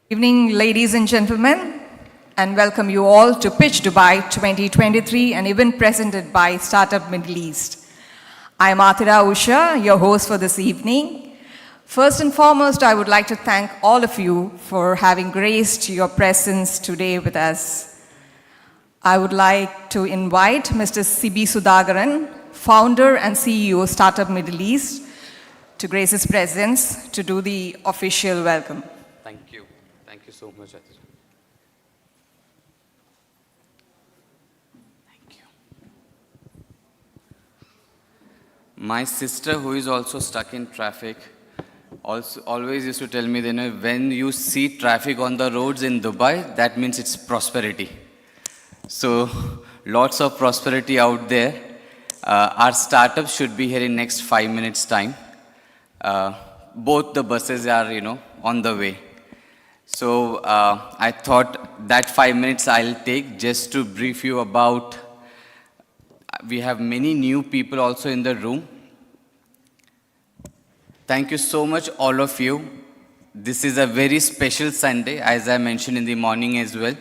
Evening, ladies and gentlemen, and welcome you all to Pitch Dubai 2023, an event presented by Startup Middle East. I am Atira Usha, your host for this evening. First and foremost, I would like to thank all of you for having graced your presence today with us. I would like to invite Mr. Sibi Sudhakaran, founder and CEO Startup Middle East, to grace his presence to do the official welcome. Thank you. Thank you so much, Atira. Thank you. My sister, who is also stuck in traffic, always used to tell me, when you see traffic on the roads in Dubai, that means it's prosperity. So, lots of prosperity out there. Our startup should be here in next 5 minutes' time. Both the buses are, on the way. So I thought that 5 minutes I'll take just to brief you about, we have many new people also in the room. Thank you so much, all of you. This is a very special Sunday, as I mentioned in the morning as well.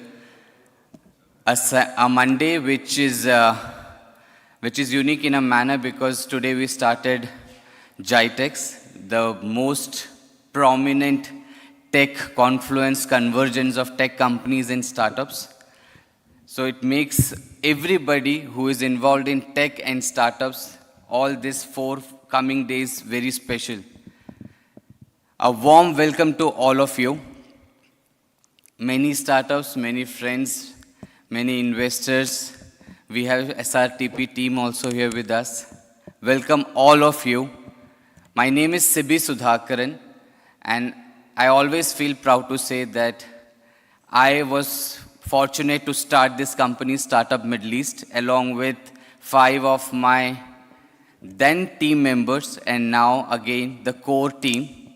A Monday which is unique in a manner because today we started GITEX, the most prominent tech confluence convergence of tech companies and startups. So it makes everybody who is involved in tech and startups all these 4 coming days very special. A warm welcome to all of you. Many startups, many friends, many investors. We have SRTP team also here with us. Welcome all of you. My name is Sibi Sudhakaran, and I always feel proud to say that I was fortunate to start this company, Startup Middle East, along with 5 of my then team members, and now again the core team.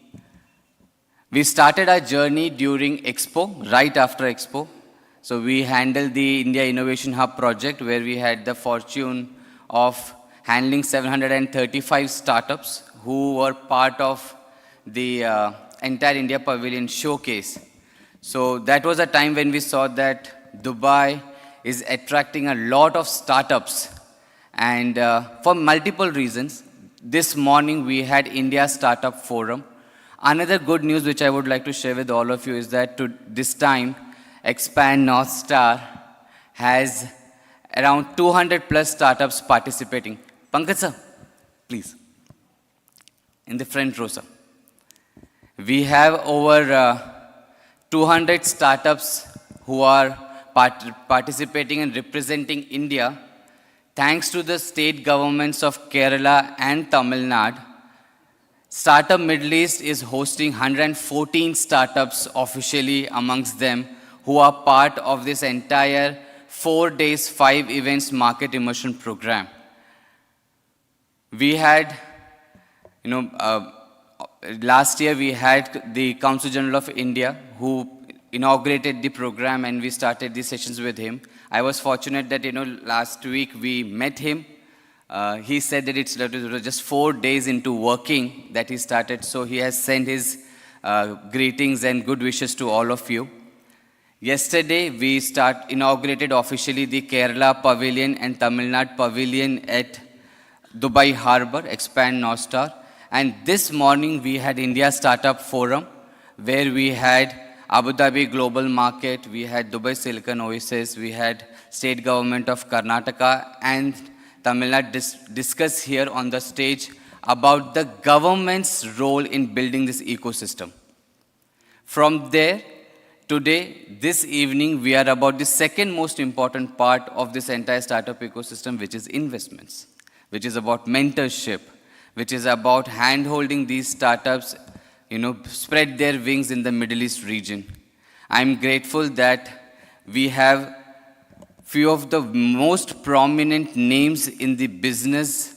We started our journey during Expo, right after Expo. So we handled the India Innovation Hub project, where we had the fortune of handling 735 startups who were part of the entire India Pavilion showcase. So that was a time when we saw that Dubai is attracting a lot of startups. And for multiple reasons, this morning we had India Startup Forum. Another good news which I would like to share with all of you is that this time, Expand North Star has around 200 plus startups participating. Pankaj sir, please. In the front row, sir. We have over 200 startups who are participating and representing India. Thanks to the state governments of Kerala and Tamil Nadu, Startup Middle East is hosting 114 startups officially amongst them who are part of this entire 4 days, 5 events market immersion program. We had, last year we had the Council General of India who inaugurated the program, and we started these sessions with him. I was fortunate that, last week we met him. He said that it was just 4 days into working that he started, so he has sent his greetings and good wishes to all of you. Yesterday, we inaugurated officially the Kerala Pavilion and Tamil Nadu Pavilion at Dubai Harbour, Expand North Star. And this morning, we had India Startup Forum, where we had Abu Dhabi Global Market, we had Dubai Silicon Oasis, we had State Government of Karnataka and Tamil Nadu discuss here on the stage about the government's role in building this ecosystem. From there, today, this evening, we are about the second most important part of this entire startup ecosystem, which is investments, which is about mentorship, which is about hand-holding these startups, spread their wings in the Middle East region. I'm grateful that we have few of the most prominent names in the business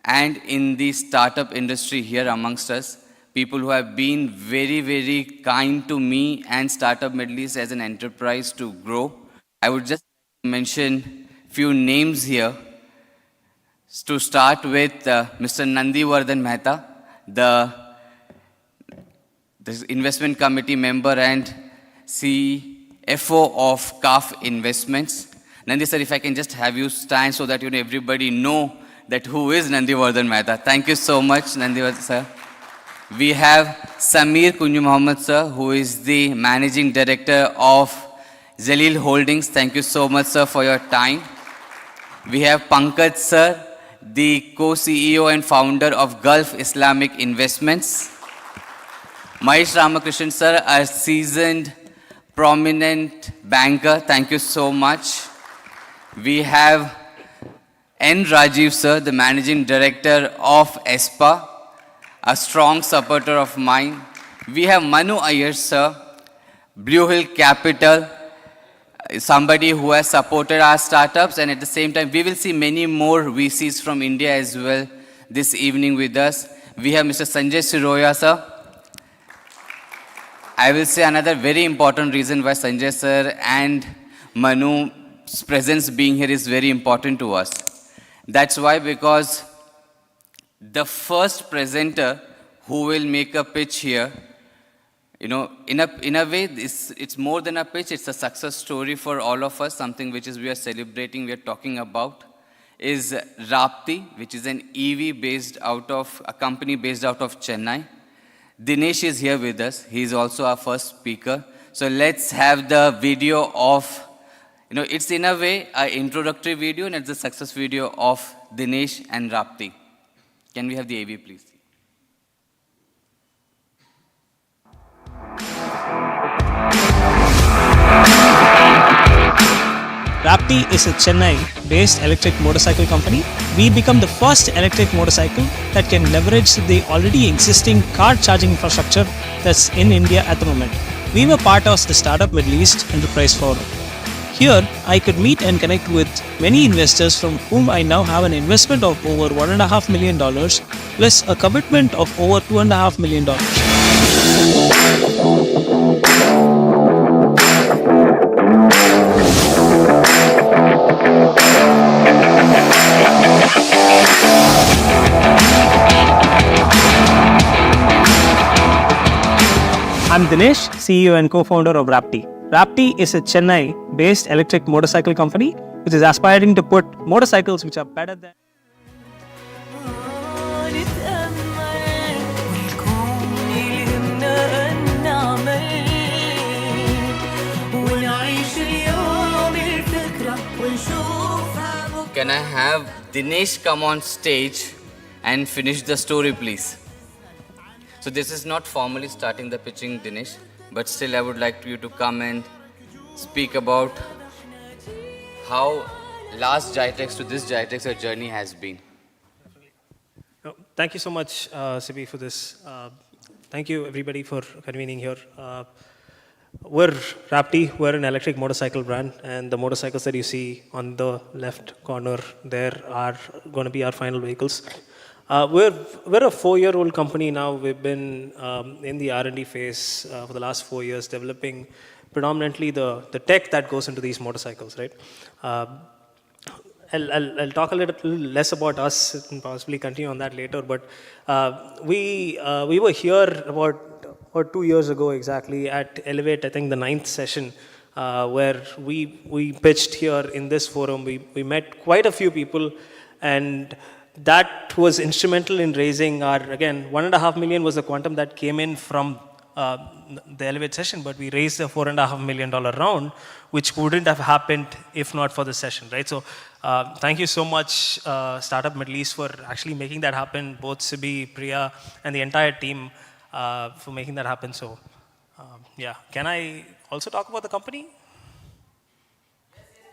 and in the startup industry here amongst us. People who have been very, very kind to me and Startup Middle East as an enterprise to grow. I would just mention few names here. To start with Mr. Nandivardhan Mehta, the investment committee member and CFO of CAF Investments. Nandi sir, if I can just have you stand so that everybody know that who is Nandivardhan Mehta. Thank you so much, Nandivardhan sir. We have Samir Kunju Mohammed sir, who is the Managing Director of Zalil Holdings. Thank you so much, sir, for your time. We have Pankaj sir, the co-CEO and founder of Gulf Islamic Investments. Mahesh Ramakrishnan sir, a seasoned, prominent banker. Thank you so much. We have N. Rajiv sir, the Managing Director of ESPA, a strong supporter of mine. We have Manu Iyer sir, Blue Hill Capital, somebody who has supported our startups, and at the same time, we will see many more VCs from India as well this evening with us. We have Mr. Sanjay Siroya sir. I will say another very important reason why Sanjay sir and Manu's presence being here is very important to us. That's why, because the first presenter who will make a pitch here, in a way, it's more than a pitch, it's a success story for all of us, something which we are celebrating, we are talking about, is Rapti, which is an EV based out of, a company based out of Chennai. Dinesh is here with us. He is also our first speaker. So let's have the video of, it's in a way an introductory video, and it's the success video of Dinesh and Rapti. Can we have the AV, please? Rapti is a Chennai-based electric motorcycle company. We become the first electric motorcycle that can leverage the already existing car charging infrastructure that's in India at the moment. We were part of the Startup Middle East Enterprise Forum. Here, I could meet and connect with many investors from whom I now have an investment of over $1.5 million plus a commitment of over $2.5 million. I'm Dinesh, CEO and co-founder of Rapti. Rapti is a Chennai-based electric motorcycle company which is aspiring to put motorcycles which are better than... Can I have Dinesh come on stage and finish the story, please? So this is not formally starting the pitching, Dinesh, but still I would like you to come and speak about how last Jitex to this Jitex your journey has been. Thank you so much, Sibi, for this. Thank you, everybody, for convening here. We're Rapti, we're an electric motorcycle brand, and the motorcycles that you see on the left corner there are going to be our final vehicles. We're a 4-year-old company now. We've been in the R&D phase for the last 4 years, developing predominantly the tech that goes into these motorcycles, right? I'll talk a little less about us and possibly continue on that later, but we were here about 2 years ago exactly at Elevate, I think the 9th session, where we pitched here in this forum. We met quite a few people, and that was instrumental in raising our, again, $1.5 million was the quantum that came in from the Elevate session, but we raised a $4.5 million round, which wouldn't have happened if not for the session, right? So thank you so much, Startup Middle East, for actually making that happen, both Sibi, Priya, and the entire team for making that happen. So yeah, can I also talk about the company?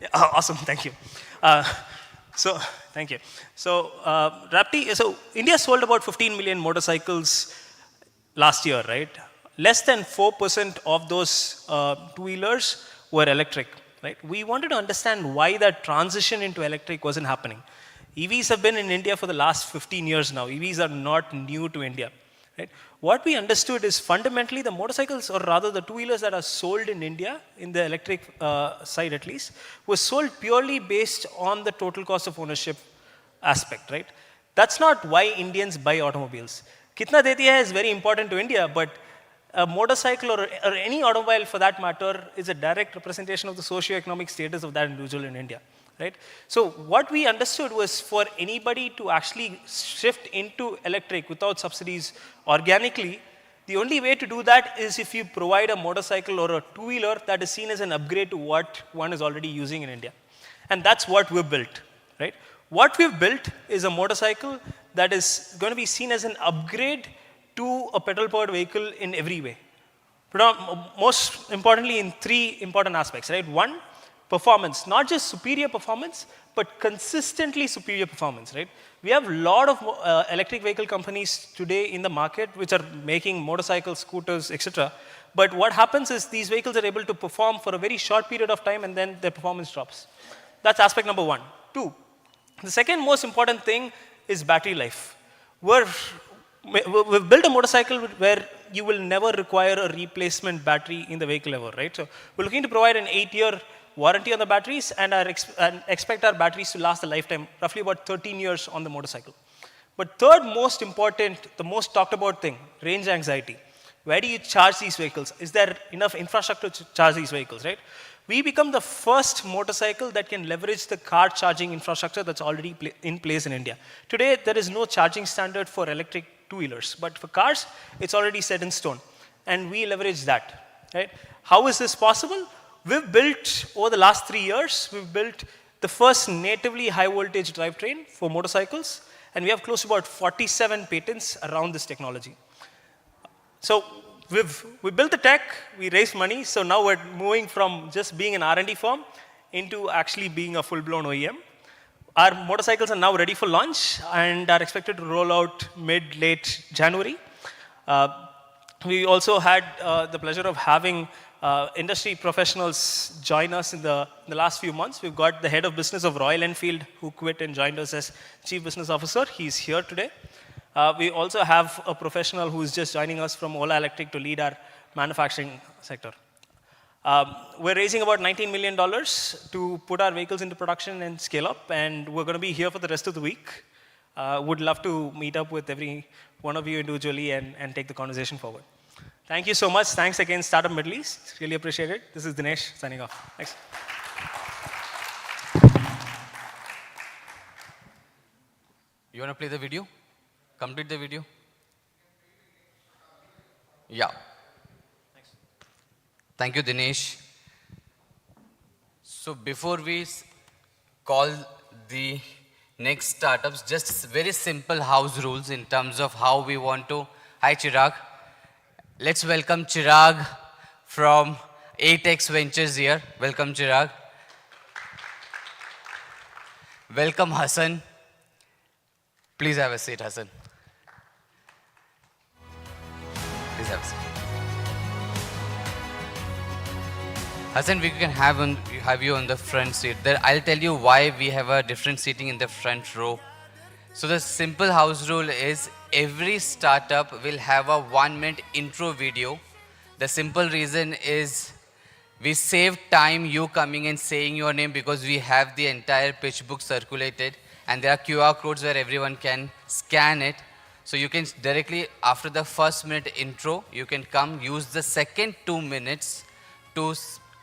Yeah, awesome, thank you. Thank you. So, Rapti, so India sold about 15 million motorcycles last year, right? Less than 4% of those two-wheelers were electric, right? We wanted to understand why that transition into electric wasn't happening. EVs have been in India for the last 15 years now. EVs are not new to India, right? What we understood is fundamentally the motorcycles, or rather the two-wheelers that are sold in India, in the electric side at least, were sold purely based on the total cost of ownership aspect, right? That's not why Indians buy automobiles. Kitna deti hai is very important to India, but a motorcycle or any automobile for that matter is a direct representation of the socio-economic status of that individual in India, right? So what we understood was for anybody to actually shift into electric without subsidies organically, the only way to do that is if you provide a motorcycle or a two-wheeler that is seen as an upgrade to what one is already using in India. And that's what we've built, right? What we've built is a motorcycle that is going to be seen as an upgrade to a petrol-powered vehicle in every way. Most importantly, in three important aspects, right? One, performance, not just superior performance, but consistently superior performance, right? We have a lot of electric vehicle companies today in the market which are making motorcycles, scooters, etc. But what happens is these vehicles are able to perform for a very short period of time and then their performance drops. That's aspect number one. Two, the second most important thing is battery life. We've built a motorcycle where you will never require a replacement battery in the vehicle ever, right? So we're looking to provide an 8-year warranty on the batteries and expect our batteries to last a lifetime, roughly about 13 years on the motorcycle. But third most important, the most talked about thing, range anxiety. Where do you charge these vehicles? Is there enough infrastructure to charge these vehicles, right? We become the first motorcycle that can leverage the car charging infrastructure that's already in place in India. Today, there is no charging standard for electric two-wheelers, but for cars, it's already set in stone. And we leverage that, right? How is this possible? We've built, over the last 3 years, we've built the first natively high-voltage drivetrain for motorcycles, and we have close to about 47 patents around this technology. So we built the tech, we raised money, so now we're moving from just being an R&D firm into actually being a full-blown OEM. Our motorcycles are now ready for launch and are expected to roll out mid-late January. We also had the pleasure of having industry professionals join us in the last few months. We've got the head of business of Royal Enfield who quit and joined us as Chief Business Officer. He's here today. We also have a professional who's just joining us from Ola Electric to lead our manufacturing sector. We're raising about $19 million to put our vehicles into production and scale up, and we're going to be here for the rest of the week. Would love to meet up with every one of you individually and take the conversation forward. Thank you so much. Thanks again, Startup Middle East. Really appreciate it. This is Dinesh signing off. Thanks. You want to play the video? Complete the video? Yeah. Thanks. Thank you, Dinesh. So before we call the next startups, just very simple house rules in terms of how we want to. Hi, Chirag. Let's welcome Chirag from Atex Ventures here. Welcome, Chirag. Welcome, Hassan. Please have a seat, Hassan. Please have a seat. Hassan, we can have you on the front seat. I'll tell you why we have a different seating in the front row. So the simple house rule is every startup will have a 1-minute intro video. The simple reason is we save time you coming and saying your name because we have the entire pitch book circulated and there are QR codes where everyone can scan it. So you can directly, after the first minute intro, you can come use the second 2 minutes to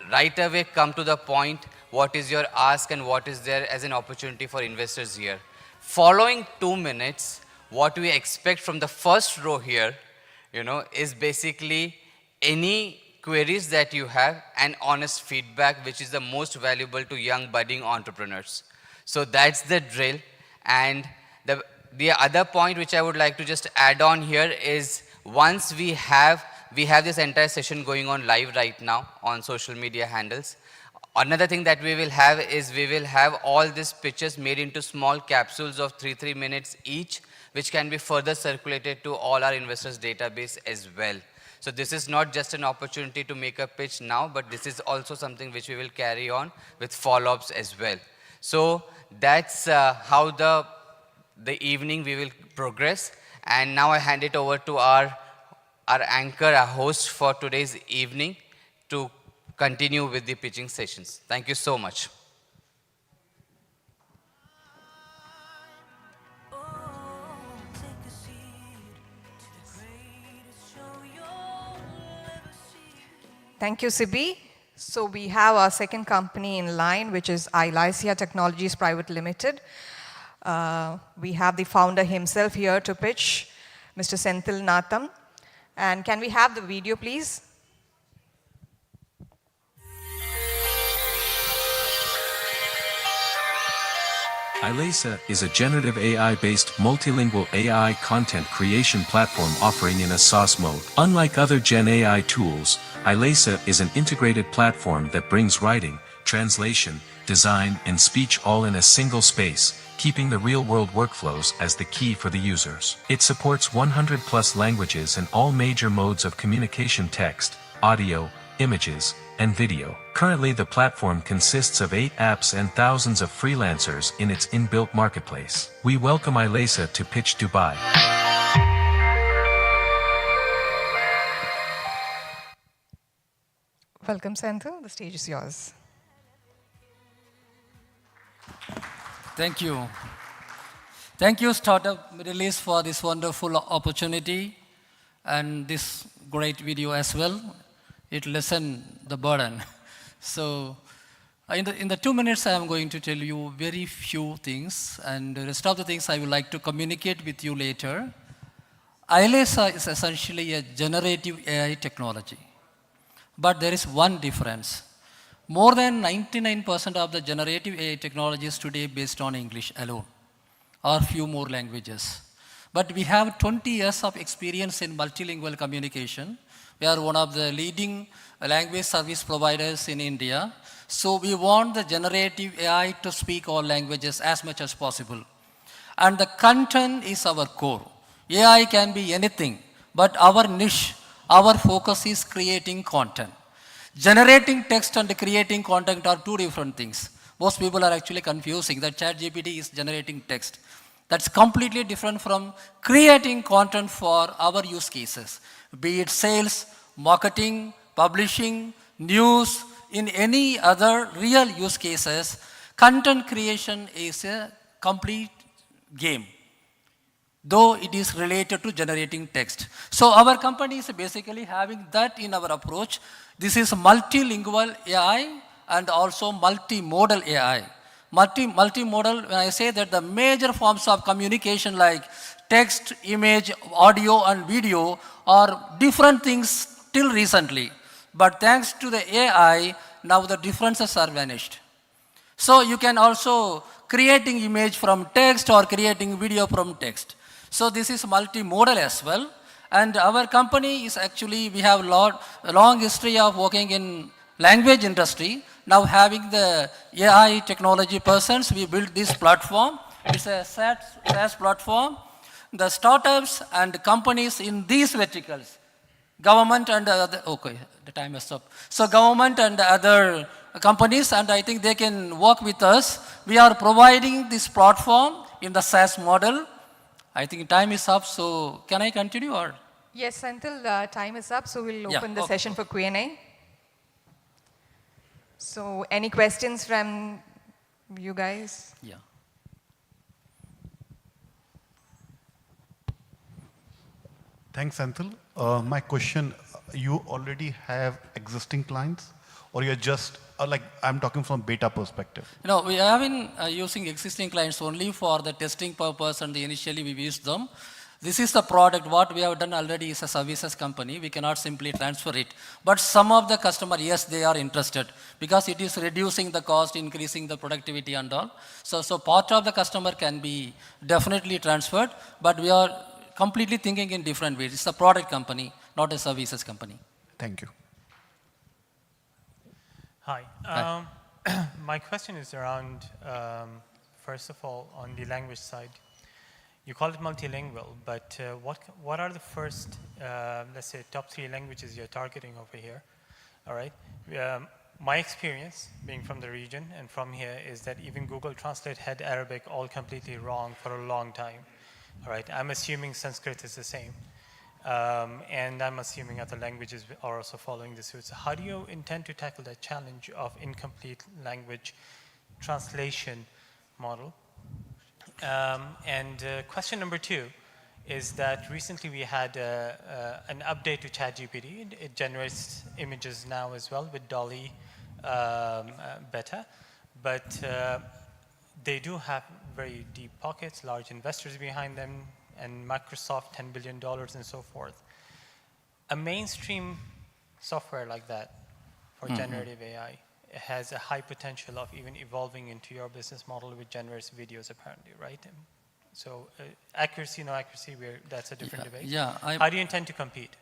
right away come to the point, what is your ask and what is there as an opportunity for investors here. Following 2 minutes, what we expect from the first row here, is basically any queries that you have and honest feedback, which is the most valuable to young budding entrepreneurs. So that's the drill. And the other point which I would like to just add on here is once we have this entire session going on live right now on social media handles. Another thing that we will have is we will have all these pitches made into small capsules of 3 minutes each, which can be further circulated to all our investors database as well. So this is not just an opportunity to make a pitch now, but this is also something which we will carry on with follow-ups as well. So that's how the evening we will progress. And now I hand it over to our anchor, our host for today's evening to continue with the pitching sessions. Thank you so much. Thank you, Sibi. So we have our second company in line, which is IIA Technologies Private Limited. We have the founder himself here to pitch, Mr. Senthil Natham. And can we have the video, please? IIA is a generative AI-based multilingual AI content creation platform offering in a SaaS mode. Unlike other Gen AI tools, IIA is an integrated platform that brings writing, translation, design, and speech all in a single space, keeping the real-world workflows as the key for the users. It supports 100+ languages and all major modes of communication: text, audio, images, and video. Currently, the platform consists of 8 apps and thousands of freelancers in its inbuilt marketplace. We welcome IIA to pitch Dubai. Welcome, Senthil. The stage is yours. Thank you. Thank you, Startup Middle East, for this wonderful opportunity and this great video as well. It lessened the burden. So, in the 2 minutes, I am going to tell you very few things, and the rest of the things I would like to communicate with you later. IIA is essentially a generative AI technology. But there is one difference. More than 99% of the generative AI technologies today based on English alone, or few more languages. But we have 20 years of experience in multilingual communication. We are one of the leading language service providers in India. So we want the generative AI to speak all languages as much as possible. And the content is our core. AI can be anything, but our niche, our focus is creating content. Generating text and creating content are two different things. Most people are actually confusing that ChatGPT is generating text. That's completely different from creating content for our use cases, be it sales, marketing, publishing, news, in any other real use cases. Content creation is a complete game, though it is related to generating text. So our company is basically having that in our approach. This is multilingual AI and also multimodal AI. Multimodal, when I say that the major forms of communication like text, image, audio, and video are different things till recently. But thanks to the AI, now the differences are vanished. So you can also creating image from text or creating video from text. So this is multimodal as well. And our company is actually, we have a long history of working in language industry. Now having the AI technology persons, we built this platform. It's a SaaS platform. The startups and companies in these verticals, government and other, okay, the time is up. So government and other companies, and I think they can work with us. We are providing this platform in the SaaS model. I think time is up, so can I continue or? Yes, until time is up, so we'll open the okay. session for Q&A. So any questions from you guys? Yeah. Thanks, Anthil. My question, you already have existing clients or you're just, like I'm talking from beta perspective? No, we have been using existing clients only for the testing purpose and initially we used them. This is the product, what we have done already is a services company. We cannot simply transfer it. But some of the customer, yes, they are interested because it is reducing the cost, increasing the productivity and all. So part of the customer can be definitely transferred, but we are completely thinking in different ways. It's a product company, not a services company. Thank you. Hi. My question is around, first of all, on the language side. You call it multilingual, but what are the first, let's say, top 3 languages you're targeting over here? All right. My experience, being from the region and from here, is that even Google Translate had Arabic all completely wrong for a long time. All right. I'm assuming Sanskrit is the same. And I'm assuming other languages are also following the suit. So how do you intend to tackle that challenge of incomplete language translation model? And question number 2 is that recently we had an update to ChatGPT. It generates images now as well with Dolly beta, but they do have very deep pockets, large investors behind them, and Microsoft $10 billion and so forth. A mainstream software like that for generative AI has a high potential of even evolving into your business model, which generates videos apparently, right? So accuracy, no accuracy, that's a different debate. Yeah, how do you intend to compete?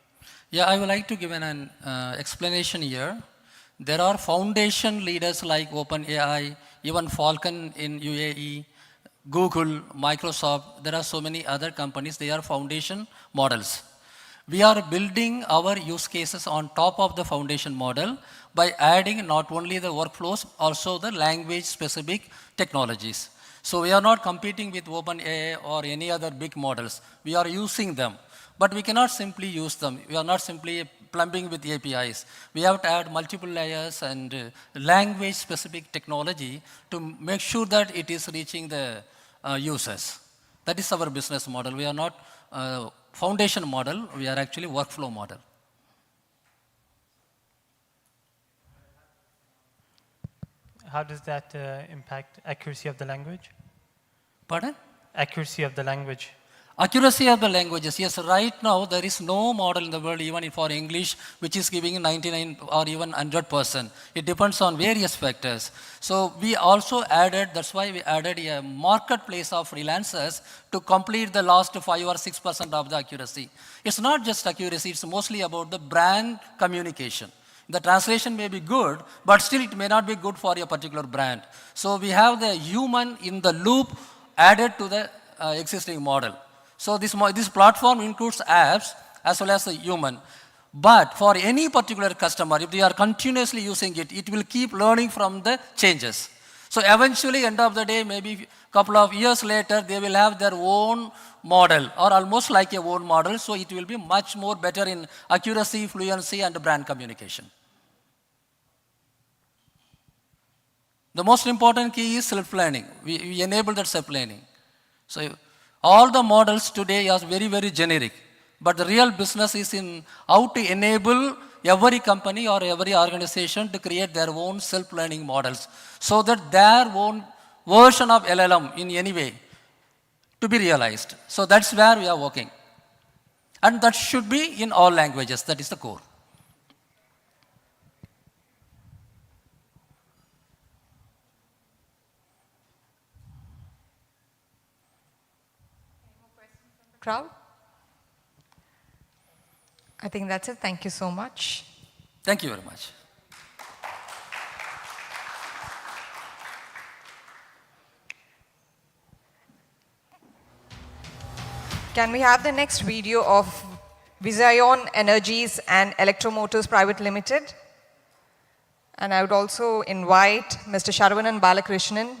Yeah, I would like to give an explanation here. There are foundation leaders like OpenAI, even Falcon in UAE, Google, Microsoft. There are so many other companies. They are foundation models. We are building our use cases on top of the foundation model by adding not only the workflows, also the language-specific technologies. So we are not competing with OpenAI or any other big models. We are using them. But we cannot simply use them. We are not simply plumbing with APIs. We have to add multiple layers and language-specific technology to make sure that it is reaching the users. That is our business model. We are not foundation model. We are actually workflow model. How does that impact accuracy of the language? Pardon? Accuracy of the language. Accuracy of the languages. Yes, right now there is no model in the world, even for English, which is giving 99 or even 100%. It depends on various factors. So we also added, that's why we added a marketplace of freelancers to complete the last 5 or 6% of the accuracy. It's not just accuracy, it's mostly about the brand communication. The translation may be good, but still it may not be good for a particular brand. So we have the human in the loop added to the existing model. So this platform includes apps as well as the human. But for any particular customer, if they are continuously using it, it will keep learning from the changes. So eventually, end of the day, maybe a couple of years later, they will have their own model or almost like a own model. So it will be much more better in accuracy, fluency, and brand communication. The most important key is self-learning. We enable that self-learning. So all the models today are very, very generic. But the real business is in how to enable every company or every organization to create their own self-learning models so that their own version of LLM in any way to be realized. So that's where we are working. And that should be in all languages. That is the core. Crowd? I think that's it. Thank you so much. Thank you very much. Can we have the next video of Vian Energies and Electric Motors Private Limited? And I would also invite Mr. Sharavanan Balakrishnan.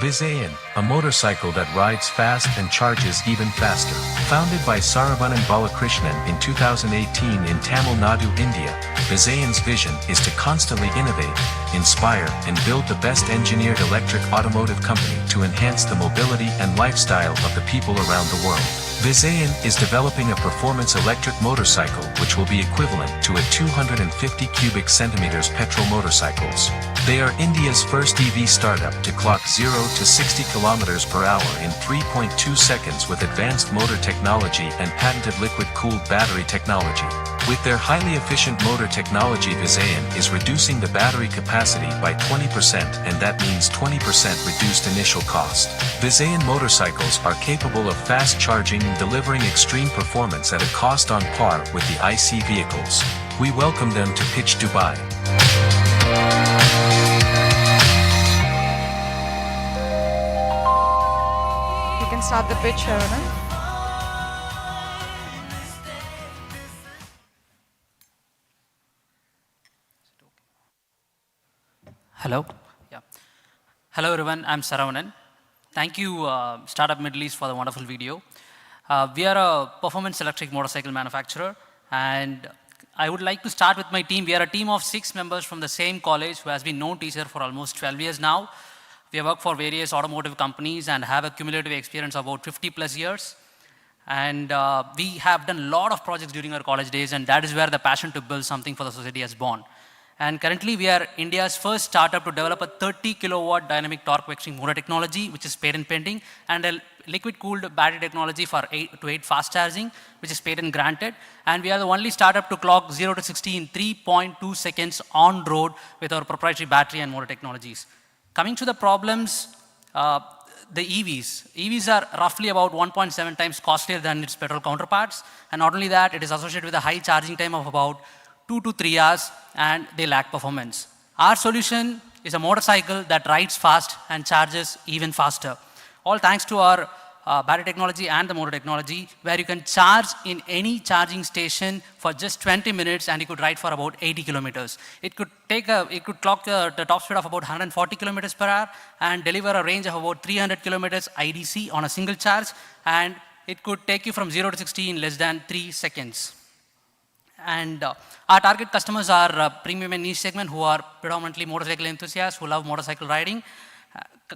Vian, a motorcycle that rides fast and charges even faster. Founded by Saravanan Balakrishnan in 2018 in Tamil Nadu, India, Vian's vision is to constantly innovate, inspire, and build the best engineered electric automotive company to enhance the mobility and lifestyle of the people around the world. Vian is developing a performance electric motorcycle which will be equivalent to a 250 cubic centimeters petrol motorcycles. They are India's first EV startup to clock 0 to 60 kilometers per hour in 3.2 seconds with advanced motor technology and patented liquid-cooled battery technology. With their highly efficient motor technology, Vian is reducing the battery capacity by 20%, and that means 20% reduced initial cost. Vian motorcycles are capable of fast charging and delivering extreme performance at a cost on par with the IC vehicles. We welcome them to Pitch Dubai. You can start the pitch, Sharavanan. Hello. Yeah. Hello everyone, I'm Saravanan. Thank you Startup Middle East for the wonderful video. We are a performance electric motorcycle manufacturer, and I would like to start with my team. We are a team of 6 members from the same college who has been known teacher for almost 12 years now. We have worked for various automotive companies and have a cumulative experience of about 50 plus years. And we have done a lot of projects during our college days, and that is where the passion to build something for the society has born. And currently, we are India's first startup to develop a 30 kilowatt dynamic torque vectoring motor technology, which is patent pending, and a liquid-cooled battery technology for 8 fast charging, which is patent granted. And we are the only startup to clock 0 to 60 in 3.2 seconds on road with our proprietary battery and motor technologies. Coming to the problems, the EVs are roughly about 1.7 times costlier than its petrol counterparts. And not only that, it is associated with a high charging time of about 2 to 3 hours, and they lack performance. Our solution is a motorcycle that rides fast and charges even faster. All thanks to our battery technology and the motor technology, where you can charge in any charging station for just 20 minutes, and you could ride for about 80 kilometers. It could clock the top speed of about 140 kilometers per hour and deliver a range of about 300 kilometers IDC on a single charge, and it could take you from 0 to 60 in less than 3 seconds. And our target customers are premium and niche segment who are predominantly motorcycle enthusiasts who love motorcycle riding.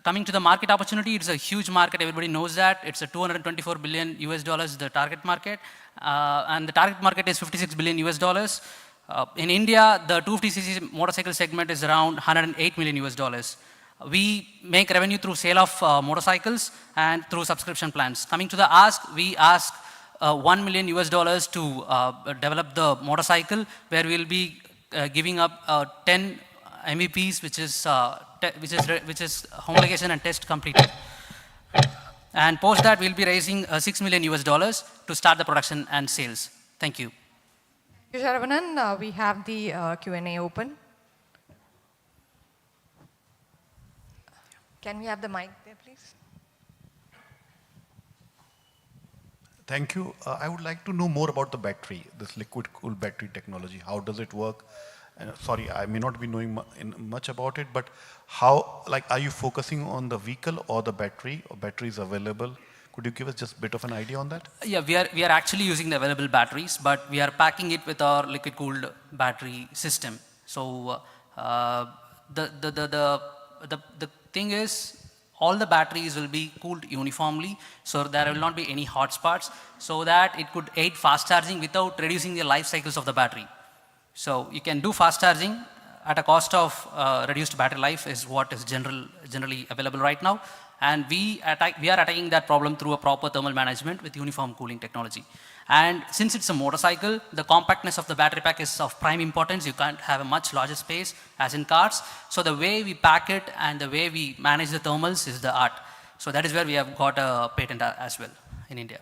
Coming to the market opportunity, it's a huge market. Everybody knows that. It's a $224 billion US dollars, the target market. And the target market is $56 billion US dollars. In India, the 250cc motorcycle segment is around $108 million US dollars. We make revenue through sale of motorcycles and through subscription plans. Coming to the ask, we ask $1 million US dollars to develop the motorcycle, where we'll be giving up 10 MVPs, which is homologation and test completed. And post that, we'll be raising $6 million US dollars to start the production and sales. Thank you. Thank you, Sharavanan. We have the Q&A open. Can we have the mic there, please? Thank you. I would like to know more about the battery, this liquid-cooled battery technology. How does it work? Sorry, I may not be knowing much about it, but how, are you focusing on the vehicle or the battery, or batteries available? Could you give us just a bit of an idea on that? Yeah, we are actually using the available batteries, but we are packing it with our liquid-cooled battery system. So the thing is, all the batteries will be cooled uniformly, so there will not be any hot spots, so that it could aid fast charging without reducing the life cycles of the battery. So you can do fast charging at a cost of reduced battery life is what is generally available right now. And we are attacking that problem through a proper thermal management with uniform cooling technology. And since it's a motorcycle, the compactness of the battery pack is of prime importance. You can't have a much larger space as in cars. So the way we pack it and the way we manage the thermals is the art. So that is where we have got a patent as well in India.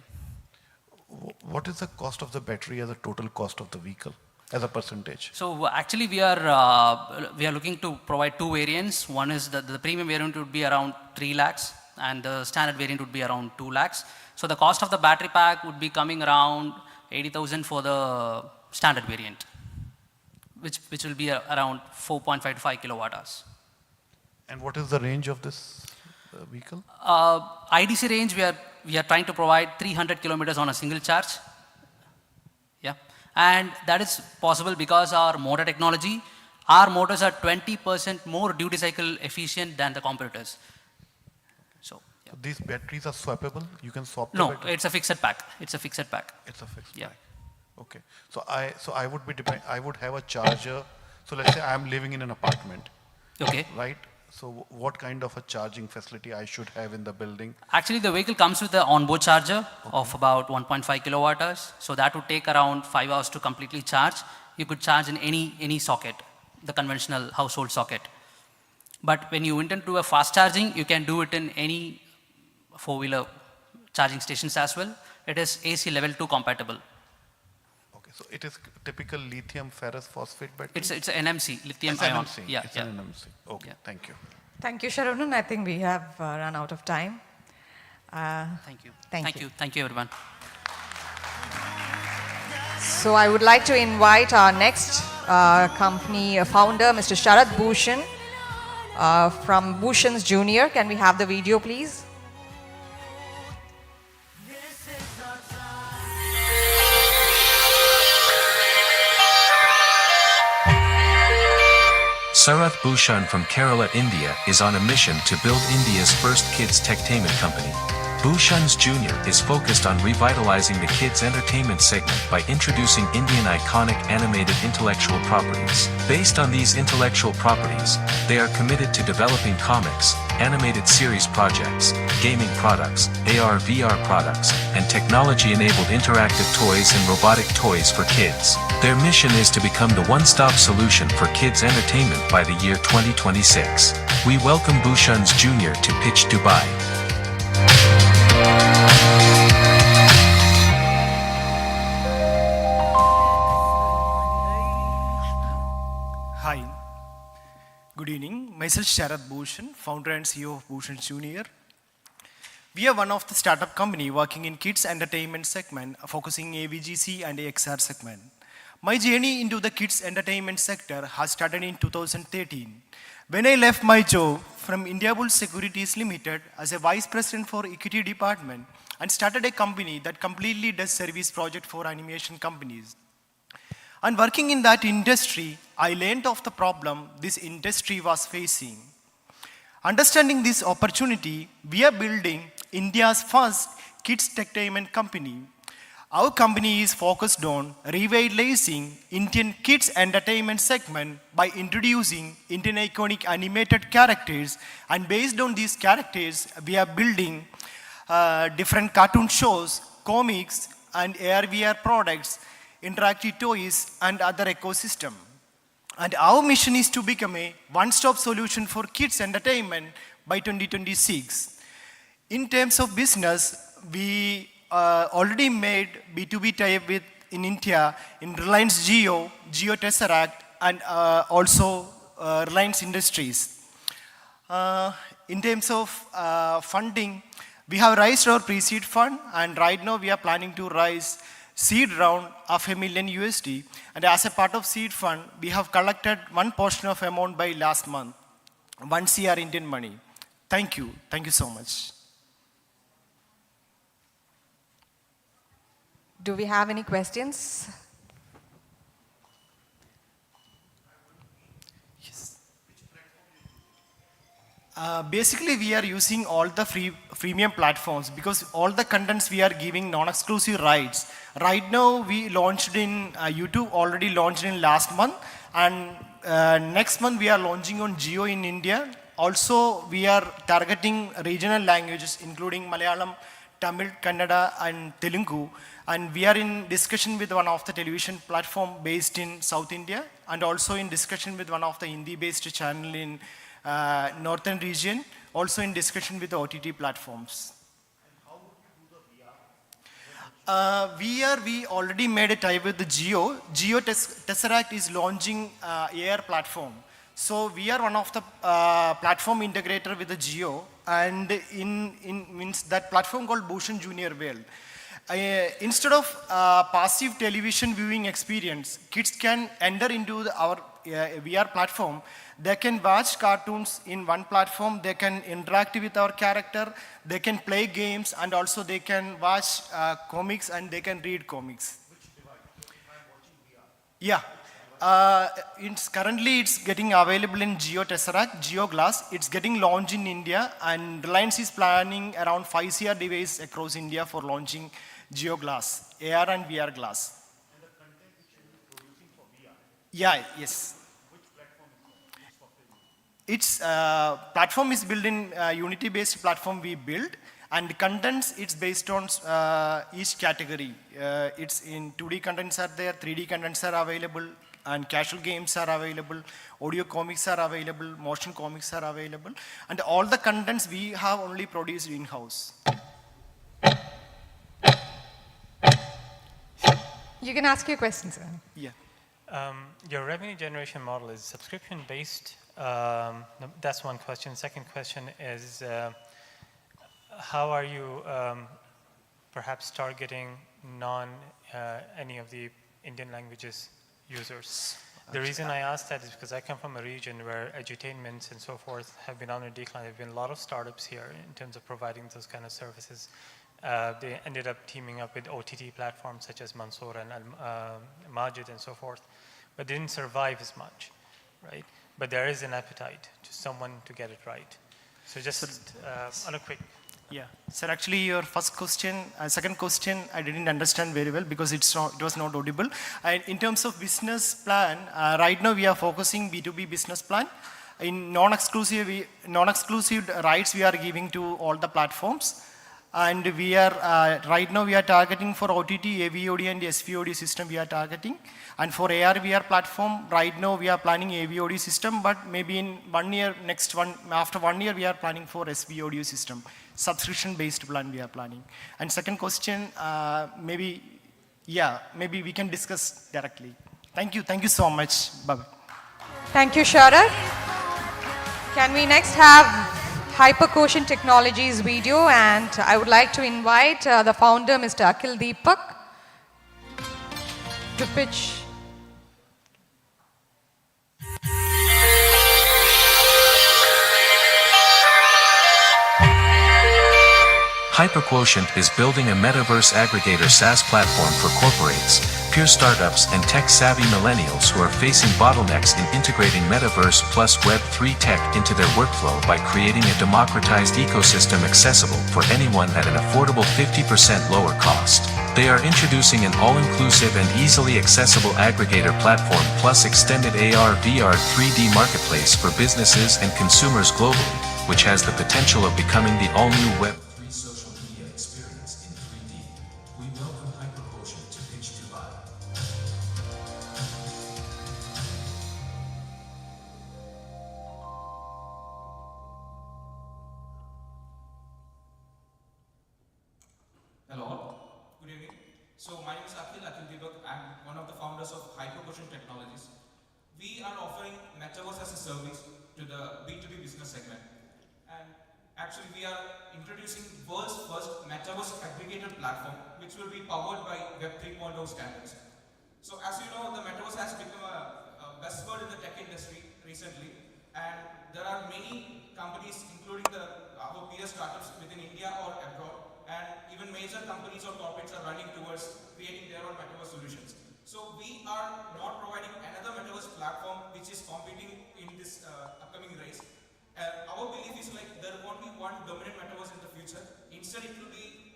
What is the cost of the battery as a total cost of the vehicle, as a percentage? So actually we are looking to provide 2 variants. One is the premium variant would be around 3 lakhs and the standard variant would be around 2 lakhs. So the cost of the battery pack would be coming around 80,000 for the standard variant, which will be around 4.5 to 5 kilowatt hours. And what is the range of this vehicle? IDC range, we are trying to provide 300 kilometers on a single charge. Yeah, and that is possible because our motor technology, our motors are 20% more duty cycle efficient than the competitors. So yeah. These batteries are swappable? You can swap the No, battery? it's a fixed pack. It's a fixed pack. It's a fixed Yeah. pack. Okay. So I would have a charger. So let's say I'm living in an apartment. Okay. Right? So what kind of a charging facility I should have in the building? Actually, the vehicle comes with an onboard charger of about 1.5 kilowatt hours. So that would take around 5 hours to completely charge. You could charge in any socket, the conventional household socket. But when you intend to do a fast charging, you can do it in any 4-wheeler charging stations as well. It is AC level 2 compatible. Okay, so it is typical lithium ferrous phosphate battery? It's an NMC, lithium It's ion. NMC. Yeah, It's yeah. an NMC. Okay, Yeah. thank you. Thank you, Sharavanan. I think we have run out of time. Thank you. Thank you, everyone. So I would like to invite our next company founder, Mr. Sharad Bhushan from Buan Junior. Can we have the video, please? Sarath Bhushan from Kerala, India is on a mission to build India's first kids' techtainment company. Bhushan's Junior is focused on revitalizing the kids' entertainment segment by introducing Indian iconic animated intellectual properties. Based on these intellectual properties, they are committed to developing comics, animated series projects, gaming products, AR/VR products, and technology-enabled interactive toys and robotic toys for kids. Their mission is to become the one-stop solution for kids' entertainment by the year 2026. We welcome Bhushan's Junior to Pitch Dubai. Hi, good evening. Myself Sharath Bhushan, founder and CEO of Bhushan Junior. We are one of the startup company working in kids entertainment segment, focusing AVGC and XR segment. My journey into the kids entertainment sector has started in 2013. When I left my job from Indiabulls Securities Limited as a vice president for equity department and started a company that completely does service project for animation companies. And working in that industry, I learned of the problem this industry was facing. Understanding this opportunity, we are building India's first kids entertainment company. Our company is focused on revitalizing Indian kids entertainment segment by introducing Indian iconic animated characters, and based on these characters, we are building different cartoon shows, comics, and AR/VR products, interactive toys, and other ecosystem. And our mission is to become a one-stop solution for kids entertainment by 2026. In terms of business, we already made B2B tie-up with in India in Reliance Jio, Jio Tesseract, and also Reliance Industries. In terms of funding, we have raised our pre-seed fund, and right now we are planning to raise seed round of $500,000 USD. And as a part of seed fund, we have collected one portion of amount by last month, 1 CR Indian money. Thank you. Thank you so much. Do we have any questions? Yes. Basically, we are using all the freemium platforms because all the contents we are giving non-exclusive rights. Right now, we launched in YouTube, already launched in last month, and next month we are launching on Jio in India. Also, we are targeting regional languages, including Malayalam, Tamil, Kannada, and Telugu. And we are in discussion with one of the television platform based in South India, and also in discussion with one of the Hindi-based channel in northern region, also in discussion with the OTT platforms. And how would you do the VR? VR, we already made a tie with the Jio. Jio Tesseract is launching AR platform. So we are one of the platform integrator with the Jio, and means that platform called Bhushan Junior Well. Instead of passive television viewing experience, kids can enter into our VR platform. They can watch cartoons in one platform, they can interact with our character, they can play games, and also they can watch comics and they can read comics. Which device? If I'm watching VR? Yeah. Currently it's getting available in Jio Tesseract, Jio Glass. It's getting launched in India, and Reliance is planning around 5 CR devices across India for launching Jio Glass, AR and VR glass. And the content which you are producing for VR? Yeah, yes. Which platform is it? Its platform is built in Unity-based platform we build, and contents it's based on each category. It's in 2D contents are there, 3D contents are available, and casual games are available, audio comics are available, motion comics are available, and all the contents we have only produced in-house. You can ask your questions, sir. Yeah. Your revenue generation model is subscription-based. That's one question. Second question is, how are you perhaps targeting any of the Indian languages users? The reason I ask that is because I come from a region where edutainments and so forth have been on a decline. There have been a lot of startups here in terms of providing those kind of services. They ended up teaming up with OTT platforms such as Mansoor and Majid and so forth, but didn't survive as much, right? but there is an appetite to someone to get it right. So just on a quick. Yeah, sir. Actually, your first question, second question, I didn't understand very well because it was not audible. And in terms of business plan, right now we are focusing B2B business plan. In non-exclusive rights we are giving to all the platforms, and we are right now we are targeting for OTT, AVOD, and SVOD system we are targeting. And for AR/VR platform, right now we are planning AVOD system, but maybe in 1 year, after 1 year, we are planning for SVOD system. Subscription-based plan we are planning. And second question, maybe we can discuss directly. Thank you so much. Bye. Thank you, Sharad. Can we next have Quotient Technologies video, and I would like to invite the founder, Mr. Akhil Deepak, to pitch. Quotient is building a metaverse aggregator SaaS platform for corporates, peer startups, and tech-savvy millennials who are facing bottlenecks in integrating metaverse plus Web3 tech into their workflow by creating a democratized ecosystem accessible for anyone at an affordable 50% lower cost. They are introducing an all-inclusive and easily accessible aggregator platform plus extended AR/VR 3D marketplace for businesses and consumers globally, which has the potential of becoming the all-new Web3 social media experience in 3D. We welcome Quotient to pitch Dubai. Hello, good evening. So my name is Akhil Deepak. I'm one of the founders of Quotient Technologies. We are offering Metaverse as a service to the B2B business segment. And actually we are introducing world's first Metaverse aggregator platform, which will be powered by Web 3.0 standards. So as you know, the Metaverse has become a buzzword in the tech industry recently. And there are many companies, including our peer startups within India or abroad, and even major companies or corporates are running towards creating their own metaverse solutions. So we are not providing another metaverse platform which is competing in this upcoming race. Our belief is like there won't be one dominant metaverse in the future. Instead, it will be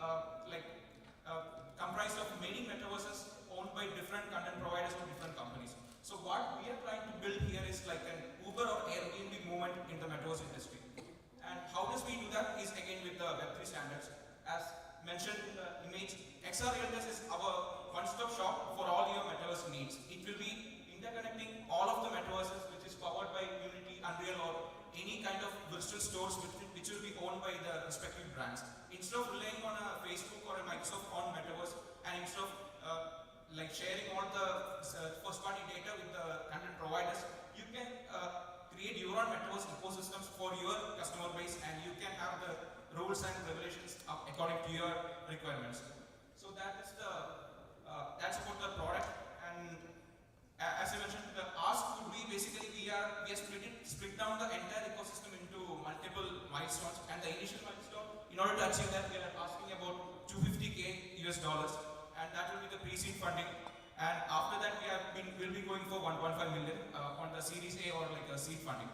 comprised of many metaverses owned by different content providers or different companies. So what we are trying to build here is like an Uber or Airbnb movement in the metaverse industry. And how does we do that is again with the Web3 standards. As mentioned in the image, XR Realness is our one-stop shop for all your metaverse needs. It will be interconnecting all of the metaverses, which is powered by Unity, Unreal, or any kind of virtual stores which will be owned by the respective brands. Instead of relying on a Facebook or a Microsoft owned metaverse, and instead of sharing all the first-party data with the content providers, you can create your own metaverse ecosystems for your customer base, and you can have the rules and regulations according to your requirements. So that is that's about the product. And as I mentioned, the ask would be basically we are split down the entire ecosystem into multiple milestones. And the initial milestone, in order to achieve that, we are asking about $250K, and that will be the pre-seed funding. And after that, we'll be going for 1.5 million on the Series A or like a seed funding.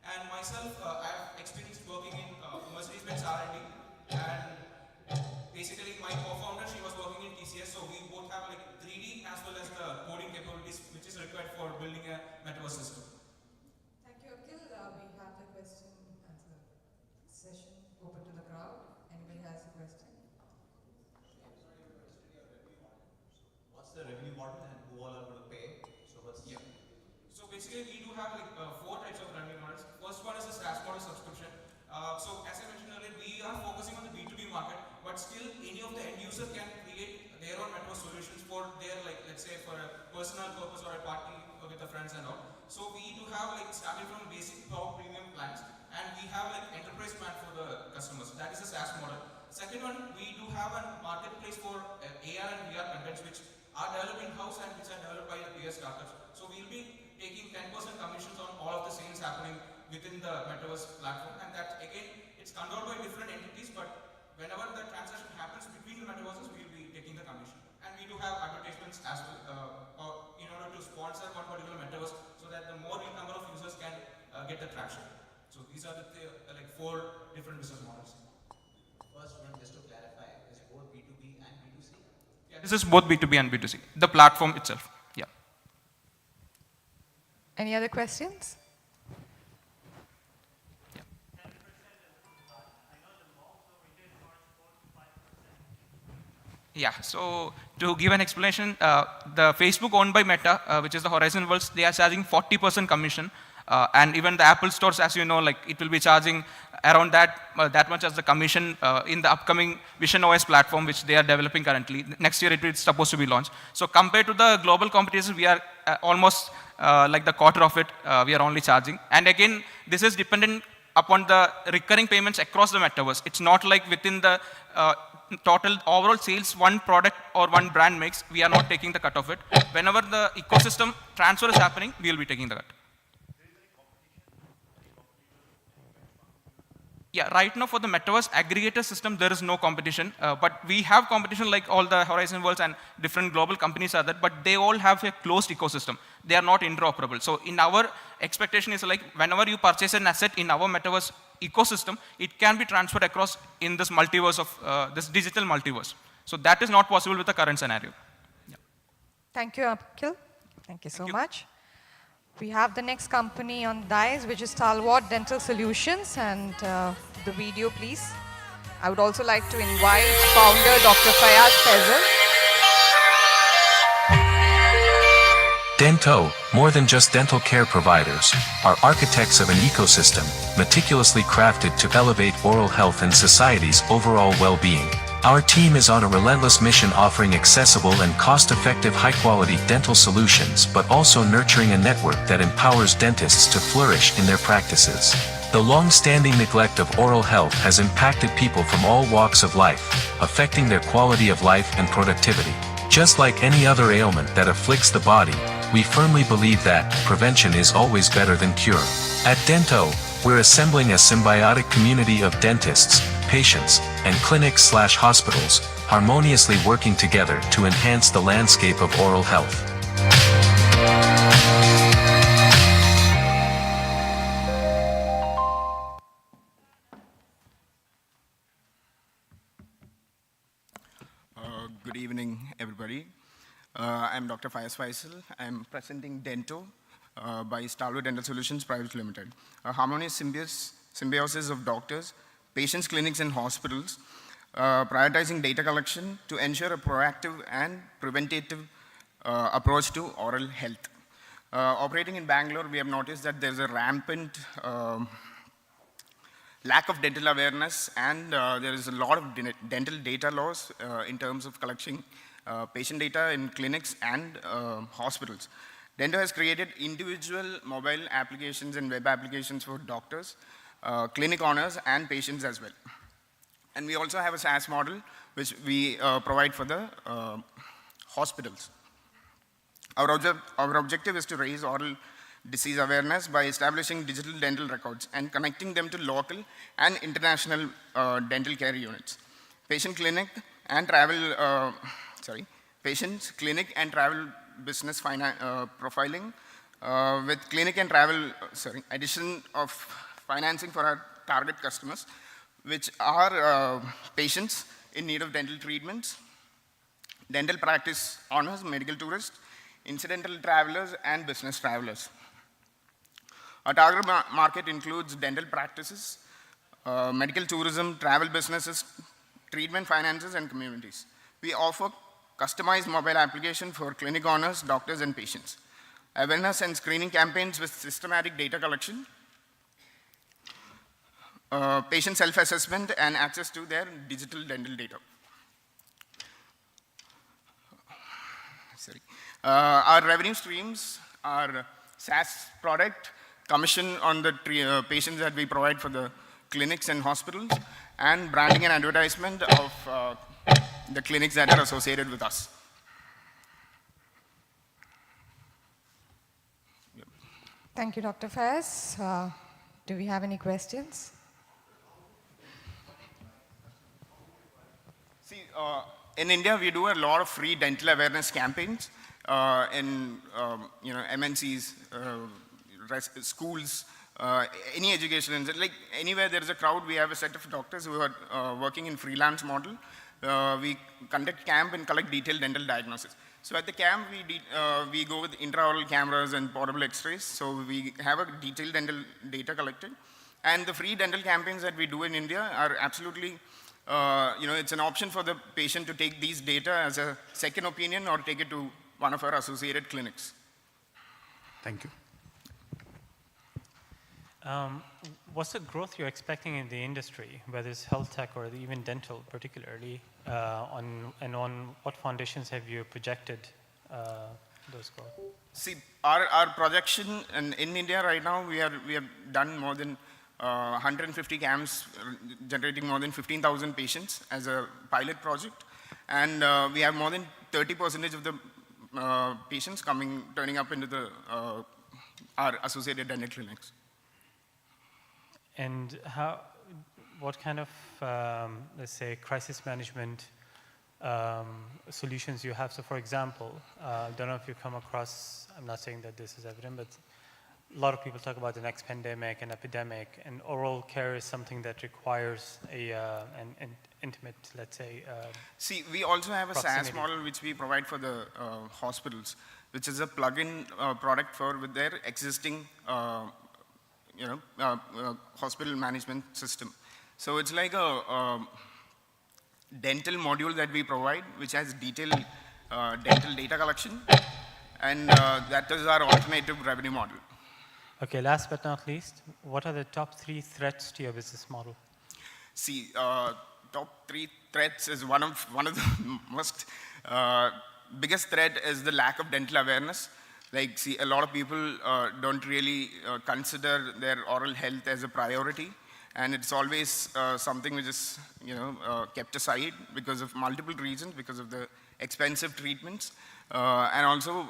And myself, I have experience working in Mercedes-Benz R&D, and basically my co-founder, she was working in TCS, so we both have like 3D as well as the coding capabilities which is required for building a metaverse system. Thank you, Akhil. We have the question answer session open to the crowd. Anybody has a question? What's the revenue model and who all are going to pay? So basically we do have like 4 types of revenue models. First one is a SaaS model subscription. So as I mentioned earlier, we are focusing on the B2B market, but still any of the end user can create their own metaverse solutions for their, like, let's say for a personal purpose or a party with the friends and all. So we do have like starting from basic to premium plans, and we have like enterprise plan for the customers. That is a SaaS model. Second one, we do have a marketplace for AR and VR contents which are developed in-house and which are developed by the peer startups. So we'll be taking 10% commissions on all of the sales happening within the metaverse platform, and that again it's controlled by different entities, but whenever the transaction happens between the metaverses, we'll be taking the commission. And we do have advertisements as well, or order to sponsor one particular metaverse so that the more number of users can get the traction. So these are the like 4 different business models. First one, just to clarify, is both B2B and B2C? Yeah, this is both B2B and B2C, the platform itself. Yeah. Any other questions? Yeah, so to give an explanation, the Facebook owned by Meta, which is the Horizon Worlds, they are charging 40% commission. And even the Apple stores, as you know, like it will be charging around that much as the commission in the upcoming Vision OS platform, which they are developing currently. Next year it is supposed to be launched. So compared to the global competitors, we are almost like the quarter of it, we are only charging. And again, this is dependent upon the recurring payments across the metaverse. It's not like within the total overall sales one product or one brand makes, we are not taking the cut of it. Whenever the ecosystem transfer is happening, we will be taking the cut. Yeah, right now for the metaverse aggregator system, there is no competition, but we have competition like all the Horizon Worlds and different global companies are there, but they all have a closed ecosystem. They are not interoperable. So in our expectation is like whenever you purchase an asset in our metaverse ecosystem, it can be transferred across in this multiverse of this digital multiverse. So that is not possible with the current scenario. Yeah. Thank you, Akhil. Thank you so much. We have the next company on DICE, which is Stalwart Dental Solutions, and the video, please. I would also like to invite founder Dr. Fayaz Faisal. Dento, more than just dental care providers, are architects of an ecosystem, meticulously crafted to elevate oral health and society's overall well-being. Our team is on a relentless mission offering accessible and cost-effective high-quality dental solutions but also nurturing a network that empowers dentists to flourish in their practices. The long-standing neglect of oral health has impacted people from all walks of life, affecting their quality of life and productivity. Just like any other ailment that afflicts the body, we firmly believe that prevention is always better than cure. At Dento, we're assembling a symbiotic community of dentists, patients, and clinics/hospitals, harmoniously working together to enhance the landscape of oral health. Good evening, everybody. I'm Dr. Fayaz Faisal. I'm presenting Dento by Stalwart Dental Solutions Private Limited, a harmonious symbiosis of doctors, patients, clinics, and hospitals, prioritizing data collection to ensure a proactive and preventative approach to oral health. Operating in Bangalore, we have noticed that there's a rampant lack of dental awareness, and there is a lot of dental data loss in terms of collecting patient data in clinics and hospitals. Dento has created individual mobile applications and web applications for doctors, clinic owners, and patients as well. And we also have a SaaS model which we provide for the hospitals. Our objective is to raise oral disease awareness by establishing digital dental records and connecting them to local and international dental care units. Patients, clinic, and travel business profiling with clinic and travel, addition of financing for our target customers, which are patients in need of dental treatments, dental practice owners, medical tourists, incidental travelers, and business travelers. Our target market includes dental practices, medical tourism, travel businesses, treatment finances, and communities. We offer customized mobile application for clinic owners, doctors, and patients. Awareness and screening campaigns with systematic data collection, patient self-assessment, and access to their digital dental data. Our revenue streams are SaaS product, commission on the patients that we provide for the clinics and hospitals, and branding and advertisement of the clinics that are associated with us. Yep. Thank you, Dr. Faiz. Do we have any questions? See, in India, we do a lot of free dental awareness campaigns, in MNCs, schools, any education, like anywhere there is a crowd, we have a set of doctors who are working in freelance model. We conduct camp and collect detailed dental diagnosis. So at the camp, we go with intraoral cameras and portable x-rays. So we have a detailed dental data collected. And the free dental campaigns that we do in India are absolutely, it's an option for the patient to take these data as a second opinion or take it to one of our associated clinics. Thank you. What's the growth you're expecting in the industry, whether it's health tech or even dental particularly, on what foundations have you projected those growth? See, our projection in India right now, we have done more than 150 camps, generating more than 15,000 patients as a pilot project. And we have more than 30% of the patients turning up into our associated dental clinics. And what kind of, let's say, crisis management solutions you have? So for example, I don't know if you come across, I'm not saying that this is evident, but a lot of people talk about the next pandemic and epidemic, and oral care is something that requires an intimate, let's say, See, we also have a proximity. SaaS model which we provide for the hospitals, which is a plug-in product with their existing hospital management system. So it's like a dental module that we provide, which has detailed dental data collection, and that is our alternative revenue model. Okay, last but not least, what are the top 3 threats to your business model? See, top 3 threats is one of the most biggest threat is the lack of dental awareness. Like, see, a lot of people don't really consider their oral health as a priority, and it's always something which is, kept aside because of multiple reasons, because of the expensive treatments, and also,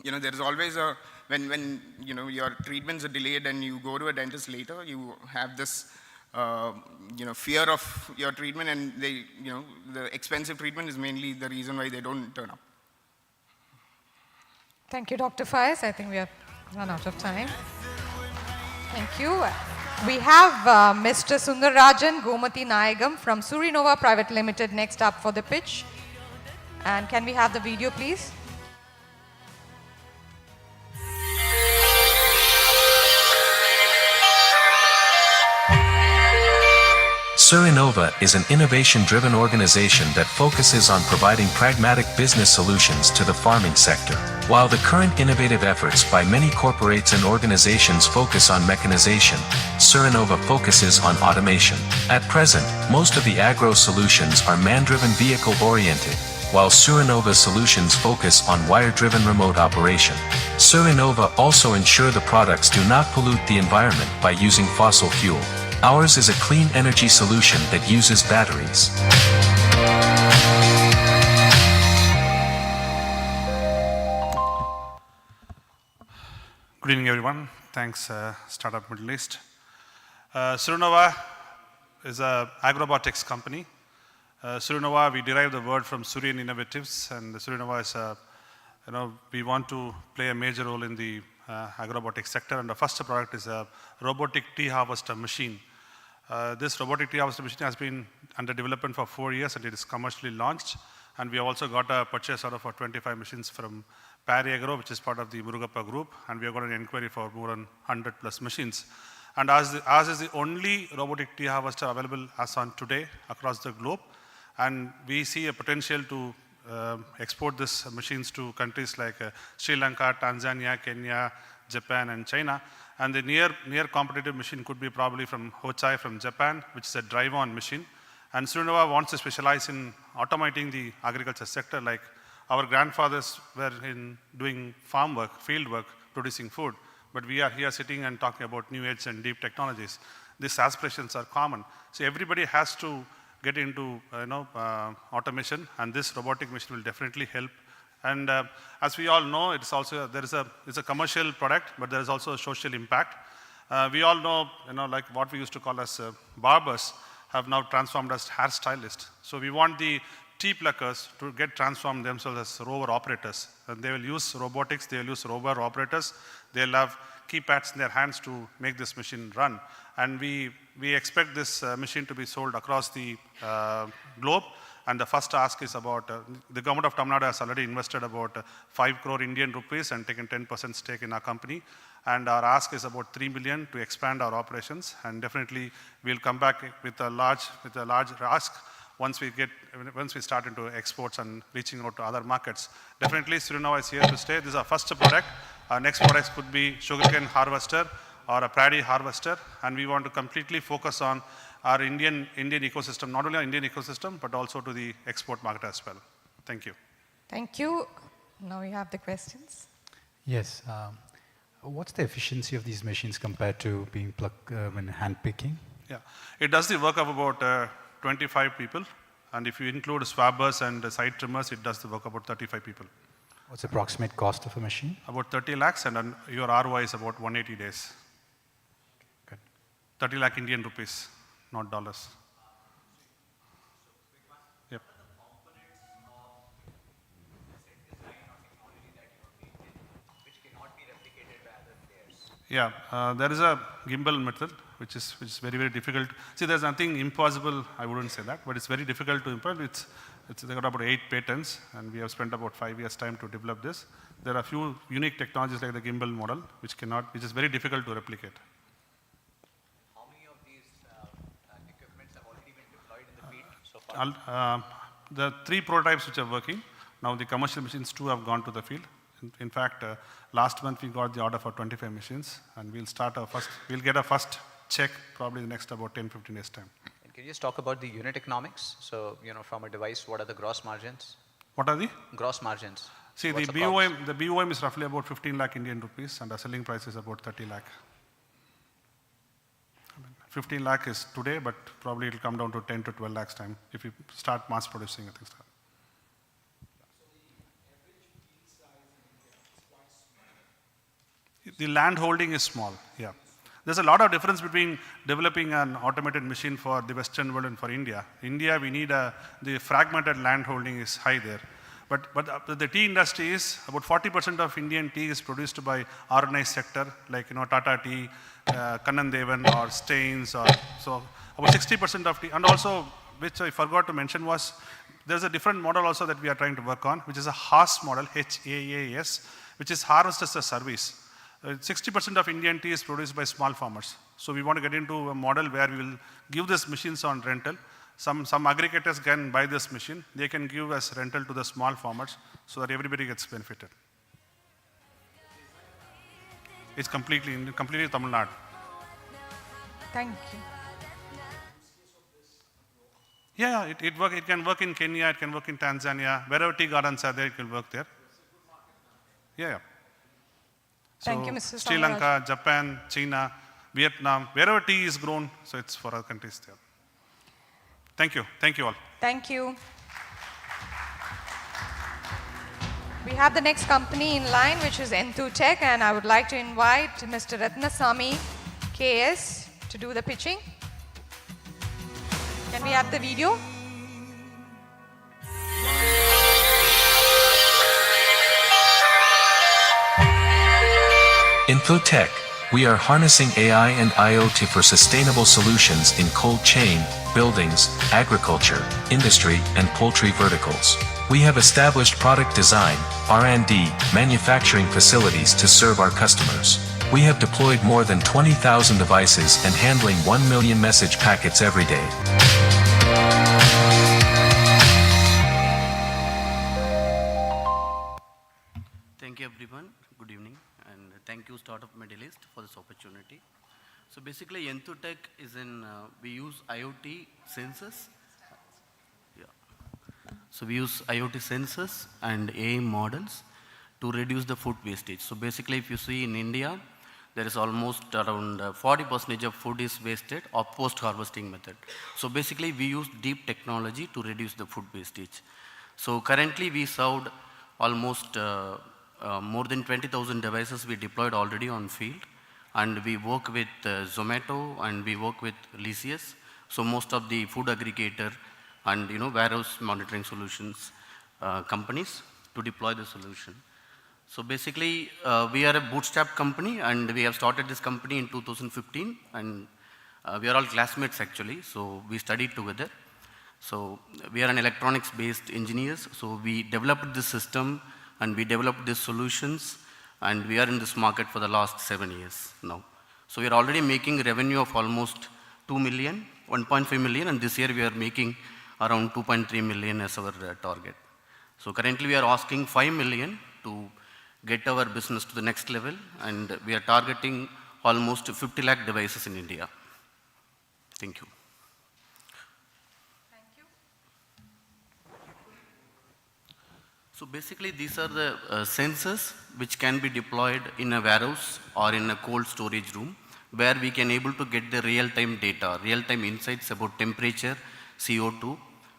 there is always when your treatments are delayed and you go to a dentist later, you have this, fear of your treatment, and the expensive treatment is mainly the reason why they don't turn up. Thank you, Dr. Faiz. I think we have run out of time. Thank you. We have Mr. Sundararajan Gomati Nayagam from Surova Private Limited next up for the pitch. And can we have the video, please? Surova is an innovation-driven organization that focuses on providing pragmatic business solutions to the farming sector. While the current innovative efforts by many corporates and organizations focus on mechanization, Surova focuses on automation. At present, most of the agro solutions are man-driven vehicle-oriented, while Surova solutions focus on wire-driven remote operation. Surova also ensure the products do not pollute the environment by using fossil fuel. Ours is a clean energy solution that uses batteries. Good evening, everyone. Thanks, Startup Middle East. Surova is an agrobotics company. Surova, we derive the word from Surian Innovatives, and Surova is we want to play a major role in the agrobotics sector, and the first product is a robotic tea harvester machine. This robotic tea harvester machine has been under development for 4 years, and it is commercially launched. And we have also got a purchase order for 25 machines from Pra Edu, which is part of the Murugappa group, and we have got an inquiry for more than 100+ machines. And ours is the only robotic tea harvester available as on today across the globe, and we see a potential to export these machines to countries like Sri Lanka, Tanzania, Kenya, Japan, and China. And the near competitive machine could be probably from Hochai from Japan, which is a drive-on machine. And Surova wants to specialize in automating the agriculture sector, like our grandfathers were in doing farm work, field work, producing food. But we are here sitting and talking about new age and deep technologies. These aspirations are common. So everybody has to get into automation, and this robotic machine will definitely help. And as we all know, it's a commercial product, but there is also a social impact. We all know, like what we used to call as barbers have now transformed as hairstylists. So we want the tea pluckers to get transformed themselves as rover operators. And they will use robotics, they will use rover operators, they'll have keypads in their hands to make this machine run. And we expect this machine to be sold across the globe. And the first ask is about, the government of Tamil Nadu has already invested about 5 crore Indian rupees and taken 10% stake in our company. And our ask is about 3 million to expand our operations. And definitely we'll come back with a large ask once we start into exports and reaching out to other markets. Definitely Surova is here to stay. This is our first product. Our next products could be sugarcane harvester or a paddy harvester. And we want to completely focus on our Indian ecosystem, not only our Indian ecosystem, but also to the export market as well. Thank you. Thank you. Now we have the questions. Yes. What's the efficiency of these machines compared to being hand picking? Yeah, it does the work of about 25 people. And if you include swabbers and side trimmers, it does the work of about 35 people. What's the approximate cost of a machine? About 30 lakhs, and your ROI is about 180 days. Good. 30 lakh Indian rupees, not dollars. Yep. Yeah, there is a gimbal method, which is very, very difficult. See, there's nothing impossible, I wouldn't say that, but it's very difficult to implement. They got about 8 patents, and we have spent about 5 years' time to develop this. There are a few unique technologies like the gimbal model, which is very difficult to replicate. How many of these equipments have already been deployed in the field so far? The 3 prototypes which are working. Now the commercial machines 2 have gone to the field. In fact, last month we got the order for 25 machines, and we'll get a first check probably in the next about 10-15 days time. And can you just talk about the unit economics? So, from a device, what are the gross margins? What are the? Gross margins. See, the BOM is roughly about 15 lakh Indian rupees, and the selling price is about 30 lakh. 15 lakh is today, but probably it will come down to 10 to 12 lakhs time if you start mass producing and things like that. The land holding is small, yeah. There's a lot of difference between developing an automated machine for the Western world and for India. India, we need the fragmented land holding is high there. But the tea industry is, about 40% of Indian tea is produced by organized sector, like Tata Tea, Kannan Devan or Stains, so about 60% of tea. And also, which I forgot to mention was, there's a different model also that we are trying to work on, which is a HAAS model, HAAS, which is harvest as a service. 60% of Indian tea is produced by small farmers. So we want to get into a model where we will give these machines on rental. Some aggregators can buy this machine. They can give as rental to the small farmers so that everybody gets benefited. It's completely Tamil Nadu. Thank you. Yeah, it can work in Kenya, it can work in Tanzania. Wherever tea gardens are there, it will work there. Yeah. Thank you, Mr. Sri Lanka, Japan, China, Vietnam, wherever tea is grown, so it's for our countries there. Thank you. Thank you all. Thank you. We have the next company in line, which is Enotech, and I would like to invite Mr. Ratnasamy KS to do the pitching. Can we have the video? Enotech, we are harnessing AI and IoT for sustainable solutions in cold chain, buildings, agriculture, industry, and poultry verticals. We have established product design, R&D, manufacturing facilities to serve our customers. We have deployed more than 20,000 devices and handling 1 million message packets every day. Thank you everyone. Good evening, and thank you Startup Middle East for this opportunity. So basically, Enotech is we use IoT sensors. So we use IoT sensors and AI models to reduce the food wastage. So basically, if you see in India, there is almost around 40% of food is wasted or post-harvesting method. So basically, we use deep technology to reduce the food wastage. So currently, we served almost more than 20,000 devices we deployed already on field, and we work with Zomato and we work with Lysius. So most of the food aggregator and warehouse monitoring solutions companies to deploy the solution. So basically, we are a bootstrap company, and we have started this company in 2015, and we are all classmates actually, so we studied together. So we are an electronics-based engineers, so we developed this system, and we developed these solutions, and we are in this market for the last 7 years now. So we are already making revenue of almost 2 million, 1.5 million, and this year we are making around 2.3 million as our target. So currently we are asking 5 million to get our business to the next level, and we are targeting almost 50 lakh devices in India. Thank you. Thank you. So basically these are the sensors which can be deployed in a warehouse or in a cold storage room, where we can able to get the real-time data, real-time insights about temperature, CO2,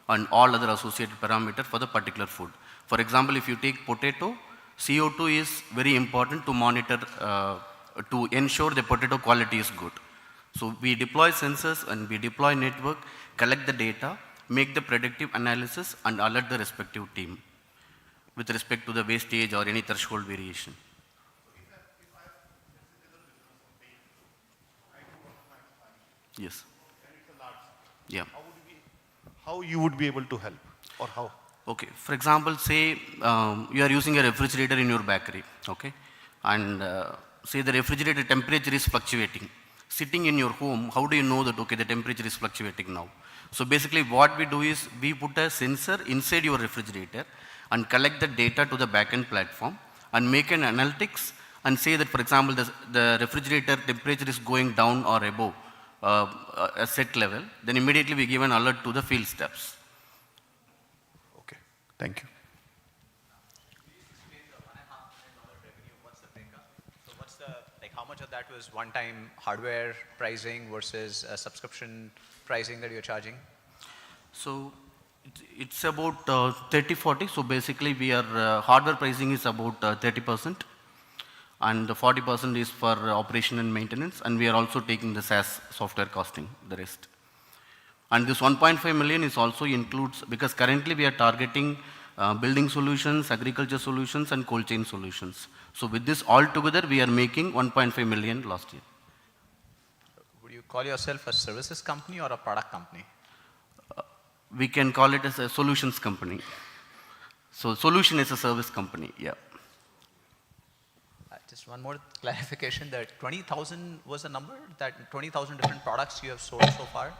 and all other associated parameters for the particular food. For example, if you take potato, CO2 is very important to monitor, to ensure the potato quality is good. So we deploy sensors and we deploy network, collect the data, make the predictive analysis, and alert the respective team with respect to the wastage or any threshold variation. Yes. Yeah. How you would be able to help, or how? Okay, for example, say you are using a refrigerator in your bakery, okay, and say the refrigerator temperature is fluctuating. Sitting in your home, how do you know that, okay, the temperature is fluctuating now? So basically what we do is we put a sensor inside your refrigerator and collect the data to the backend platform and make an analytics and say that, for example, the refrigerator temperature is going down or above a set level, then immediately we give an alert to the field steps. Okay, thank you. How much of that was one-time hardware pricing versus subscription pricing that you're charging? So it's about 30-40. So basically we are hardware pricing is about 30%, and the 40% is for operation and maintenance, and we are also taking the SaaS software costing, the rest. And this 1.5 million is also includes, because currently we are targeting building solutions, agriculture solutions, and cold chain solutions. So with this all together, we are making 1.5 million last year. Would you call yourself a services company or a product company? We can call it as a solutions company. So solution is a service company, yeah. Just one more clarification, that 20,000 was the number, that 20,000 different products you have sold so far?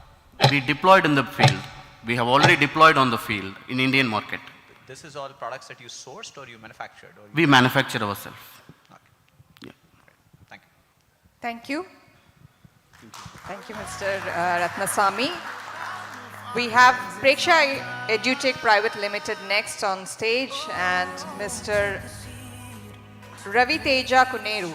We deployed in the field. We have already deployed on the field in Indian market. This is all products that you sourced or you manufactured? Or We manufacture ourselves. Okay. Yeah. Thank you. Thank you. Thank you, Mr. Ratnasamy. We have Pra Edu Private Limited next on stage, and Mr. Ravi Teja Kuneru.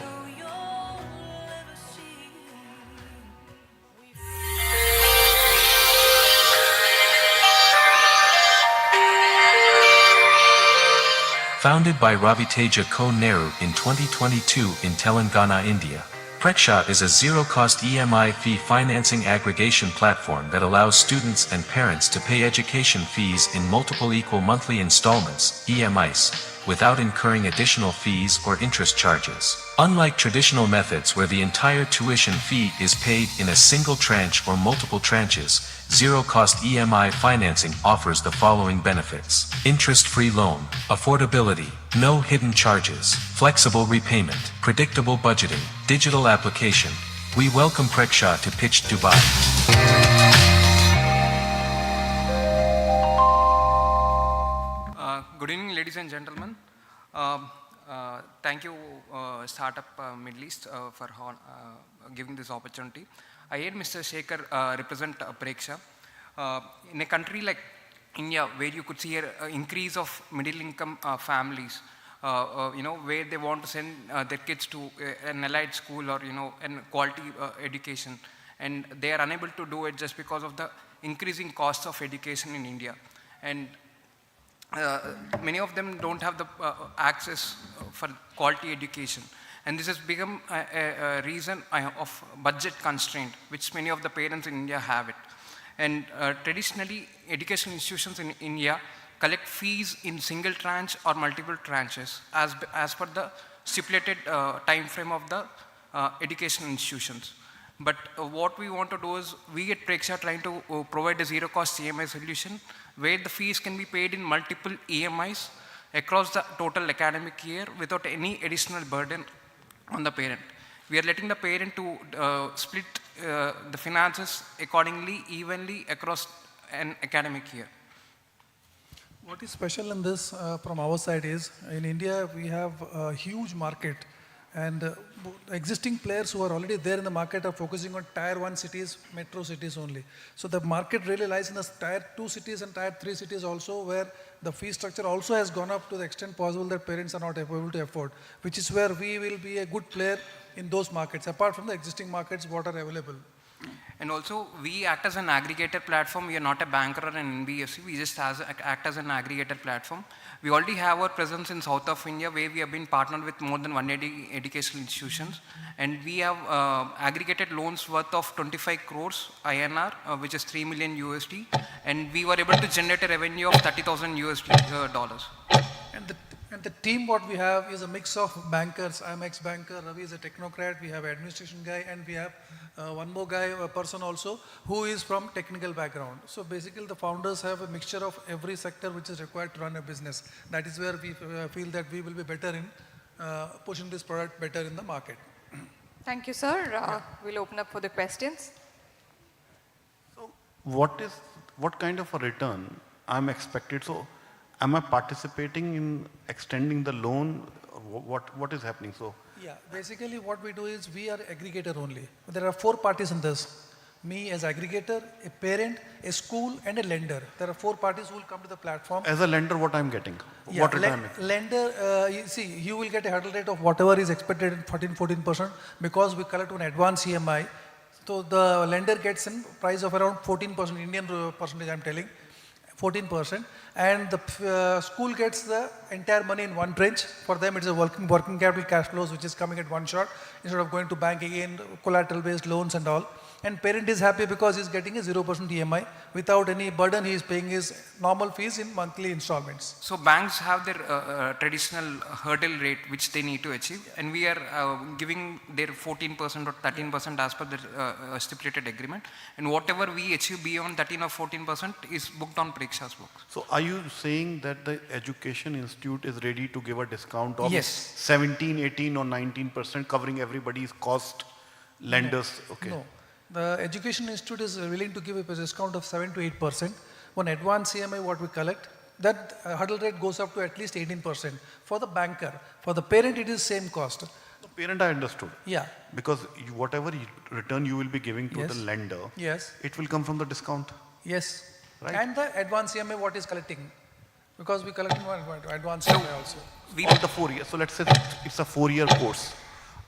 Founded by Raviteja Ko-Nehru in 2022 in Telangana, India, Preksha is a zero-cost EMI fee financing aggregation platform that allows students and parents to pay education fees in multiple equal monthly installments, EMIs, without incurring additional fees or interest charges. Unlike traditional methods where the entire tuition fee is paid in a single tranche or multiple tranches, zero-cost EMI financing offers the following benefits: interest-free loan, affordability, no hidden charges, flexible repayment, predictable budgeting, digital application. We welcome Preksha to pitch Dubai. Good evening, ladies and gentlemen. Thank you, Startup Middle East, for giving this opportunity. I heard Mr. Shekhar represent Preksha. In a country like India, where you could see an increase of middle-income families, where they want to send their kids to an allied school or, an quality education, and they are unable to do it just because of the increasing costs of education in India. And many of them don't have the access for quality education. And this has become a reason of budget constraint, which many of the parents in India have it. And traditionally, educational institutions in India collect fees in single tranche or multiple tranches as per the stipulated time frame of the educational institutions. But what we want to do is, we at Preksha are trying to provide a zero-cost EMI solution where the fees can be paid in multiple EMIs across the total academic year without any additional burden on the parent. We are letting the parent to split the finances accordingly, evenly across an academic year. What is special in this from our side is, in India we have a huge market, and existing players who are already there in the market are focusing on tier 1 cities, metro cities only. So the market really lies in the tier 2 cities and tier 3 cities also, where the fee structure also has gone up to the extent possible that parents are not able to afford, which is where we will be a good player in those markets, apart from the existing markets what are available. And also, we act as an aggregator platform. We are not a banker or an NBFC. We just act as an aggregator platform. We already have our presence in south of India, where we have been partnered with more than 180 educational institutions. And we have aggregated loans worth of 25 crores INR, which is $3 million USD. And we were able to generate a revenue of $30,000 USD dollars. And the team what we have is a mix of bankers. I'm ex-banker, Ravi is a technocrat, we have an administration guy, and we have one more guy, a person also, who is from technical background. So basically the founders have a mixture of every sector which is required to run a business. That is where we feel that we will be better in pushing this product better in the market. Thank you, sir. We'll open up for the questions. So what kind of a return I'm expected? So am I participating in extending the loan? What is happening? So yeah, basically what we do is we are aggregator only. There are 4 parties in this. Me as aggregator, a parent, a school, and a lender. There are 4 parties who will come to the platform. As a lender, what I'm getting? Yeah, what return I'm making? lender, you see, you will get a hurdle rate of whatever is expected in 14% because we collect an advance EMI. So the lender gets a price of around 14%, Indian percentage I'm telling, 14%. And the school gets the entire money in one tranche. For them, it's a working capital cash flows which is coming at one shot instead of going to bank again, collateral based loans and all. And parent is happy because he's getting a 0% EMI without any burden. He is paying his normal fees in monthly installments. So banks have their traditional hurdle rate which they need to achieve, and we are giving their 14% or 13% as per the stipulated agreement. And whatever we achieve beyond 13 or 14% is booked on Preksha's books. So are you saying that the education institute is ready to give a discount of Yes. 17, 18 or 19% covering everybody's cost, lenders? No. Okay. No. The education institute is willing to give a discount of 7 to 8%. One advance EMI what we collect, that hurdle rate goes up to at least 18% for the banker. For the parent, it is same cost. The parent I understood. Yeah. Because whatever return you will be giving to Yes. the lender, Yes. it will come from the discount. Yes. Right. And the advance EMI what is collecting, because we collect one advance EMI also. All the 4 years. So let's say it's a 4-year course.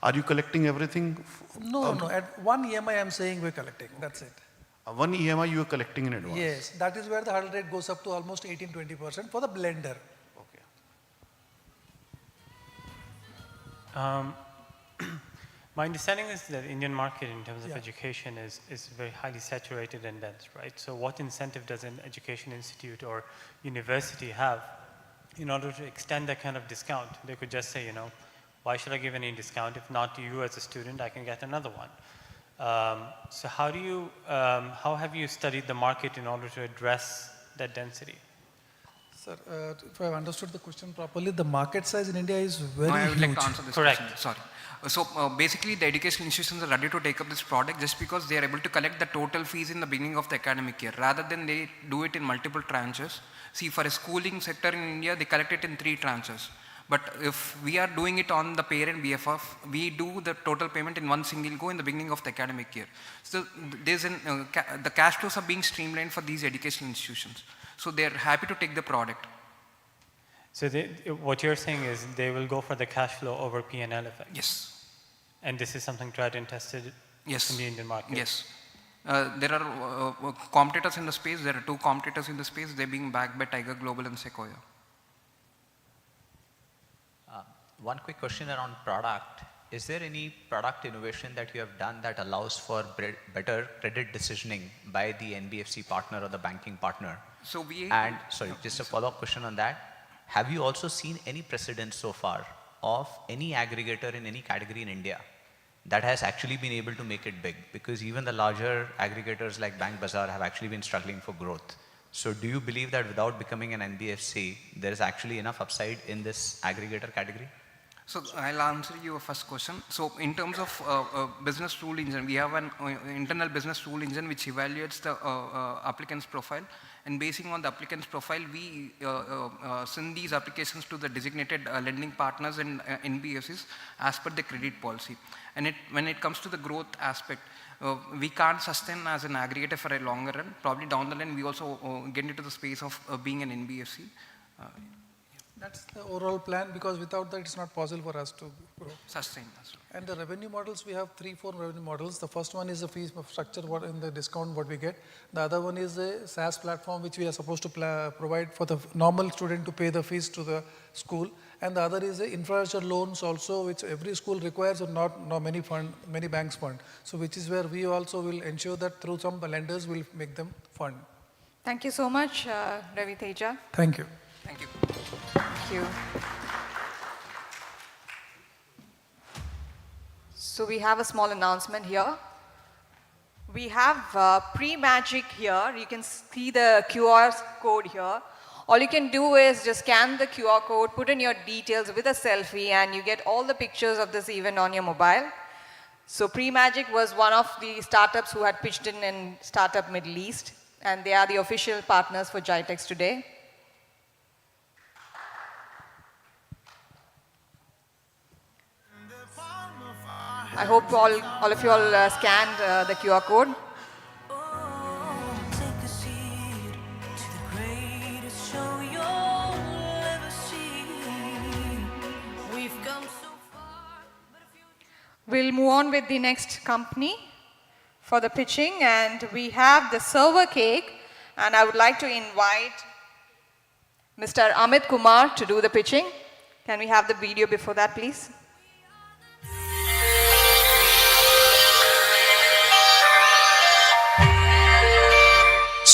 Are you collecting everything? No, no. At one EMI I'm saying we're collecting. That's it. One EMI you are collecting in advance. Yes. That is where the hurdle rate goes up to almost 18-20% for the blender. My understanding is that the Indian market in terms of Yeah. education is very highly saturated and dense, right? So what incentive does an education institute or university have in order to extend that kind of discount? They could just say, why should I give any discount? If not to you as a student, I can get another one. So how have you studied the market in order to address that density? Sir, if I've understood the question properly, the market size in India is very I would huge. like to answer this Correct. question. Sorry. So basically the educational institutions are ready to take up this product just because they are able to collect the total fees in the beginning of the academic year rather than they do it in multiple tranches. See, for a schooling sector in India, they collect it in 3 tranches. But if we are doing it on the parent BFF, we do the total payment in one single go in the beginning of the academic year. So there's the cash flows are being streamlined for these educational institutions. So they're happy to take the product. So what you're saying is they will go for the cash flow over P&L effect? Yes. And this is something tried and tested Yes. in the Indian market? Yes. There are competitors in the space. There are 2 competitors in the space. They're being backed by Tiger Global and Sequoia. One quick question around product. is there any product innovation that you have done that allows for better credit decisioning by the NBFC partner or the banking partner? So we... And sorry, just a follow-up question on that. Have you also seen any precedent so far of any aggregator in any category in India that has actually been able to make it big? Because even the larger aggregators like Bank Bazaar have actually been struggling for growth. So do you believe that without becoming an NBFC, there is actually enough upside in this aggregator category? So I'll answer your first question. So in terms of business rule engine, we have an internal business rule engine which evaluates the applicant's profile, and basing on the applicant's profile, we send these applications to the designated lending partners and NBFCs as per the credit policy. And when it comes to the growth aspect, we can't sustain as an aggregator for a longer run. Probably down the line, we also get into the space of being an NBFC. That's the overall plan, because without that it's not possible for us to grow. Sustain. And the revenue models, we have 3-4 revenue models. The first one is the fee structure, what in the discount what we get. The other one is a SaaS platform which we are supposed to provide for the normal student to pay the fees to the school. And the other is the infrastructure loans also, which every school requires, or not many banks fund. So which is where we also will ensure that through some lenders will make them fund. Thank you so much, Ravi Teja. Thank you. Thank you. Thank you. So we have a small announcement here. We have pre-magic here. You can see the QR code here. All you can do is just scan the QR code, put in your details with a selfie, and you get all the pictures of this event on your mobile. So pre-magic was one of the startups who had pitched in Startup Middle East, and they are the official partners for GITEX today. I hope all of you all scanned the QR code. We'll move on with the next company for the pitching, and we have the Servercake, and I would like to invite Mr. Amit Kumar to do the pitching. Can we have the video before that, please?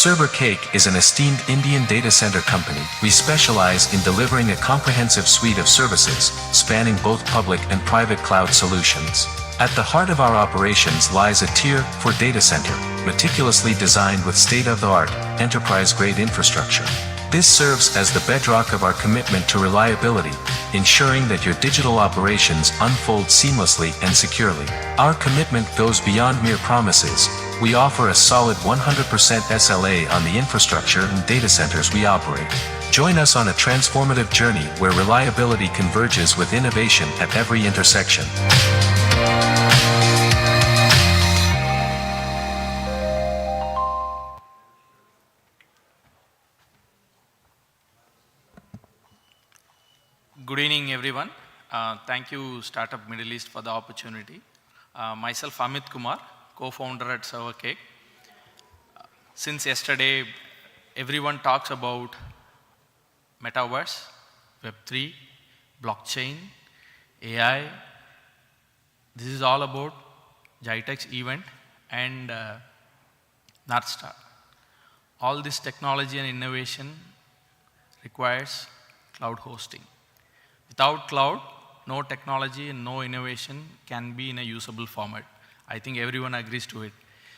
Servercake is an esteemed Indian data center company. We specialize in delivering a comprehensive suite of services, spanning both public and private cloud solutions. At the heart of our operations lies a Tier 4 data center, meticulously designed with state-of-the-art, enterprise-grade infrastructure. This serves as the bedrock of our commitment to reliability, ensuring that your digital operations unfold seamlessly and securely. Our commitment goes beyond mere promises. We offer a solid 100% SLA on the infrastructure and data centers we operate. Join us on a transformative journey where reliability converges with innovation at every intersection. Good evening, everyone. Thank you, Startup Middle East, for the opportunity. Myself, Amit Kumar, co-founder at Servercake. Since yesterday, everyone talks about metaverse, Web3, blockchain, AI. This is all about GITEX event and North Star. All this technology and innovation requires cloud hosting. Without cloud, no technology and no innovation can be in a usable format. I think everyone agrees to it.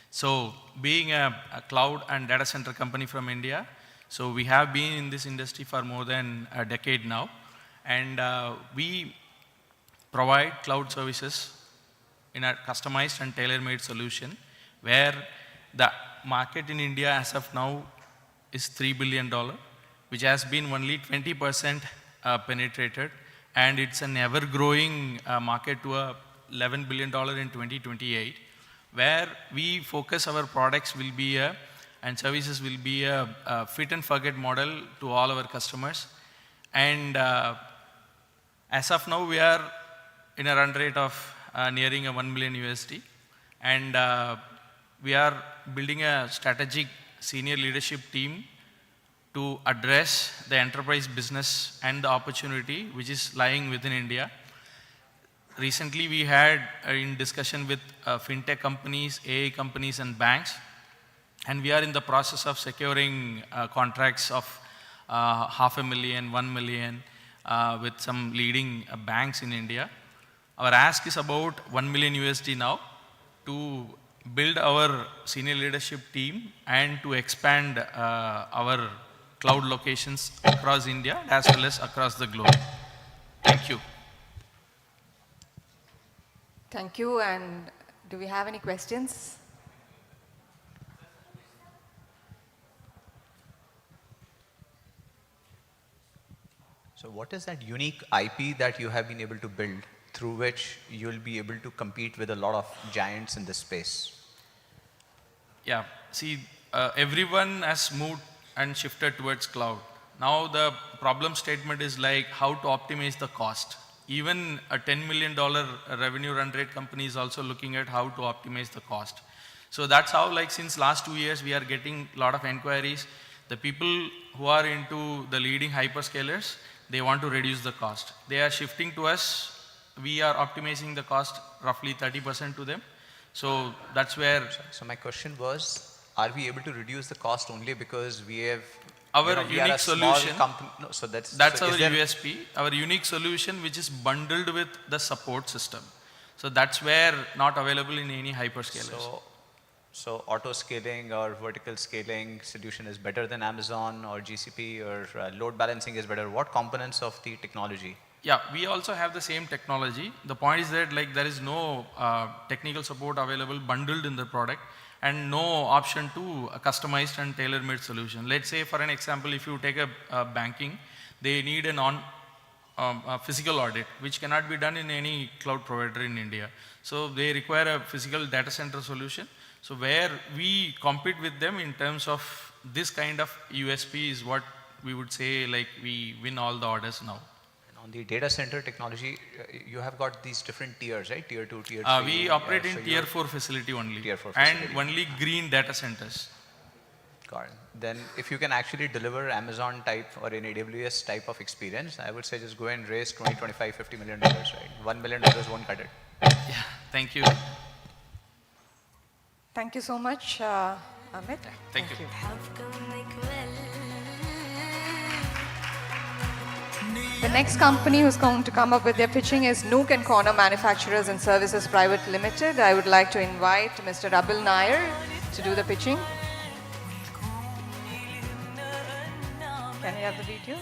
So being a cloud and data center company from India, so we have been in this industry for more than a decade now, and we provide cloud services in a customized and tailor-made solution, where the market in India as of now is $3 billion, which has been only 20% penetrated, and it's an ever-growing market to $11 billion in 2028, where we focus our products will be and services will be a fit and forget model to all our customers. And as of now, we are in a run rate of nearing a $1 million USD, and we are building a strategic senior leadership team to address the enterprise business and the opportunity which is lying within India. recently we had in discussion with fintech companies, AI companies and banks, and we are in the process of securing contracts of $500,000, $1 million with some leading banks in India. Our ask is about $1 million USD now to build our senior leadership team and to expand our cloud locations across India as well as across the globe. Thank you. Thank you. And do we have any questions? So what is that unique IP that you have been able to build through which you'll be able to compete with a lot of giants in this space? Yeah, see, everyone has moved and shifted towards cloud. Now the problem statement is like how to optimize the cost. Even a $10 million revenue run rate company is also looking at how to optimize the cost. So that's how, like, since last 2 years, we are getting a lot of inquiries. The people who are into the leading hyperscalers, they want to reduce the cost. They are shifting to us. We are optimizing the cost roughly 30% to them. So that's where. So my question was, are we able to reduce the cost only because we have our unique solution? No, so that's our USP. Our unique solution, which is bundled with the support system. So that's where not available in any hyperscalers. So auto scaling or vertical scaling solution is better than Amazon or GCP, or load balancing is better. What components of the technology? Yeah, we also have the same technology. The point is that, like, there is no technical support available bundled in the product and no option to a customized and tailor-made solution. Let's say, for an example, if you take a banking, they need a physical audit, which cannot be done in any cloud provider in India. So they require a physical data center solution. So where we compete with them in terms of this kind of USP is what we would say, like, we win all the orders now. And on the data center technology, you have got these different tiers, right? Tier 2, tier 3. We operate in tier 4 facility only. Tier 4 facility. And only green data centers. Got it. Then if you can actually deliver Amazon type or an AWS type of experience, I would say just go and raise 20, 25, $50 million, right? $1 million won't cut it. Yeah, thank you. Thank you so much, Amit. Thank you. The next company who's going to come up with their pitching is Nook and Corner Manufacturers and Services Private Limited. I would like to invite Mr. Abil Nair to do the pitching. Can we have the video?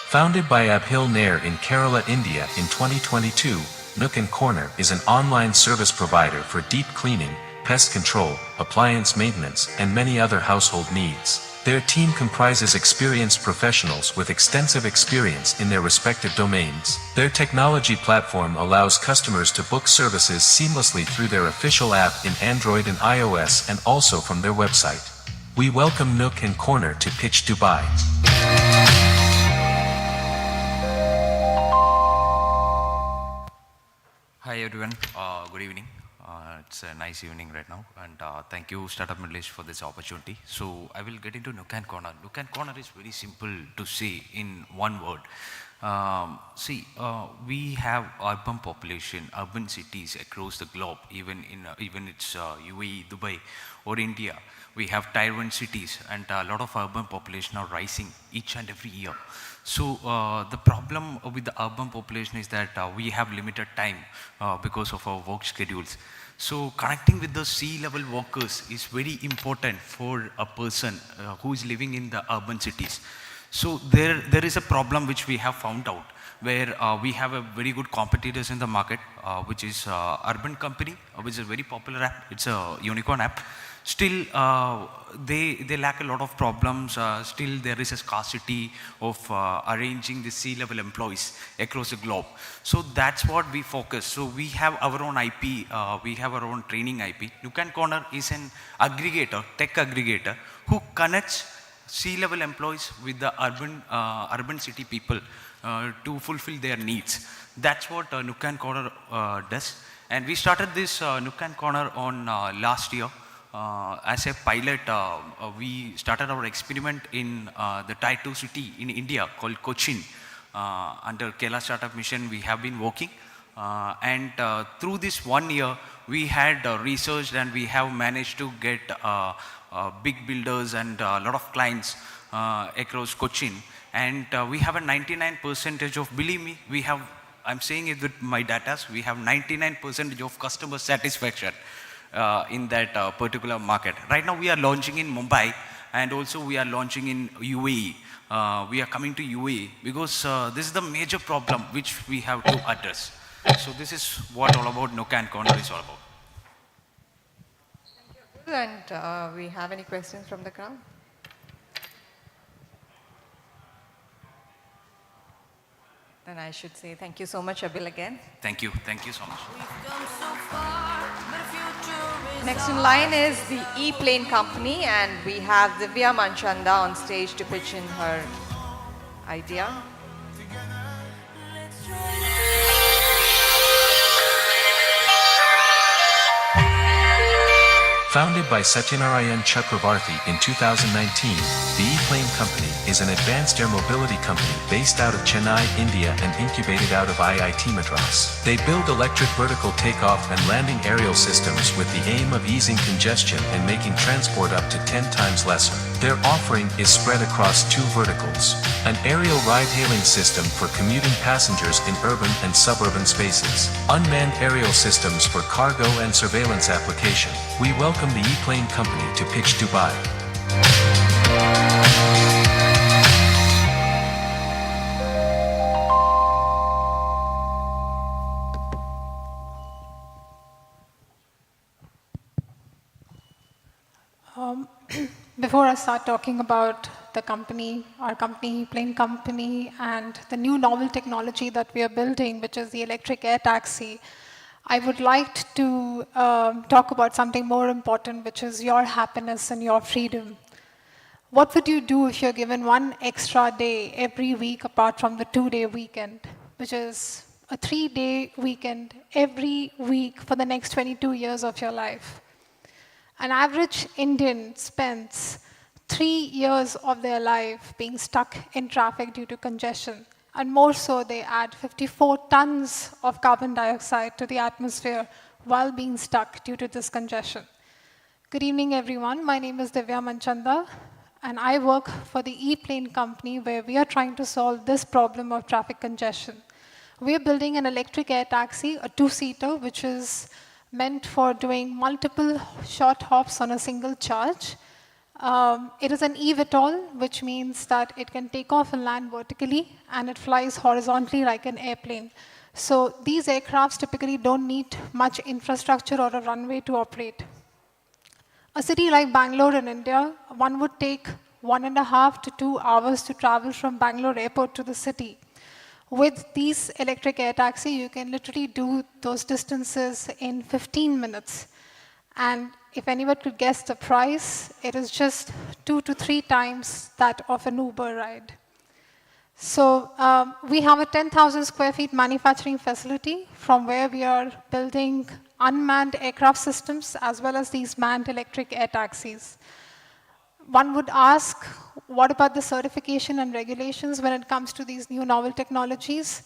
Founded by Abhil Nair in Kerala, India in 2022, Nook and Corner is an online service provider for deep cleaning, pest control, appliance maintenance, and many other household needs. Their team comprises experienced professionals with extensive experience in their respective domains. Their technology platform allows customers to book services seamlessly through their official app in Android and iOS, and also from their website. We welcome Nook and Corner to Pitch Dubai. Hi everyone, good evening. It's a nice evening right now, and thank you Startup Middle East for this opportunity. So I will get into Nook and Corner. Nook and Corner is very simple to say in one word. We have urban population, urban cities across the globe, even it's UAE, Dubai or India. We have Tier 1 cities, and a lot of urban population are rising each and every year. So the problem with the urban population is that we have limited time because of our work schedules. So connecting with the C-level workers is very important for a person who is living in the urban cities. So there is a problem which we have found out, where we have a very good competitors in the market, which is Urban Company, which is a very popular app. It's a unicorn app. Still, they lack a lot of problems. Still, there is a scarcity of arranging the C-level employees across the globe. So that's what we focus. So we have our own IP. We have our own training IP. Nook and Corner is an aggregator, tech aggregator, who connects C-level employees with the urban city people to fulfill their needs. That's what Nook and Corner does. And we started this Nook and Corner on last year. as a pilot, we started our experiment in the Tier 2 city in India called Quotient. Under Kerala Startup Mission, we have been working. And through this 1 year, we had researched and we have managed to get big builders and a lot of clients across Cochin. And we have a 99% of, believe me, we have, I'm saying it with my data, we have 99% of customer satisfaction in that particular market. Right now we are launching in Mumbai and also we are launching in UAE. We are coming to UAE because this is the major problem which we have to address. So this is what all about Nook and Corner is all about. And we have any questions from the crowd? Then I should say thank you so much, Abil, again. Thank you so much. Next in line is the E-Plane company, and we have Divya Manchanda on stage to pitch in her idea. Founded by Satyanarayan Chakrabarty in 2019, the E-Plane Company is an advanced air mobility company based out of Chennai, India and incubated out of IIT Madras. They build electric vertical takeoff and landing aerial systems with the aim of easing congestion and making transport up to 10 times lesser. Their offering is spread across 2 verticals: an aerial ride-hailing system for commuting passengers in urban and suburban spaces, unmanned aerial systems for cargo and surveillance application. We welcome the E-Plane Company to pitch Dubai. Before I start talking about the company, our company, E-Plane Company, and the new novel technology that we are building, which is the electric air taxi, I would like to talk about something more important, which is your happiness and your freedom. What would you do if you're given 1 extra day every week apart from the 2-day weekend, which is a 3-day weekend every week for the next 22 years of your life? An average Indian spends 3 years of their life being stuck in traffic due to congestion. And more so, they add 54 tons of carbon dioxide to the atmosphere while being stuck due to this congestion. Good evening, everyone. My name is Divya Manchanda, and I work for the E-Plane Company, where we are trying to solve this problem of traffic congestion. We are building an electric air taxi, a 2-seater, which is meant for doing multiple short hops on a single charge. It is an eVTOL, which means that it can take off and land vertically, and it flies horizontally like an airplane. So these aircrafts typically don't need much infrastructure or a runway to operate. A city like Bangalore in India, one would take 1.5 to 2 hours to travel from Bangalore airport to the city. With these electric air taxi, you can literally do those distances in 15 minutes. And if anyone could guess the price, it is just 2 to 3 times that of an Uber ride. So we have a 10,000 square feet manufacturing facility from where we are building unmanned aircraft systems as well as these manned electric air taxis. One would ask, what about the certification and regulations when it comes to these new novel technologies?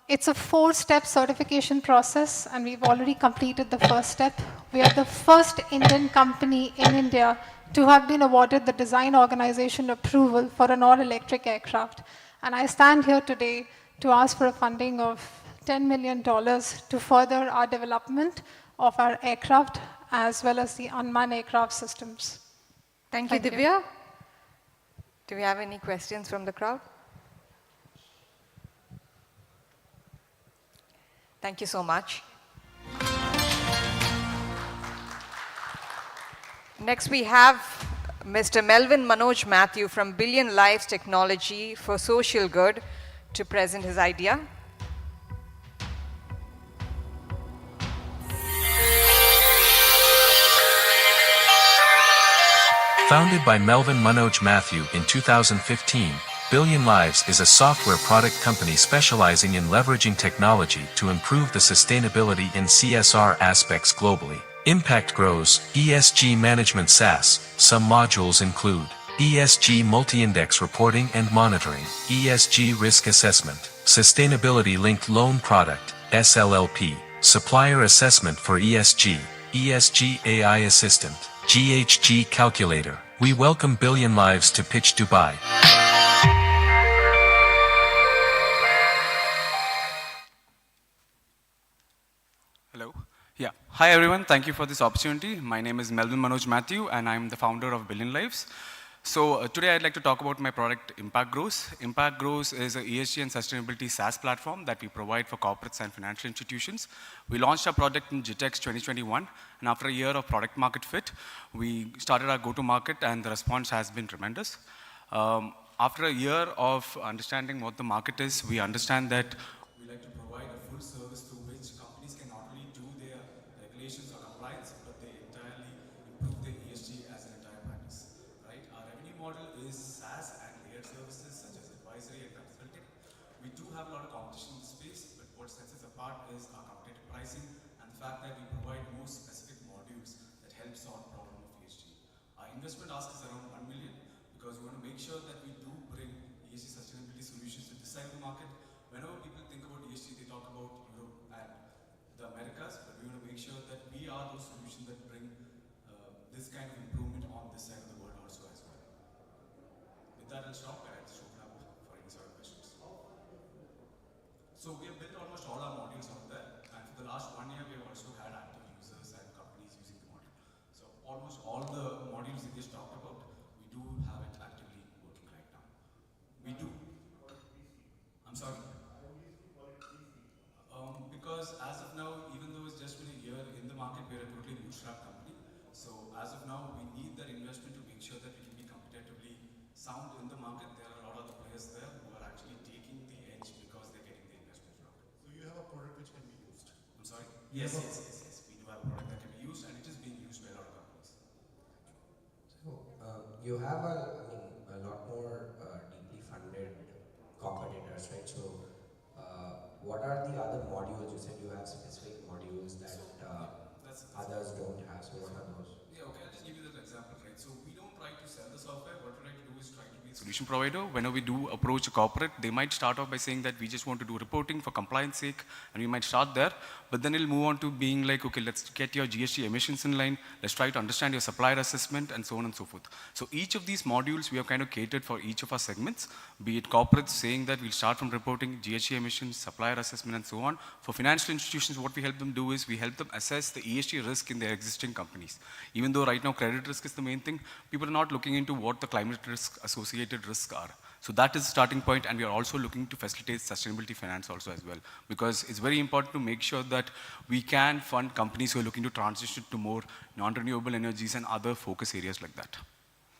It's a 4-step certification process, and we've already completed the first step. We are the first Indian company in India to have been awarded the design organization approval for an all-electric aircraft. And I stand here today to ask for a funding of $10 million to further our development of our aircraft as well as the unmanned aircraft systems. Thank you, Divya. Do we have any questions from the crowd? Thank you so much. Next, we have Mr. Melvin Manoj Matthew from Billion Lives Technology for Social Good to present his idea. Founded by Melvin Manoj Matthew in 2015, Billion Lives is a software product company specializing in leveraging technology to improve the sustainability and CSR aspects globally. Impact grows. ESG management SaaS. Some modules include ESG multi-index reporting and monitoring, ESG risk assessment, sustainability-linked loan product, SLLP, supplier assessment for ESG, ESG AI assistant, GHG calculator. We welcome Billion Lives to Pitch Dubai. Hello. Yeah. Hi everyone. Thank you for this opportunity. My name is Melvin Manoj Matthew and I'm the founder of Billion Lives. So today I'd like to talk about my product Impact Grows. Impact Grows is an ESG and sustainability SaaS platform that we provide for corporates and financial institutions. We launched our product in GTEx 2021 and after a year of product market fit, we started our go-to-market and the response has been tremendous. After a year of understanding what the market is, we understand that we like to provide a full service through which companies can not only do their regulations or compliance, but they entirely improve their ESG as an entire practice. Right? Our revenue model is SaaS and layered services such as advisory and consulting. We do have a lot of competition in the space, but what sets us apart is our competitive pricing and the fact that we provide more specific modules that help solve the problem of ESG. Our investment ask is around 1 million because we want to make sure that we do bring ESG sustainability solutions to this side of the market. Whenever people think about ESG, they talk about Europe and the Americas, but we want to make sure that we are those solutions that bring this kind of improvement on this side of the world also as well. With that, I'll stop and I'll just open up for any sort of questions. So we have built almost all our modules out there, and for the last 1 year, we have also had active users and companies using the module. So almost all the modules that they just talked about, we do have it actively working right now. We do. I'm sorry. Because as of now, even though it's just been a year in the market, we're a totally bootstrap company. So as of now, we need that investment to make sure that we can be competitively sound in the market. There are a lot of other players there who are actually taking the edge because they're getting the investment round. So you have a product which can be used? I'm sorry? Yes. We do have a product that can be used and it is being used by a lot of companies. So you have a lot more deeply funded competitors, right? So what are the other modules? You said you have specific modules that others don't have. So what are those? Yeah, okay, I'll just give you that example, right? So we don't try to sell the software. What we try to do is try to be a solution provider. Whenever we do approach a corporate, they might start off by saying that we just want to do reporting for compliance sake, and we might start there. But then it'll move on to being like, okay, let's get your GHG emissions in line. Let's try to understand your supplier assessment and so on and so forth. So each of these modules, we have kind of catered for each of our segments, be it corporates saying that we'll start from reporting, GHG emissions, supplier assessment and so on. For financial institutions, what we help them do is we help them assess the ESG risk in their existing companies. Even though right now credit risk is the main thing, people are not looking into what the climate risk associated risks are. So that is the starting point, and we are also looking to facilitate sustainability finance also as well, because it's very important to make sure that we can fund companies who are looking to transition to more non-renewable energies and other focus areas like that.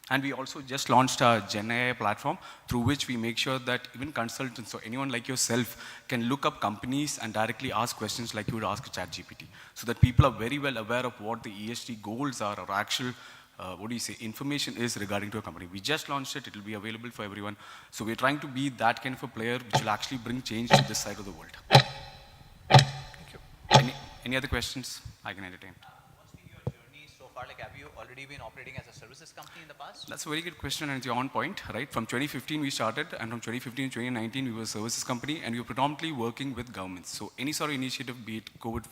And we also just launched our Gen AI platform through which we make sure that even consultants or anyone like yourself can look up companies and directly ask questions like you would ask a ChatGPT, so that people are very well aware of what the ESG goals are or actual information is regarding to a company. We just launched it. It will be available for everyone. So we're trying to be that kind of a player which will actually bring change to this side of the world. Thank you. Any other questions I can entertain? What's been your journey so far? Like, have you already been operating as a services company in the past? That's a very good question, and it's on point, right? From 2015 we started, and from 2015 to 2019 we were a services company, and we were predominantly working with governments. So any sort of initiative, be it COVID,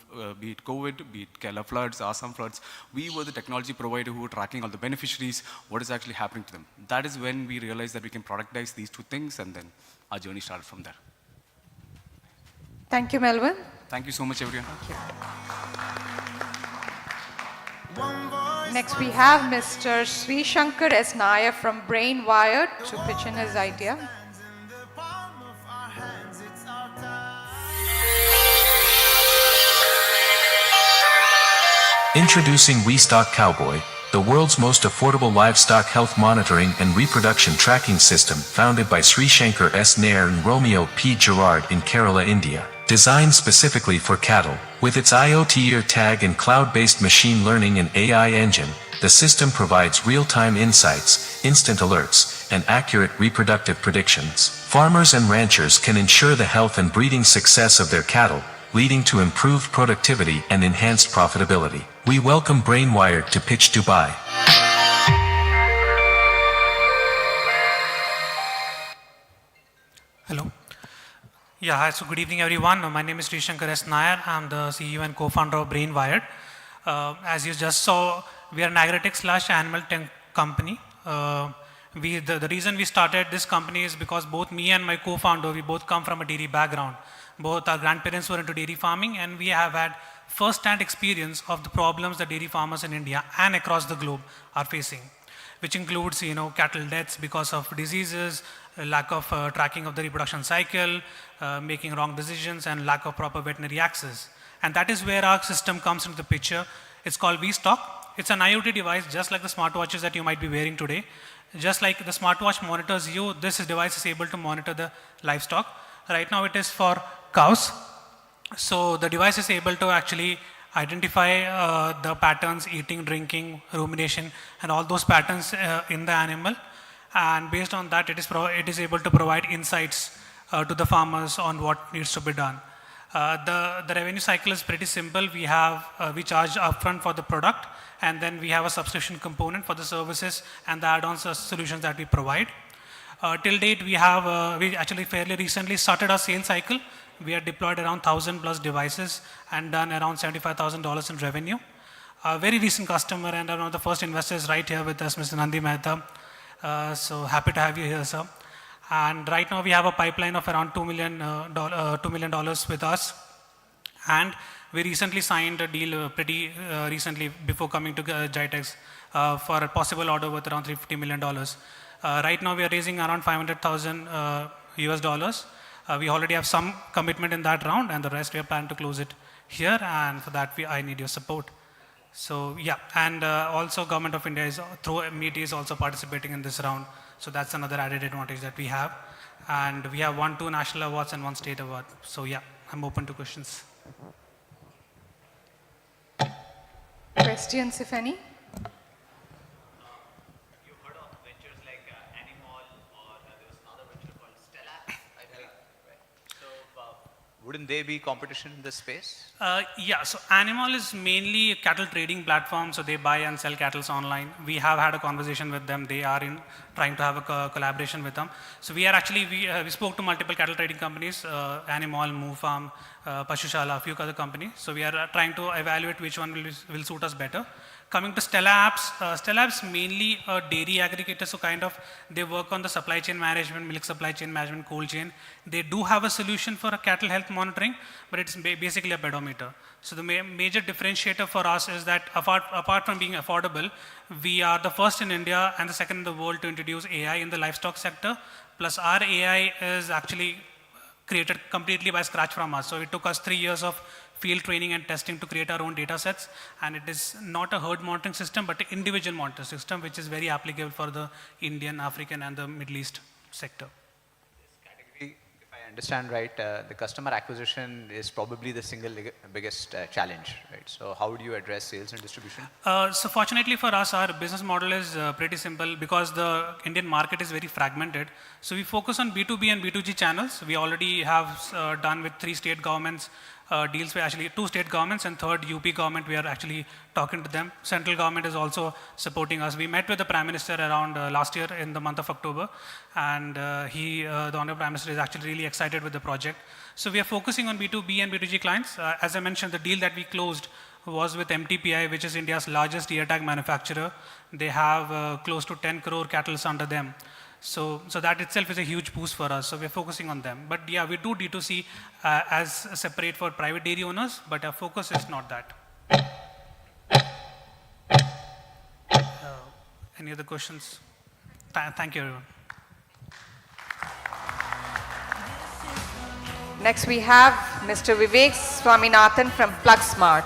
be it Kerala floods, Assam floods, we were the technology provider who were tracking all the beneficiaries, what is actually happening to them. That is when we realized that we can productize these two things, and then our journey started from there. Thank you, Melvin. Thank you so much, everyone. Thank you. Next, we have Mr. Sri Shankar S. Nair from Brainwired to pitch in his idea. Introducing WeStock Cowboy, the world's most affordable livestock health monitoring and reproduction tracking system, founded by Sri Shankar S. Nair and Romeo P. Gerard in Kerala, India. Designed specifically for cattle, with its IoT ear tag and cloud-based machine learning and AI engine, the system provides real-time insights, instant alerts, and accurate reproductive predictions. Farmers and ranchers can ensure the health and breeding success of their cattle, leading to improved productivity and enhanced profitability. We welcome Brainwired to pitch Dubai. Hello. Yeah, hi, so good evening everyone. My name is Srishankar S. Nair. I'm the CEO and co-founder of Brainwired. As you just saw, we are an agritech/animal tech company. The reason we started this company is because both me and my co-founder, we both come from a dairy background. Both our grandparents were into dairy farming, and we have had first-hand experience of the problems that dairy farmers in India and across the globe are facing, which includes, cattle deaths because of diseases, lack of tracking of the reproduction cycle, making wrong decisions, and lack of proper veterinary access. And that is where our system comes into the picture. It's called vStock. It's an IoT device, just like the smartwatches that you might be wearing today. Just like the smartwatch monitors you, this device is able to monitor the livestock. Right now it is for cows. So the device is able to actually identify the patterns, eating, drinking, rumination, and all those patterns in the animal. And based on that, it is able to provide insights to the farmers on what needs to be done. The revenue cycle is pretty simple. We charge upfront for the product, and then we have a subscription component for the services and the add-on solutions that we provide. Till date, we actually fairly recently started our sales cycle. We have deployed around 1,000 plus devices and done around $75,000 in revenue. A very recent customer and one of the first investors right here with us, Mr. Nandi Mehta. So happy to have you here, sir. And right now we have a pipeline of around $2 million with us. And we recently signed a deal pretty recently before coming to Jitex for a possible order worth around $350 million. Right now we are raising around $500,000 US. We already have some commitment in that round, and the rest we are planning to close it here, and for that I need your support. So yeah, and also Government of India through MeetE is also participating in this round. So that's another added advantage that we have. And we have 2 national awards and 1 state award. So yeah, I'm open to questions. Questions, if any? You've heard of ventures like Animal, or there was another venture called Stella, I believe. Right. So wouldn't they be competition in this space? Yeah, so Animal is mainly a cattle trading platform, so they buy and sell cattle online. We have had a conversation with them. They are trying to have a collaboration with them. So we are actually, we spoke to multiple cattle trading companies, Animal, Moo Farm, Pashishala, a few other companies. So we are trying to evaluate which one will suit us better. Coming to Stella Apps mainly a dairy aggregator, so kind of they work on the supply chain management, milk supply chain management, cold chain. They do have a solution for a cattle health monitoring, but it's basically a pedometer. So the major differentiator for us is that apart from being affordable, we are the first in India and the second in the world to introduce AI in the livestock sector. Plus our AI is actually created completely by scratch from us. So it took us 3 years of field training and testing to create our own data sets. And it is not a herd monitoring system, but an individual monitoring system, which is very applicable for the Indian, African, and the Middle East sector. This category, if I understand right, the customer acquisition is probably the single biggest challenge, right? So how would you address sales and distribution? So fortunately for us, our business model is pretty simple because the Indian market is very fragmented. So we focus on B2B and B2G channels. We already have done with 3 state governments deals with actually 2 state governments, and 3rd UP government, we are actually talking to them. Central government is also supporting us. We met with the Prime Minister around last year in the month of October, and the Honorable Prime Minister is actually really excited with the project. So we are focusing on B2B and B2G clients. As I mentioned, the deal that we closed was with MTPI, which is India's largest ear tag manufacturer. They have close to 10 crore cattle under them. So that itself is a huge boost for us. So we're focusing on them. But yeah, we do D2C as separate for private dairy owners, but our focus is not that. Any other questions? Thank you, everyone. Next we have Mr. Vivek Swaminathan from Plex Smart.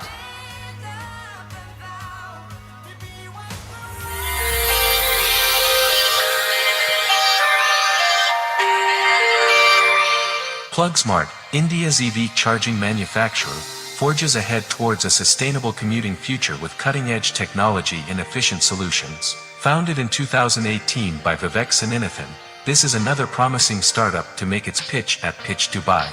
Plex Smart, India's EV charging manufacturer, forges ahead towards a sustainable commuting future with cutting-edge technology and efficient solutions. Founded in 2018 by Vivek Swaminathan, this is another promising startup to make its pitch at Pitch Dubai.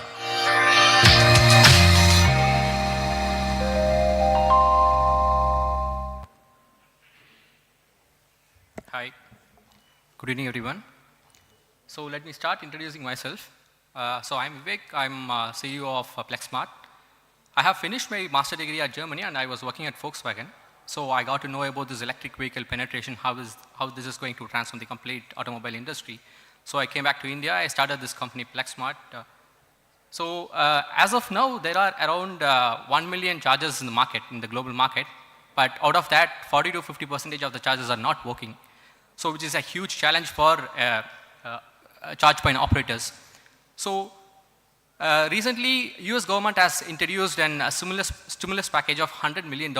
Good evening, everyone. So let me start introducing myself. So I'm Vivek. I'm CEO of Plex Smart. I have finished my master degree at Germany, and I was working at Volkswagen. So I got to know about this electric vehicle penetration, how this is going to transform the complete automobile industry. So I came back to India. I started this company, Plex Smart. So as of now, there are around 1 million chargers in the market, in the global market. But out of that, 40 to 50% of the chargers are not working. So which is a huge challenge for charge point operators. So recently, US government has introduced a stimulus package of $100 million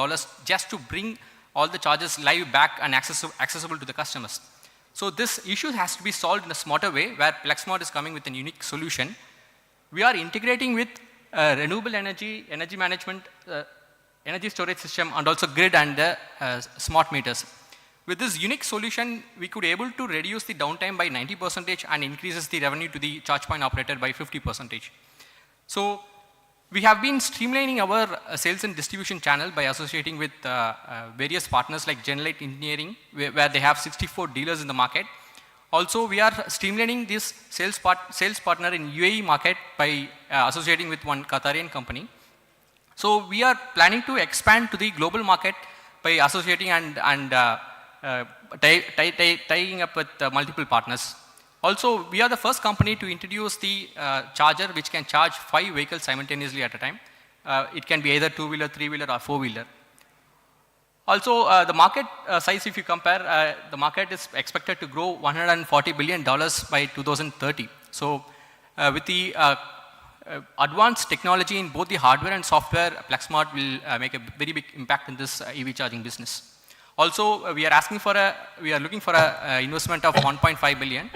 just to bring all the chargers live back and accessible to the customers. So this issue has to be solved in a smarter way, where Plex Smart is coming with a unique solution. We are integrating with renewable energy management, energy storage system, and also grid and the smart meters. With this unique solution, we could able to reduce the downtime by 90% and increases the revenue to the charge point operator by 50%. So we have been streamlining our sales and distribution channel by associating with various partners like Generate Engineering, where they have 64 dealers in the market. Also, we are streamlining this sales partner in UAE market by associating with one Qatarian company. So we are planning to expand to the global market by associating and tying up with multiple partners. Also, we are the first company to introduce the charger which can charge 5 vehicles simultaneously at a time. It can be either 2-wheeler, 3-wheeler or 4-wheeler. Also, the market size, if you compare, the market is expected to grow $140 billion by 2030. So with the advanced technology in both the hardware and software, Plex Smart will make a very big impact in this EV charging business. Also, we are looking for an investment of 1.5 billion,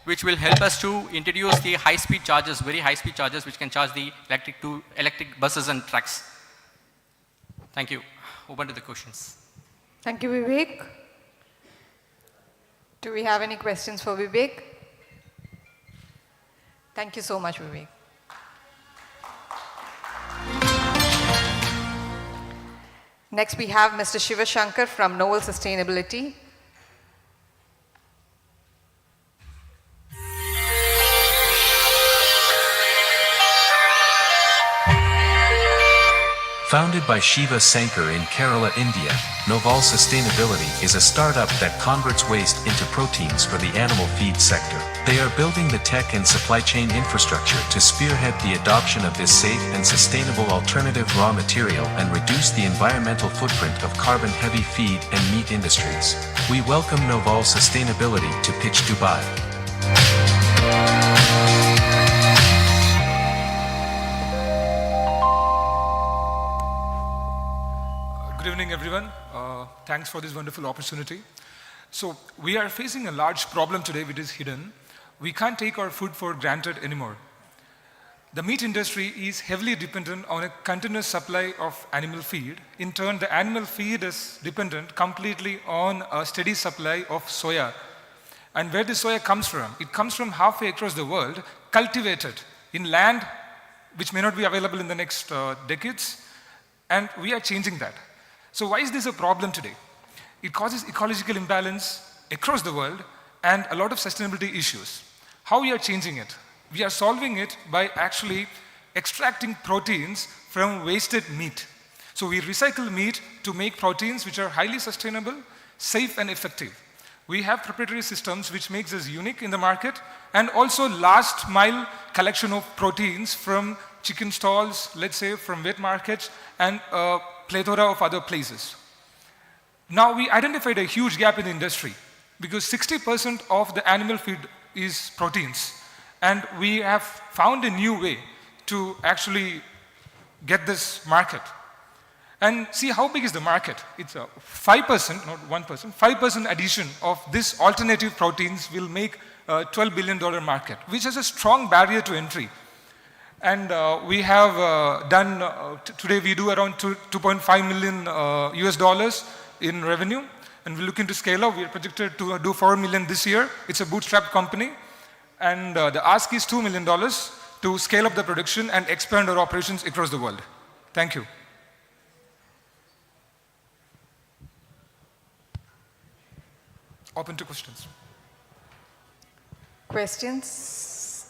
which will help us to introduce the high-speed chargers, very high-speed chargers, which can charge the electric buses and trucks. Thank you. Open to the questions. Thank you, Vivek. Do we have any questions for Vivek? Thank you so much, Vivek. Next, we have Mr. Shiva Shankar from Noval Sustainability. Founded by Shiva Sankar in Kerala, India, Noval Sustainability is a startup that converts waste into proteins for the animal feed sector. They are building the tech and supply chain infrastructure to spearhead the adoption of this safe and sustainable alternative raw material and reduce the environmental footprint of carbon-heavy feed and meat industries. We welcome Noval Sustainability to pitch Dubai. Good evening, everyone. Thanks for this wonderful opportunity. So we are facing a large problem today which is hidden. We can't take our food for granted anymore. The meat industry is heavily dependent on a continuous supply of animal feed. In turn, the animal feed is dependent completely on a steady supply of soya. And where the soya comes from? It comes from halfway across the world, cultivated in land which may not be available in the next decades. And we are changing that. So why is this a problem today? It causes ecological imbalance across the world and a lot of sustainability issues. How we are changing it? We are solving it by actually extracting proteins from wasted meat. So we recycle meat to make proteins which are highly sustainable, safe and effective. We have proprietary systems which makes us unique in the market, and also last mile collection of proteins from chicken stalls, let's say from wet markets, and a plethora of other places. Now we identified a huge gap in the industry because 60% of the animal feed is proteins, and we have found a new way to actually get this market. And see how big is the market? It's a 5%, not 1%, 5% addition of this alternative proteins will make a $12 billion market, which is a strong barrier to entry. And we have today we do around 2.5 million US dollars in revenue, and we're looking to scale up. We are projected to do 4 million this year. It's a bootstrap company, and the ask is $2 million to scale up the production and expand our operations across the world. Thank you. Open to questions. Questions?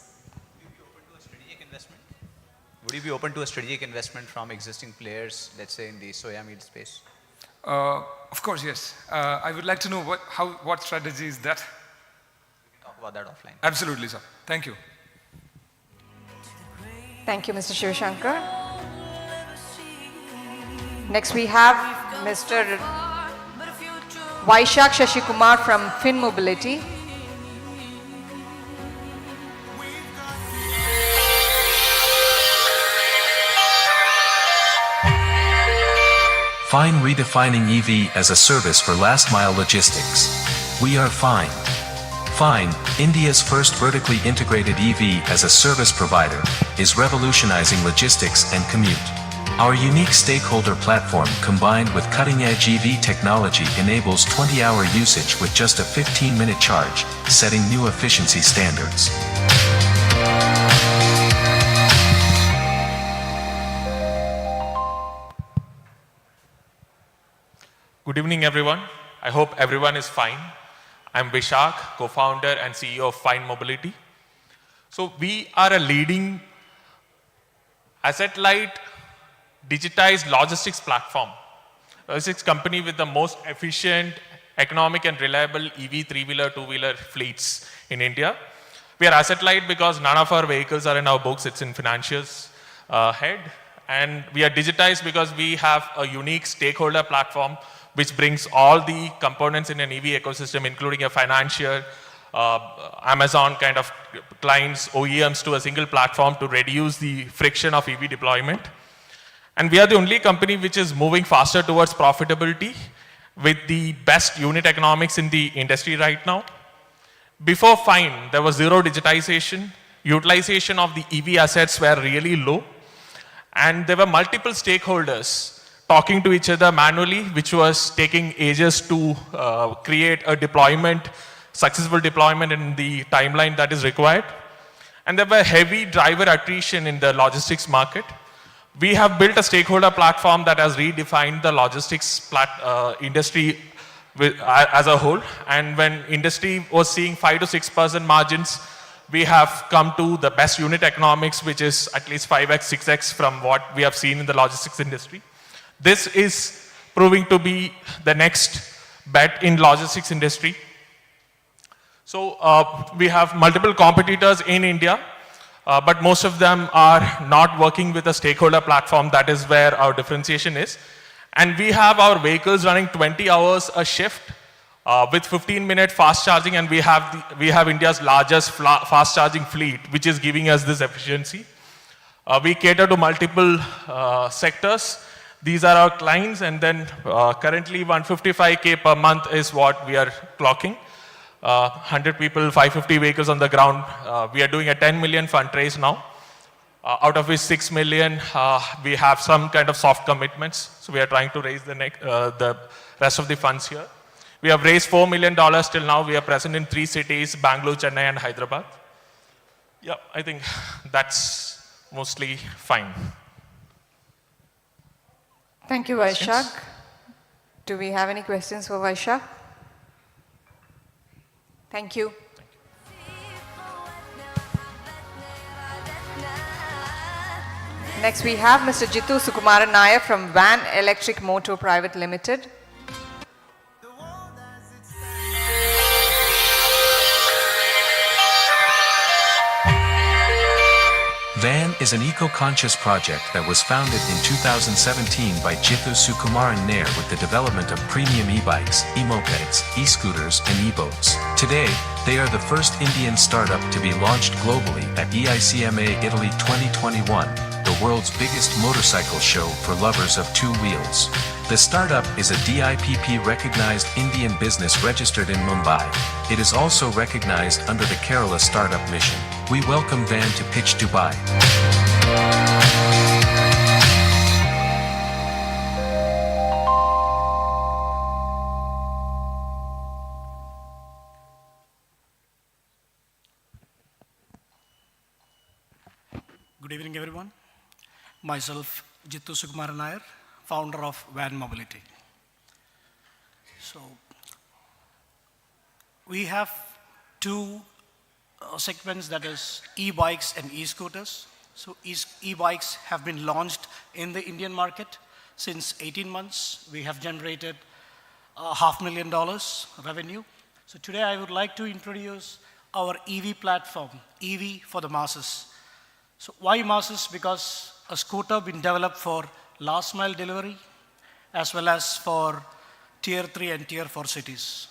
Would you be open to a strategic investment from existing players, let's say in the soya meat space? Of course, yes. I would like to know what strategy is that? We can talk about that offline. Absolutely, sir. Thank you. Thank you, Mr. Shivashankar. Next we have Mr. Vaishak Shashikumar from Fin Mobility. Fine redefining EV as a service for last mile logistics. We are Fine. Fine, India's first vertically integrated EV as a service provider, is revolutionizing logistics and commute. Our unique stakeholder platform combined with cutting-edge EV technology enables 20-hour usage with just a 15-minute charge, setting new efficiency standards. Good evening, everyone. I hope everyone is fine. I'm Vishak, co-founder and CEO of Fine Mobility. So we are a leading asset-light, digitized logistics platform. Logistics company with the most efficient, economic and reliable EV three-wheeler, two-wheeler fleets in India. We are asset-light because none of our vehicles are in our books, it's in financials head. And we are digitized because we have a unique stakeholder platform which brings all the components in an EV ecosystem, including a financial, Amazon kind of clients, OEMs to a single platform to reduce the friction of EV deployment. And we are the only company which is moving faster towards profitability with the best unit economics in the industry right now. Before Fine, there was zero digitization. Utilization of the EV assets were really low. And there were multiple stakeholders talking to each other manually, which was taking ages to create a deployment, successful deployment in the timeline that is required. And there were heavy driver attrition in the logistics market. We have built a stakeholder platform that has redefined the logistics industry as a whole. And when industry was seeing 5 to 6% margins, we have come to the best unit economics, which is at least 5x, 6x from what we have seen in the logistics industry. This is proving to be the next bet in logistics industry. So we have multiple competitors in India, but most of them are not working with a stakeholder platform. That is where our differentiation is. And we have our vehicles running 20 hours a shift with 15-minute fast charging, and we have India's largest fast charging fleet, which is giving us this efficiency. We cater to multiple sectors. These are our clients, and then currently 155K per month is what we are clocking. 100 people, 550 vehicles on the ground. We are doing a 10 million fund raise now, out of which 6 million we have some kind of soft commitments. So we are trying to raise the rest of the funds here. We have raised $4 million till now. We are present in 3 cities, Bangalore, Chennai, and Hyderabad. Yeah, I think that's mostly fine. Thank you, Vaishak. Do we have any questions for Vaishak? Thank you. Next we have Mr. Jittu Sukumaran Nair from Vian Electric Moto Private Limited. Vian is an eco-conscious project that was founded in 2017 by Jittu Sukumaran Nair with the development of premium e-bikes, e-mopeds, e-scooters, and e-boats. Today, they are the first Indian startup to be launched globally at IICMA Italy 2021, the world's biggest motorcycle show for lovers of two wheels. The startup is a DIPP-recognized Indian business registered in Mumbai. It is also recognized under the Kerala Startup Mission. We welcome Vian to pitch Dubai. Good evening, everyone. Myself, Jittu Sukumaran Nair, founder of Vian Mobility. So, we have two segments, that is e-bikes and e-scooters. So e-bikes have been launched in the Indian market. Since 18 months, we have generated $500,000 revenue. So today I would like to introduce our EV platform, EV for the masses. So why masses? Because a scooter been developed for last mile delivery as well as for tier 3 and tier 4 cities.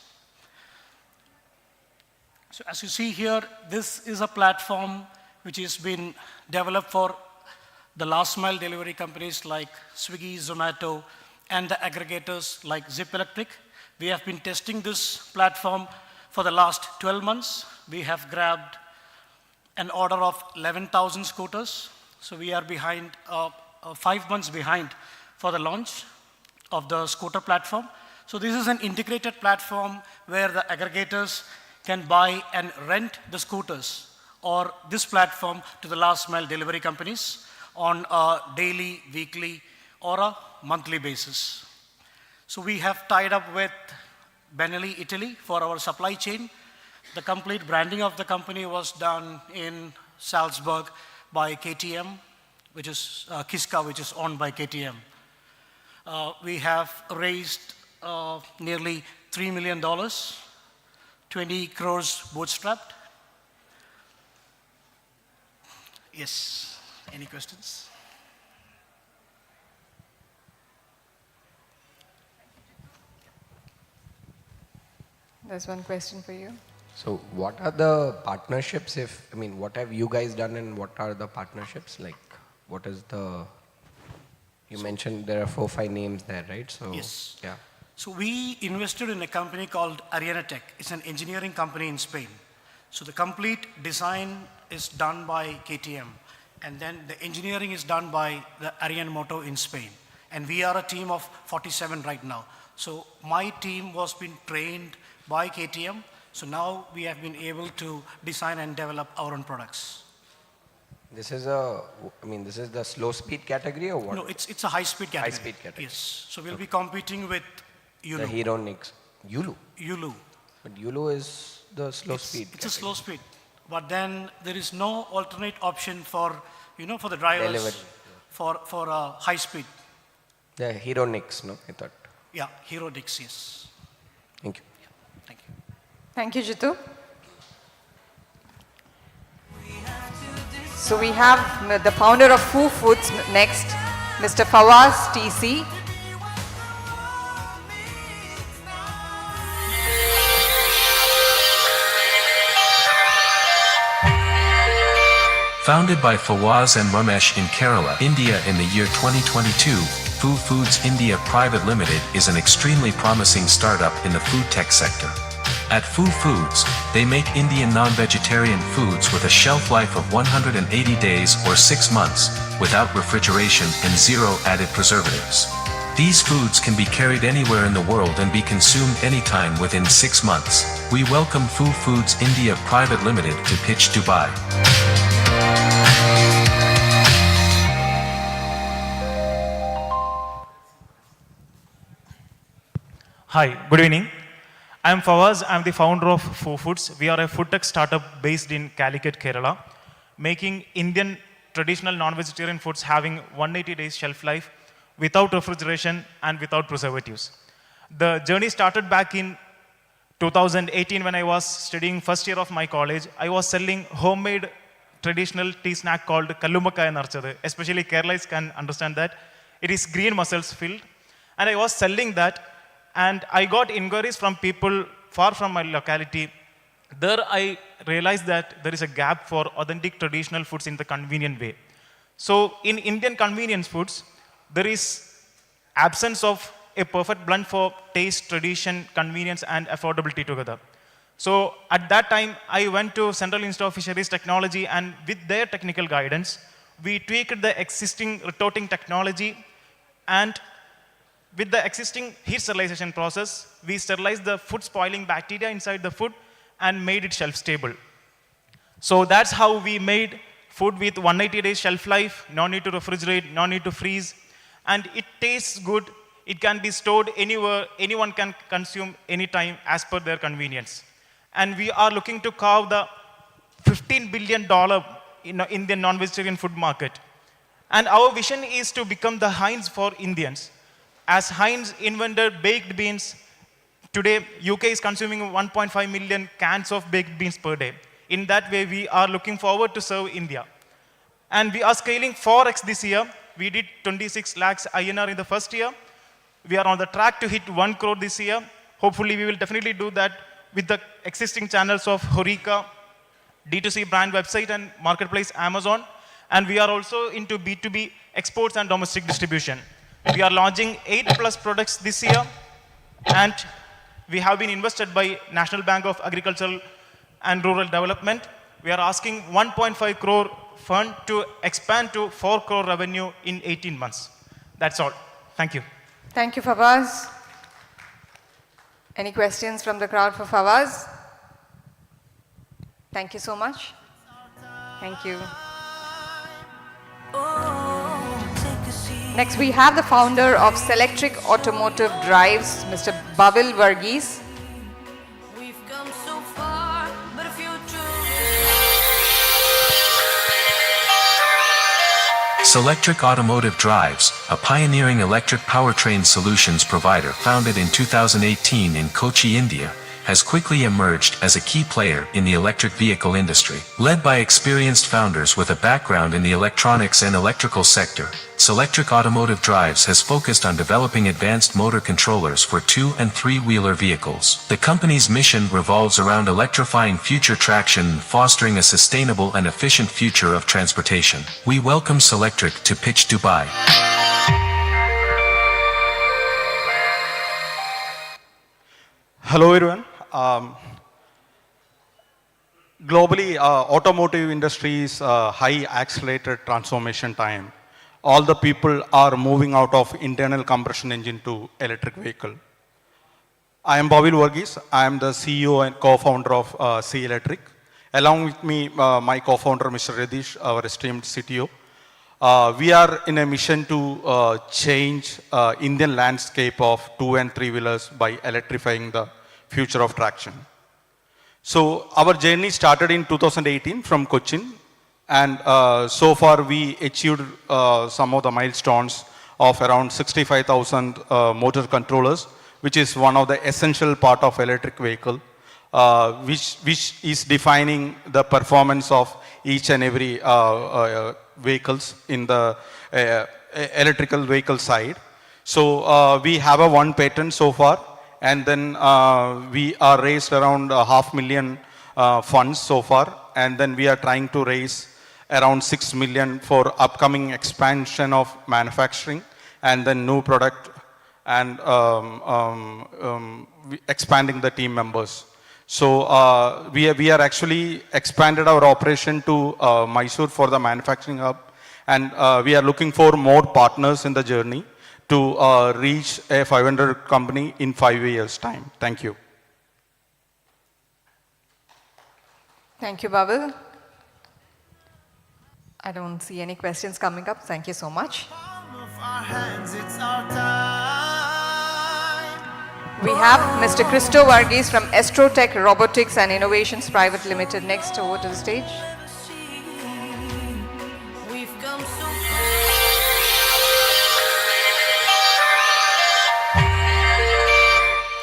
So as you see here, this is a platform which has been developed for the last mile delivery companies like Swiggy, Zomato, and the aggregators like Zip Electric. We have been testing this platform for the last 12 months. We have grabbed an order of 11,000 scooters. So we are behind, 5 months behind for the launch of the scooter platform. So this is an integrated platform where the aggregators can buy and rent the scooters or this platform to the last mile delivery companies on a daily, weekly, or a monthly basis. So we have tied up with Benelli, Italy for our supply chain. The complete branding of the company was done in Salzburg by KTM, which is Kiska, which is owned by KTM. We have raised nearly $3 million, 20 crores bootstrapped. Yes, any questions? There's one question for you. So what are the partnerships what have you guys done and what are the partnerships? Like, what is the, you mentioned there are 4 or 5 names there, right? So, yes. Yeah. So we invested in a company called Enotech. It's an engineering company in Spain. So the complete design is done by KTM. And then the engineering is done by the Electric Moto in Spain. And we are a team of 47 right now. So my team was been trained by KTM. So now we have been able to design and develop our own products. This is this is the slow speed category or what? No, it's a high speed category. High speed category. Yes. So we'll be competing with Yulu. The Hero Nix. Yulu? Yulu. But Yulu is the slow speed. It's a slow speed. But then there is no alternate option for, for the drivers Delivery. for high speed. The Hero Nix, no? I thought. Yeah, Hero Nix, yes. Thank you. Thank you. Thank you, Jitu. So we have the founder of Foo Foods next, Mr. Fawaz TC. Founded by Fawaz and Ramesh in Kerala, India in the year 2022, Foo Foods India Private Limited is an extremely promising startup in the food tech sector. At Foo Foods, they make Indian non-vegetarian foods with a shelf life of 180 days or 6 months, without refrigeration and zero added preservatives. These foods can be carried anywhere in the world and be consumed anytime within 6 months. We welcome Foo Foods India Private Limited to pitch Dubai. Hi, good evening. I am Fawaz. I am the founder of Foo Foods. We are a food tech startup based in Calicut, Kerala, making Indian traditional non-vegetarian foods having 180 days shelf life without refrigeration and without preservatives. The journey started back in 2018 when I was studying first year of my college. I was selling homemade traditional tea snack called Kallumakaya Narchadu. Especially Keralais can understand that. It is green mussels filled. And I was selling that. And I got inquiries from people far from my locality. There I realized that there is a gap for authentic traditional foods in the convenient way. So in Indian convenience foods, there is absence of a perfect blend for taste, tradition, convenience, and affordability together. So at that time, I went to Central Institute of Fisheries Technology, and with their technical guidance, we tweaked the existing retorting technology, and with the existing heat sterilization process, we sterilized the food spoiling bacteria inside the food and made it shelf stable. So that's how we made food with 180 days shelf life, no need to refrigerate, no need to freeze, and it tastes good. It can be stored anywhere, anyone can consume anytime as per their convenience. And we are looking to carve the $15 billion in the non-vegetarian food market. And our vision is to become the Heinz for Indians. As Heinz invented baked beans, today UK is consuming 1.5 million cans of baked beans per day. In that way, we are looking forward to serve India. And we are scaling 4x this year. We did 26 lakhs INR in the first year. We are on the track to hit 1 crore this year. Hopefully, we will definitely do that with the existing channels of Horeca, D2C brand website and marketplace Amazon. And we are also into B2B exports and domestic distribution. We are launching 8+ products this year. And we have been invested by National Bank of Agricultural and Rural Development. We are asking 1.5 crore fund to expand to 4 crore revenue in 18 months. That's all. Thank you. Thank you, Fawaz. Any questions from the crowd for Fawaz? Thank you so much. Thank you. Next, we have the founder of Selectric Automotive Drives, Mr. Bhavil Varghese. Selectric Automotive Drives, a pioneering electric powertrain solutions provider founded in 2018 in Kochi, India, has quickly emerged as a key player in the electric vehicle industry. Led by experienced founders with a background in the electronics and electrical sector, Selectric Automotive Drives has focused on developing advanced motor controllers for 2- and 3-wheeler vehicles. The company's mission revolves around electrifying future traction and fostering a sustainable and efficient future of transportation. We welcome Selectric to pitch Dubai. Hello everyone. Globally, automotive industry is high accelerated transformation time. All the people are moving out of internal combustion engine to electric vehicle. I am Bhavil Varghese. I am the CEO and co-founder of C Electric. Along with me, my co-founder, Mr. Radish, our esteemed CTO. We are in a mission to change Indian landscape of 2- and 3-wheelers by electrifying the future of traction. So our journey started in 2018 from Quotient, and so far we achieved some of the milestones of around 65,000 motor controllers, which is one of the essential part of electric vehicle, which is defining the performance of each and every vehicles in the electrical vehicle side. So we have a 1 patent so far, and then we are raised around 500,000 funds so far, and then we are trying to raise around 6 million for upcoming expansion of manufacturing and then new product and expanding the team members. So we are actually expanded our operation to Mysore for the manufacturing hub, and we are looking for more partners in the journey to reach a 500 company in 5 years' time. Thank you. Thank you, Bhavil. I don't see any questions coming up. Thank you so much. We have Mr. Christo Varghese from Estro Tech Robotics and Innovations Private Limited next over to the stage.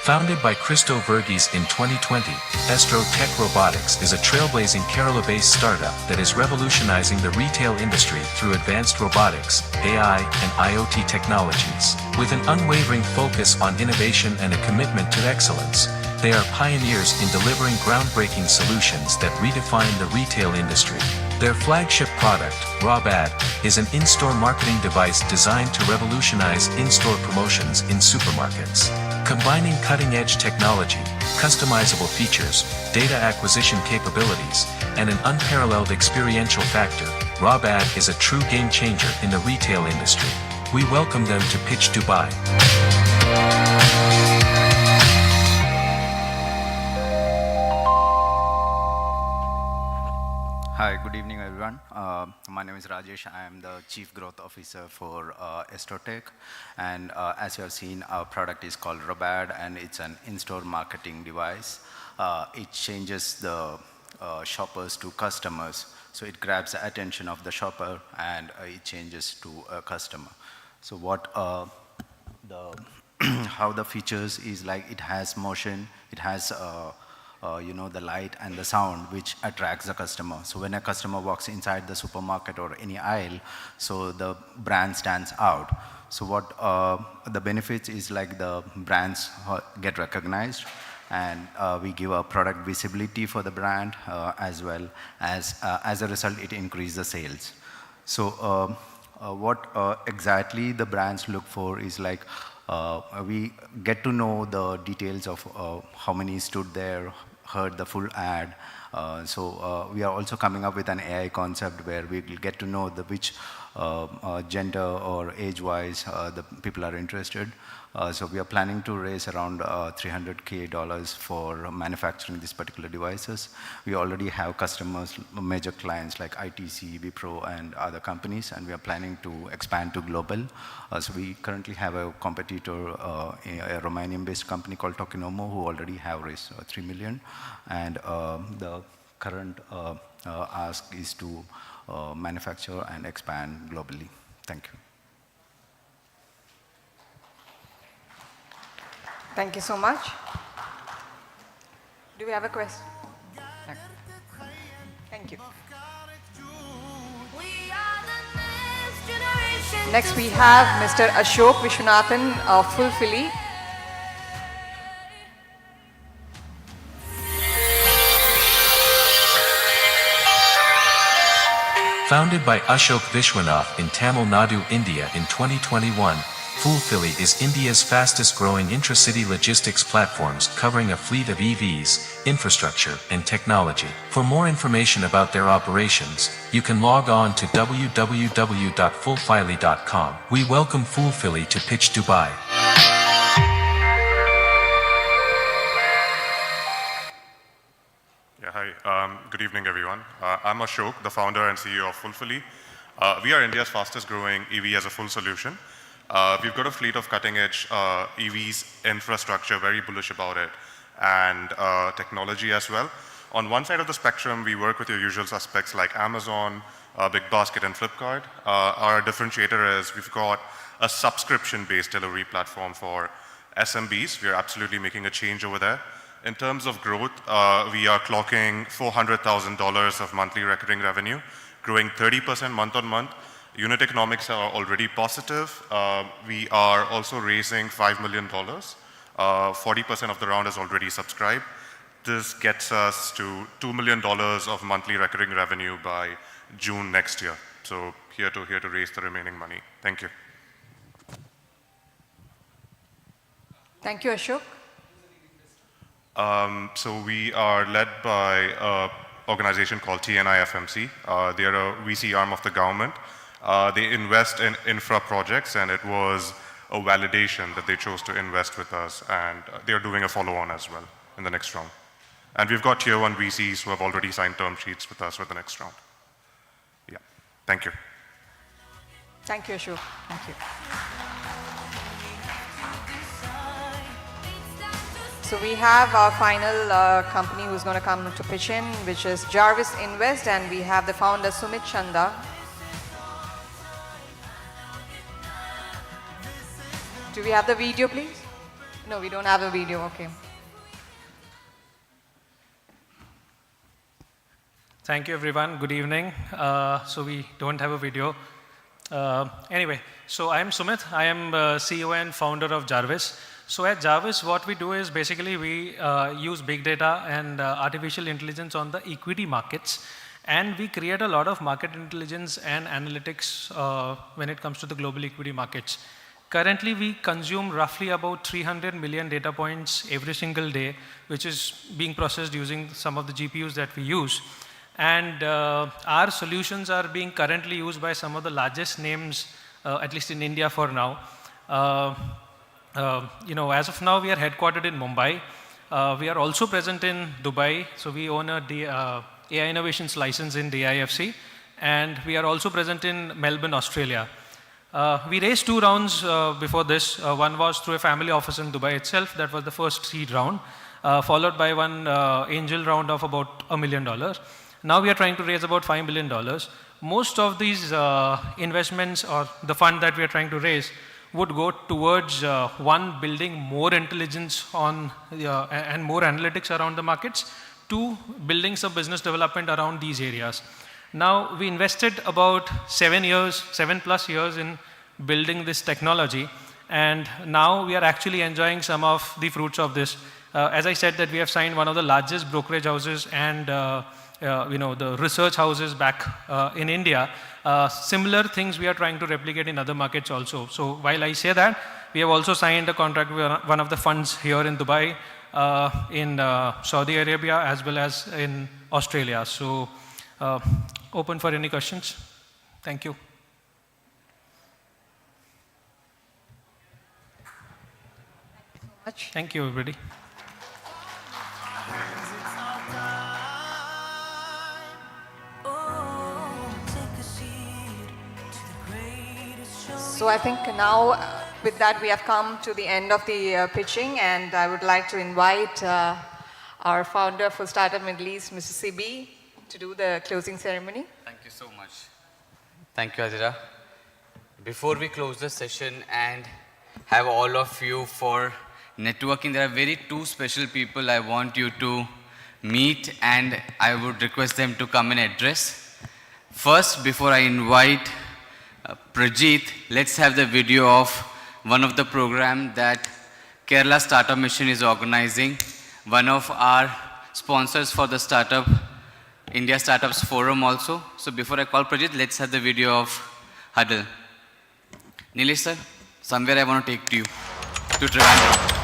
Founded by Christo Varghese in 2020, Estro Tech Robotics is a trailblazing Kerala-based startup that is revolutionizing the retail industry through advanced robotics, AI, and IoT technologies. With an unwavering focus on innovation and a commitment to excellence, they are pioneers in delivering groundbreaking solutions that redefine the retail industry. Their flagship product, RobAd, is an in-store marketing device designed to revolutionize in-store promotions in supermarkets. Combining cutting-edge technology, customizable features, data acquisition capabilities, and an unparalleled experiential factor, RobAd is a true game-changer in the retail industry. We welcome them to pitch Dubai. Hi, good evening everyone. My name is Rajesh. I am the Chief Growth Officer for Estro Tech, and as you have seen, our product is called RobAd, and it's an in-store marketing device. It changes the shoppers to customers. So it grabs the attention of the shopper and it changes to a customer. So what how the features is like, it has motion, it has the light and the sound which attracts the customer. So when a customer walks inside the supermarket or any aisle, so the brand stands out. So what the benefits is like, the brands get recognized, and we give a product visibility for the brand, as well as a result it increases the sales. So what exactly the brands look for is like, we get to know the details of how many stood there, heard the full ad. So we are also coming up with an AI concept where we will get to know which gender or age-wise the people are interested. So we are planning to raise around $300K for manufacturing these particular devices. We already have customers, major clients like ITC, Wipro, and other companies, and we are planning to expand to global. So we currently have a competitor, a Romanian-based company called Tokinomo, who already have raised 3 million. And the current ask is to manufacture and expand globally. Thank you. Thank you so much. Do we have a question? No. Thank you. Next we have Mr. Ashok Vishwanathan of Fulfilly. Founded by Ashok Vishwanath in Tamil Nadu, India in 2021, Fulfilly is India's fastest growing intracity logistics platforms covering a fleet of EVs, infrastructure, and technology. For more information about their operations, you can log on to www.fulfilly.com. We welcome Fulfilly to pitch Dubai. Yeah, hi. Good evening, everyone. I'm Ashok, the founder and CEO of Fulfilly. We are India's fastest growing EV as a full solution. We've got a fleet of cutting-edge EVs, infrastructure, very bullish about it, and technology as well. On one side of the spectrum, we work with your usual suspects like Amazon, Big Basket, and Flipkart. Our differentiator is we've got a subscription-based delivery platform for SMBs. We are absolutely making a change over there. In terms of growth, we are clocking $400,000 of monthly recurring revenue, growing 30% month on month. Unit economics are already positive. We are also raising $5 million. 40% of the round is already subscribed. This gets us to $2 million of monthly recurring revenue by June next year. So here to raise the remaining money. Thank you. Thank you, Ashok. So we are led by an organization called TNI FMC. They are a VC arm of the government. They invest in infra projects, and it was a validation that they chose to invest with us, and they are doing a follow-on as well in the next round. And we've got tier 1 VCs who have already signed term sheets with us for the next round. Yeah, thank you. Thank you, Ashok. Thank you. So we have our final company who's going to come to pitch in, which is Jarvis Invest, and we have the founder Sumit Chanda. Do we have the video, please? No, we don't have a video. Okay. Thank you, everyone. Good evening. So we don't have a video. Anyway, so I am Sumit. I am CEO and founder of Jarvis. So at Jarvis, what we do is basically we use big data and artificial intelligence on the equity markets, and we create a lot of market intelligence and analytics when it comes to the global equity markets. Currently, we consume roughly about 300 million data points every single day, which is being processed using some of the GPUs that we use. And our solutions are being currently used by some of the largest names, at least in India for now. As of now, we are headquartered in Mumbai. We are also present in Dubai. So we own a AI Innovations license in DIFC. And we are also present in Melbourne, Australia. We raised 2 rounds before this. One was through a family office in Dubai itself. That was the first seed round. followed by one angel round of about $1 million. Now we are trying to raise about $5 million. Most of these investments or the fund that we are trying to raise would go towards one, building more intelligence on and more analytics around the markets, two, building some business development around these areas. Now we invested about 7+ years in building this technology, and now we are actually enjoying some of the fruits of this. As I said, that we have signed one of the largest brokerage houses and the research houses back in India. Similar things we are trying to replicate in other markets also. So while I say that, we have also signed a contract with one of the funds here in Dubai, in Saudi Arabia, as well as in Australia. So open for any questions. Thank you. Thank you, everybody. So I think now with that we have come to the end of the pitching, and I would like to invite our founder for Startup Middle East, Mr. Sibi, to do the closing ceremony. Thank you so much. Thank you, Azira. Before we close the session and have all of you for networking, there are two special people I want you to meet, and I would request them to come and address. First, before I invite Prajit, let's have the video of one of the program that Kerala Startup Mission is organizing, one of our sponsors for the Startup India Startups Forum also. So before I call Prajit, let's have the video of Huddle. Nilesh sir, somewhere I want to take to you, to Trivandrum.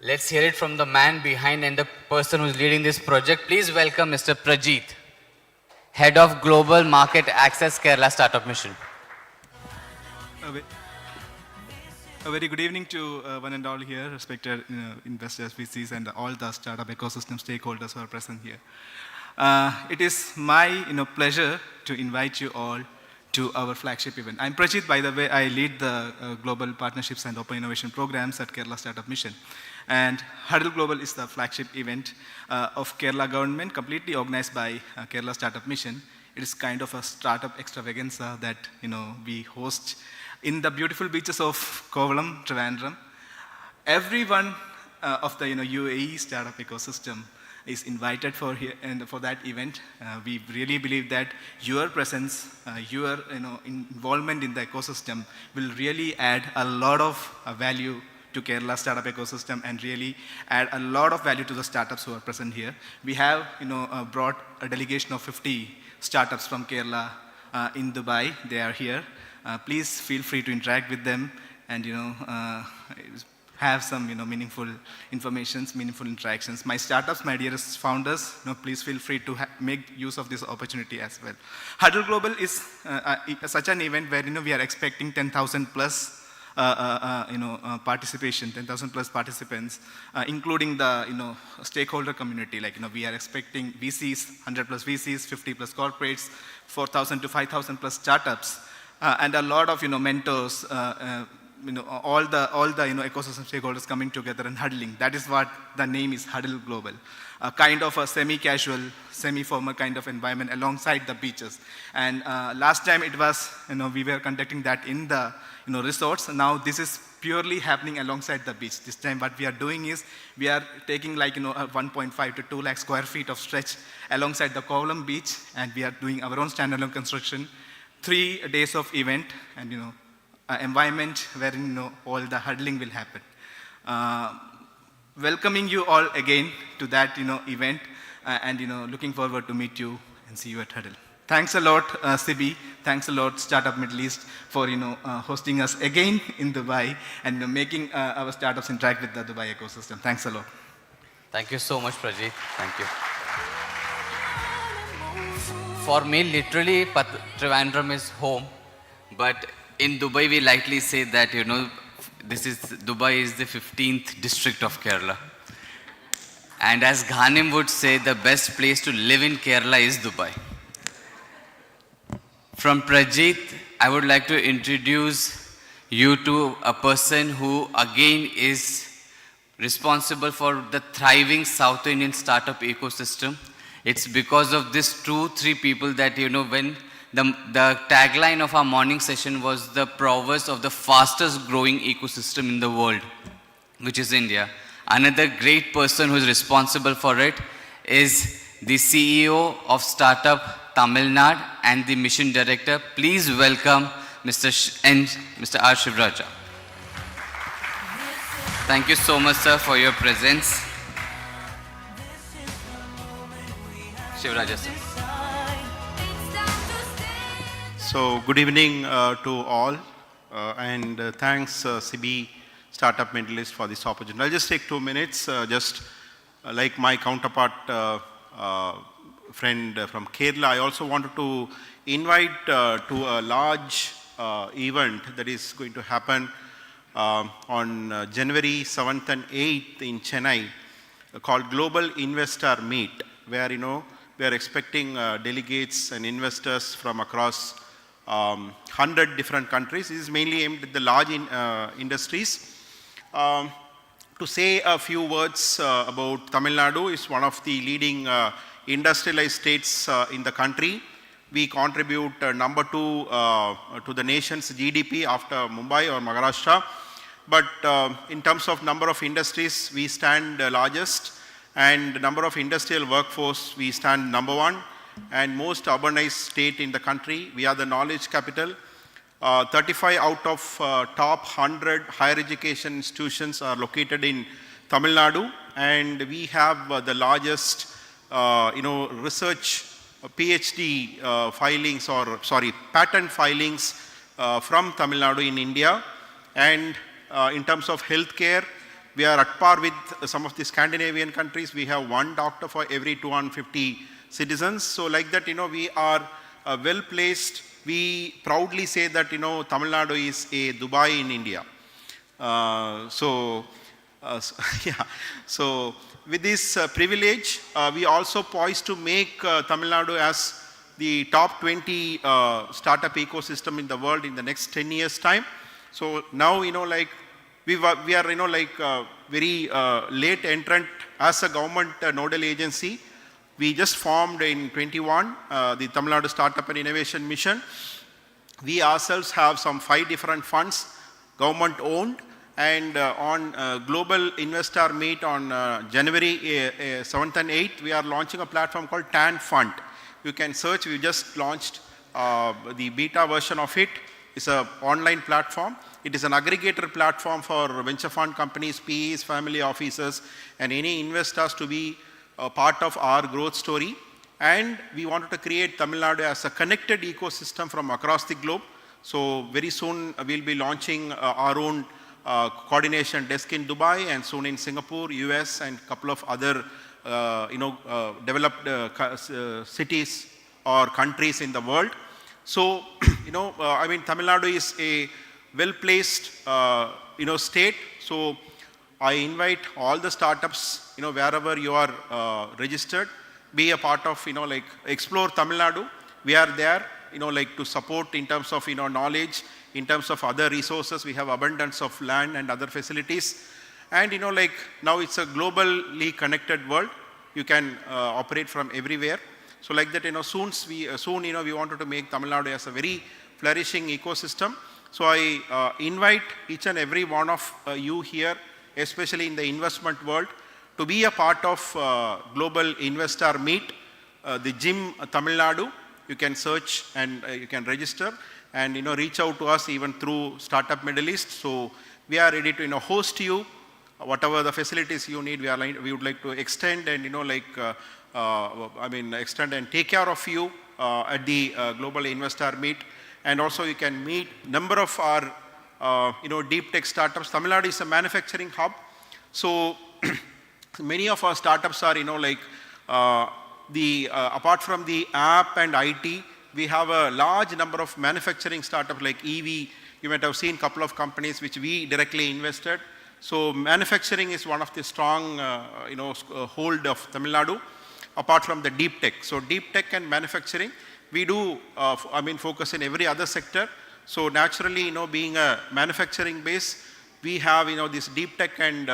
Let's hear it from the man behind and the person who's leading this project. Please welcome Mr. Prajit, Head of Global Market Access, Kerala Startup Mission. A very good evening to one and all here, respected investors, VCs, and all the startup ecosystem stakeholders who are present here. It is my pleasure to invite you all to our flagship event. I'm Prajit, by the way. I lead the global partnerships and open innovation programs at Kerala Startup Mission. And Huddle Global is the flagship event of Kerala government, completely organized by Kerala Startup Mission. It is kind of a startup extravaganza that we host in the beautiful beaches of Kovalam, Trivandrum. Everyone of the UAE startup ecosystem is invited for here and for that event. We really believe that your presence, your involvement in the ecosystem will really add a lot of value to Kerala startup ecosystem and really add a lot of value to the startups who are present here. We have brought a delegation of 50 startups from Kerala in Dubai. They are here. Please feel free to interact with them and have some meaningful informations, meaningful interactions. My startups, my dearest founders, please feel free to make use of this opportunity as well. Huddle Global is such an event where we are expecting 10,000 plus participation, 10,000 plus participants, including the stakeholder community. Like we are expecting VCs, 100 plus VCs, 50 plus corporates, 4,000 to 5,000 plus startups, and a lot of mentors. All the ecosystem stakeholders coming together and huddling. That is what the name is, Huddle Global. A kind of a semi-casual, semi-formal kind of environment alongside the beaches. And last time it was, we were conducting that in the resorts. Now this is purely happening alongside the beach. This time what we are doing is, we are taking like, 1.5 to 2 lakh square feet of stretch alongside the Kovalam beach, and we are doing our own standalone construction, 3 days of event, and environment wherein all the huddling will happen. Welcoming you all again to that event, and looking forward to meet you and see you at Huddle. Thanks a lot, Sibi. Thanks a lot, Startup Middle East, for hosting us again in Dubai and making our startups interact with the Dubai ecosystem. Thanks a lot. Thank you so much, Prajit. Thank you. For me, literally, Trivandrum is home, but in Dubai, we lightly say that, Dubai is the 15th district of Kerala. And as Ghanim would say, the best place to live in Kerala is Dubai. From Prajit, I would like to introduce you to a person who again is responsible for the thriving South Indian startup ecosystem. It's because of these 2-3 people that, when the tagline of our morning session was the prowess of the fastest growing ecosystem in the world, which is India. Another great person who is responsible for it is the CEO of Startup Tamil Nadu and the Mission Director. Please welcome Mr. R. Shivraja. Thank you so much, sir, for your presence. Shivraja, sir. So, good evening to all, and thanks CB Startup Middle East for this opportunity. I'll just take 2 minutes, just like my counterpart friend from Kerala. I also wanted to invite to a large event that is going to happen on January 7th and 8th in Chennai, called Global Investor Meet, where we are expecting delegates and investors from across 100 different countries. This is mainly aimed at the large industries. To say a few words about Tamil Nadu, is one of the leading industrialized states in the country. We contribute number 2 to the nation's GDP after Mumbai or Maharashtra. But in terms of number of industries, we stand largest, and number of industrial workforce, we stand number 1, and most urbanized state in the country. We are the knowledge capital. 35 out of top 100 higher education institutions are located in Tamil Nadu, and we have the largest research PhD filings, or patent filings from Tamil Nadu in India. And in terms of healthcare, we are at par with some of the Scandinavian countries. We have 1 doctor for every 250 citizens. So like that, we are well placed. We proudly say that, Tamil Nadu is a Dubai in India. So with this privilege, we also poised to make Tamil Nadu as the top 20 startup ecosystem in the world in the next 10 years time. So now, we are, very late entrant as a government nodal agency. We just formed in 21, the Tamil Nadu Startup and Innovation Mission. We ourselves have some 5 different funds, government owned, and on Global Investor Meet on January 7th and 8th, we are launching a platform called TAN Fund. You can search, we just launched the beta version of it. It's an online platform. It is an aggregator platform for venture fund companies, PEs, family offices, and any investors to be a part of our growth story. And we wanted to create Tamil Nadu as a connected ecosystem from across the globe. So very soon we'll be launching our own coordination desk in Dubai, and soon in Singapore, US, and a couple of other developed cities or countries in the world. So, Tamil Nadu is a well-placed, state. So I invite all the startups, wherever you are registered, be a part of, explore Tamil Nadu. We are there, to support in terms of, knowledge, in terms of other resources. We have abundance of land and other facilities. And, now it's a globally connected world. You can operate from everywhere. So like that, soon we wanted to make Tamil Nadu as a very flourishing ecosystem. So I invite each and every one of you here, especially in the investment world, to be a part of Global Investor Meet, the GYM Tamil Nadu. You can search and you can register and reach out to us even through Startup Middle East. So we are ready to host you. Whatever the facilities you need, we would like to extend and extend and take care of you at the Global Investor Meet. And also you can meet number of our deep tech startups. Tamil Nadu is a manufacturing hub. So many of our startups are apart from the app and IT, we have a large number of manufacturing startups like EV. You might have seen a couple of companies which we directly invested. So manufacturing is one of the strong hold of Tamil Nadu, apart from the deep tech. So deep tech and manufacturing, we do focus in every other sector. So naturally, being a manufacturing base, we have this deep tech and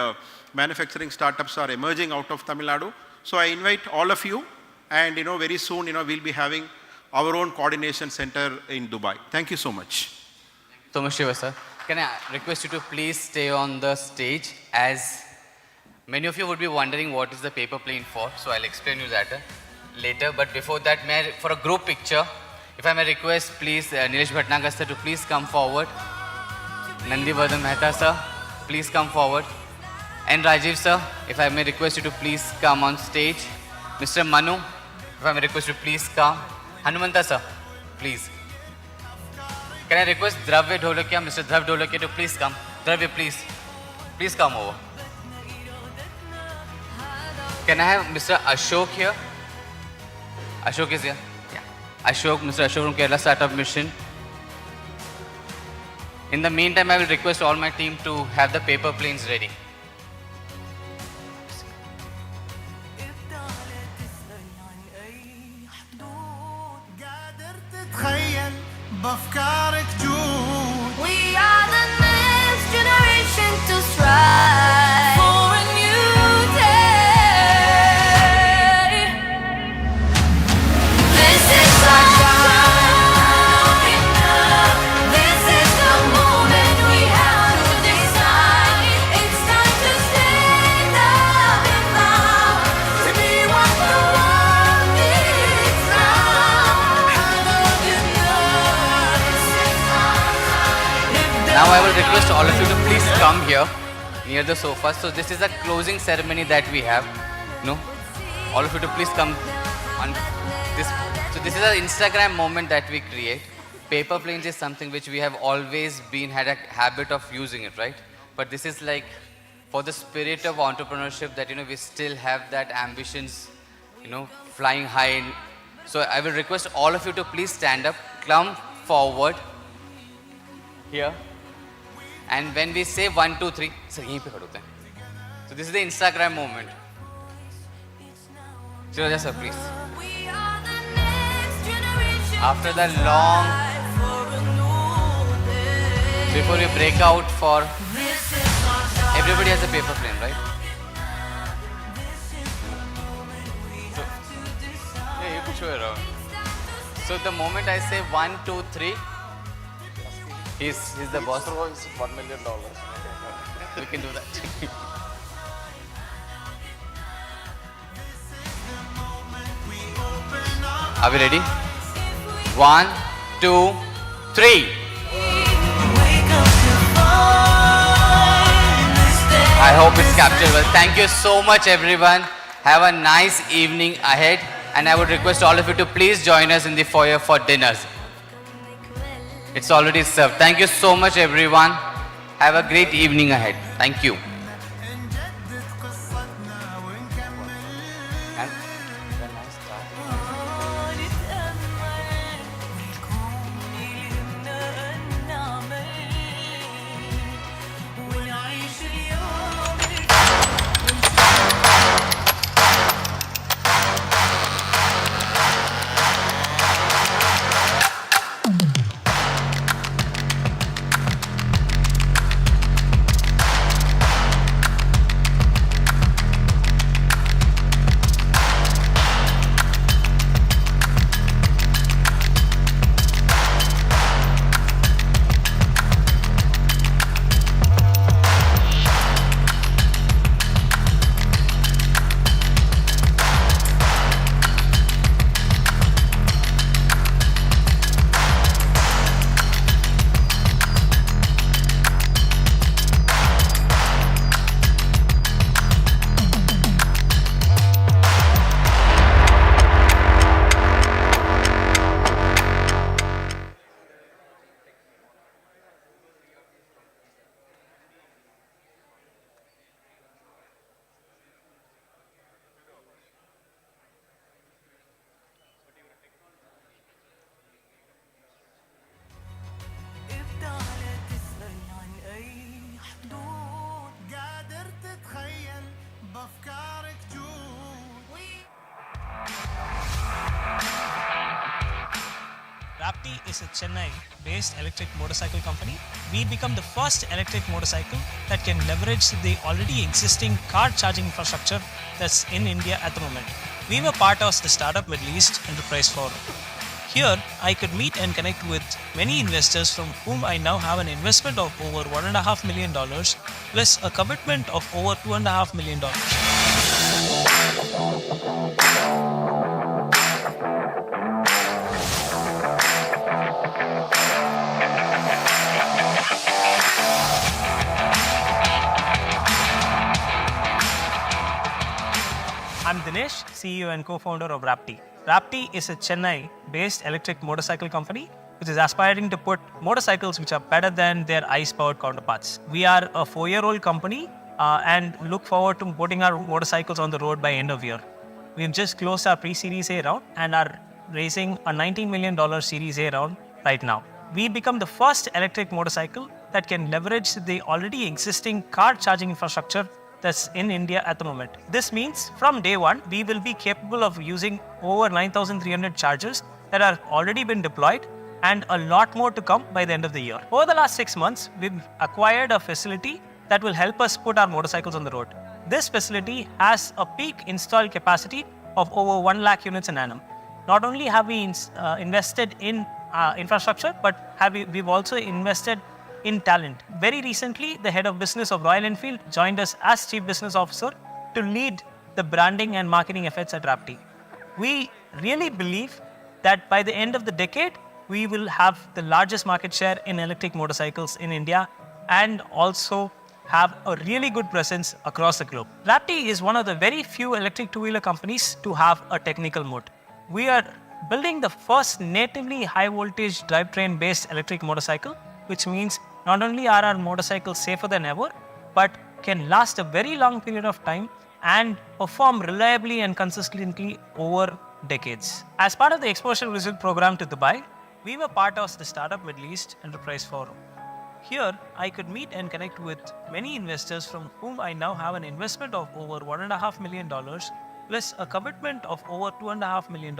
manufacturing startups are emerging out of Tamil Nadu. So I invite all of you, and very soon we'll be having our own coordination center in Dubai. Thank you so much. So much, Shiva sir. Can I request you to please stay on the stage, as many of you would be wondering what is the paper plane for, so I'll explain you that later. But before that, for a group picture, if I may request, please, Nilesh Bhatnagar sir to please come forward. Nandivardhan Mehta sir, please come forward. And Rajiv sir, if I may request you to please come on stage. Mr. Manu, if I may request you to please come. Hanumanta sir, please. Can I request Dravya Dholakia, Mr. Drav Dholakia to please come. Dravya, please. Please come over. Can I have Mr. Ashok here? Ashok is here? Yeah. Ashok, Mr. Ashok from Kerala Startup Mission. In the meantime, I will request all my team to have the paper planes ready. We are the next generation to strive for a new day. This is our time. This is the moment we have to decide. It's time to stand up and loud, to be what the world needs now. Now I will request all of you to please come here near the sofa. So this is a closing ceremony that we have. All of you to please come on this. So this is an Instagram moment that we create. Paper planes is something which we have always had a habit of using it, right? But this is like for the spirit of entrepreneurship that we still have that ambitions, flying high. So I will request all of you to please stand up, come forward here. And when we say 1, 2, 3, so this is the Instagram moment. Shiroja sir, please. After the long, before we break out for, everybody has a paper plane, right? So, yeah, you can show it around. So the moment I say 1, 2, 3, he's the boss. $1 million. We can do that. Are we ready? 1, 2, 3. I hope it's captured well. Thank you so much, everyone. Have a nice evening ahead. And I would request all of you to please join us in the foyer for dinners. It's already served. Thank you so much, everyone. Have a great evening ahead. Thank you. Rapti is a Chennai-based electric motorcycle company. We become the first electric motorcycle that can leverage the already existing car charging infrastructure that's in India at the moment. We were part of the Startup Middle East Enterprise Forum. Here, I could meet and connect with many investors from whom I now have an investment of over $1.5 million plus a commitment of over $2.5 million. I'm Dinesh, CEO and co-founder of Rapti. Rapti is a Chennai-based electric motorcycle company which is aspiring to put motorcycles which are better than their ICE-powered counterparts. We are a 4-year-old company and look forward to putting our motorcycles on the road by end of year. We've just closed our pre-Series A round and are raising a $19 million Series A round right now. We become the first electric motorcycle that can leverage the already existing car charging infrastructure that's in India at the moment. This means from day one, we will be capable of using over 9,300 chargers that are already been deployed and a lot more to come by the end of the year. Over the last 6 months, we've acquired a facility that will help us put our motorcycles on the road. This facility has a peak installed capacity of over 1 lakh units an annum. Not only have we invested in infrastructure, but we've also invested in talent. Very recently, the head of business of Royal Enfield joined us as Chief Business Officer to lead the branding and marketing efforts at Rapti. We really believe that by the end of the decade, we will have the largest market share in electric motorcycles in India and also have a really good presence across the globe. Rapti is one of the very few electric two-wheeler companies to have a technical moat. We are building the first natively high-voltage drivetrain-based electric motorcycle, which means not only are our motorcycles safer than ever, but can last a very long period of time and perform reliably and consistently over decades. As part of the Exposure Visit program to Dubai, we were part of the Startup Middle East Enterprise Forum. Here, I could meet and connect with many investors from whom I now have an investment of over $1.5 million plus a commitment of over $2.5 million.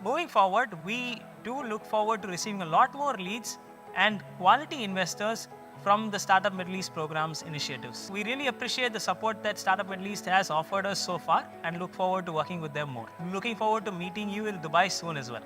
Moving forward, we do look forward to receiving a lot more leads and quality investors from the Startup Middle East program's initiatives. We really appreciate the support that Startup Middle East has offered us so far and look forward to working with them more. Looking forward to meeting you in Dubai soon as well.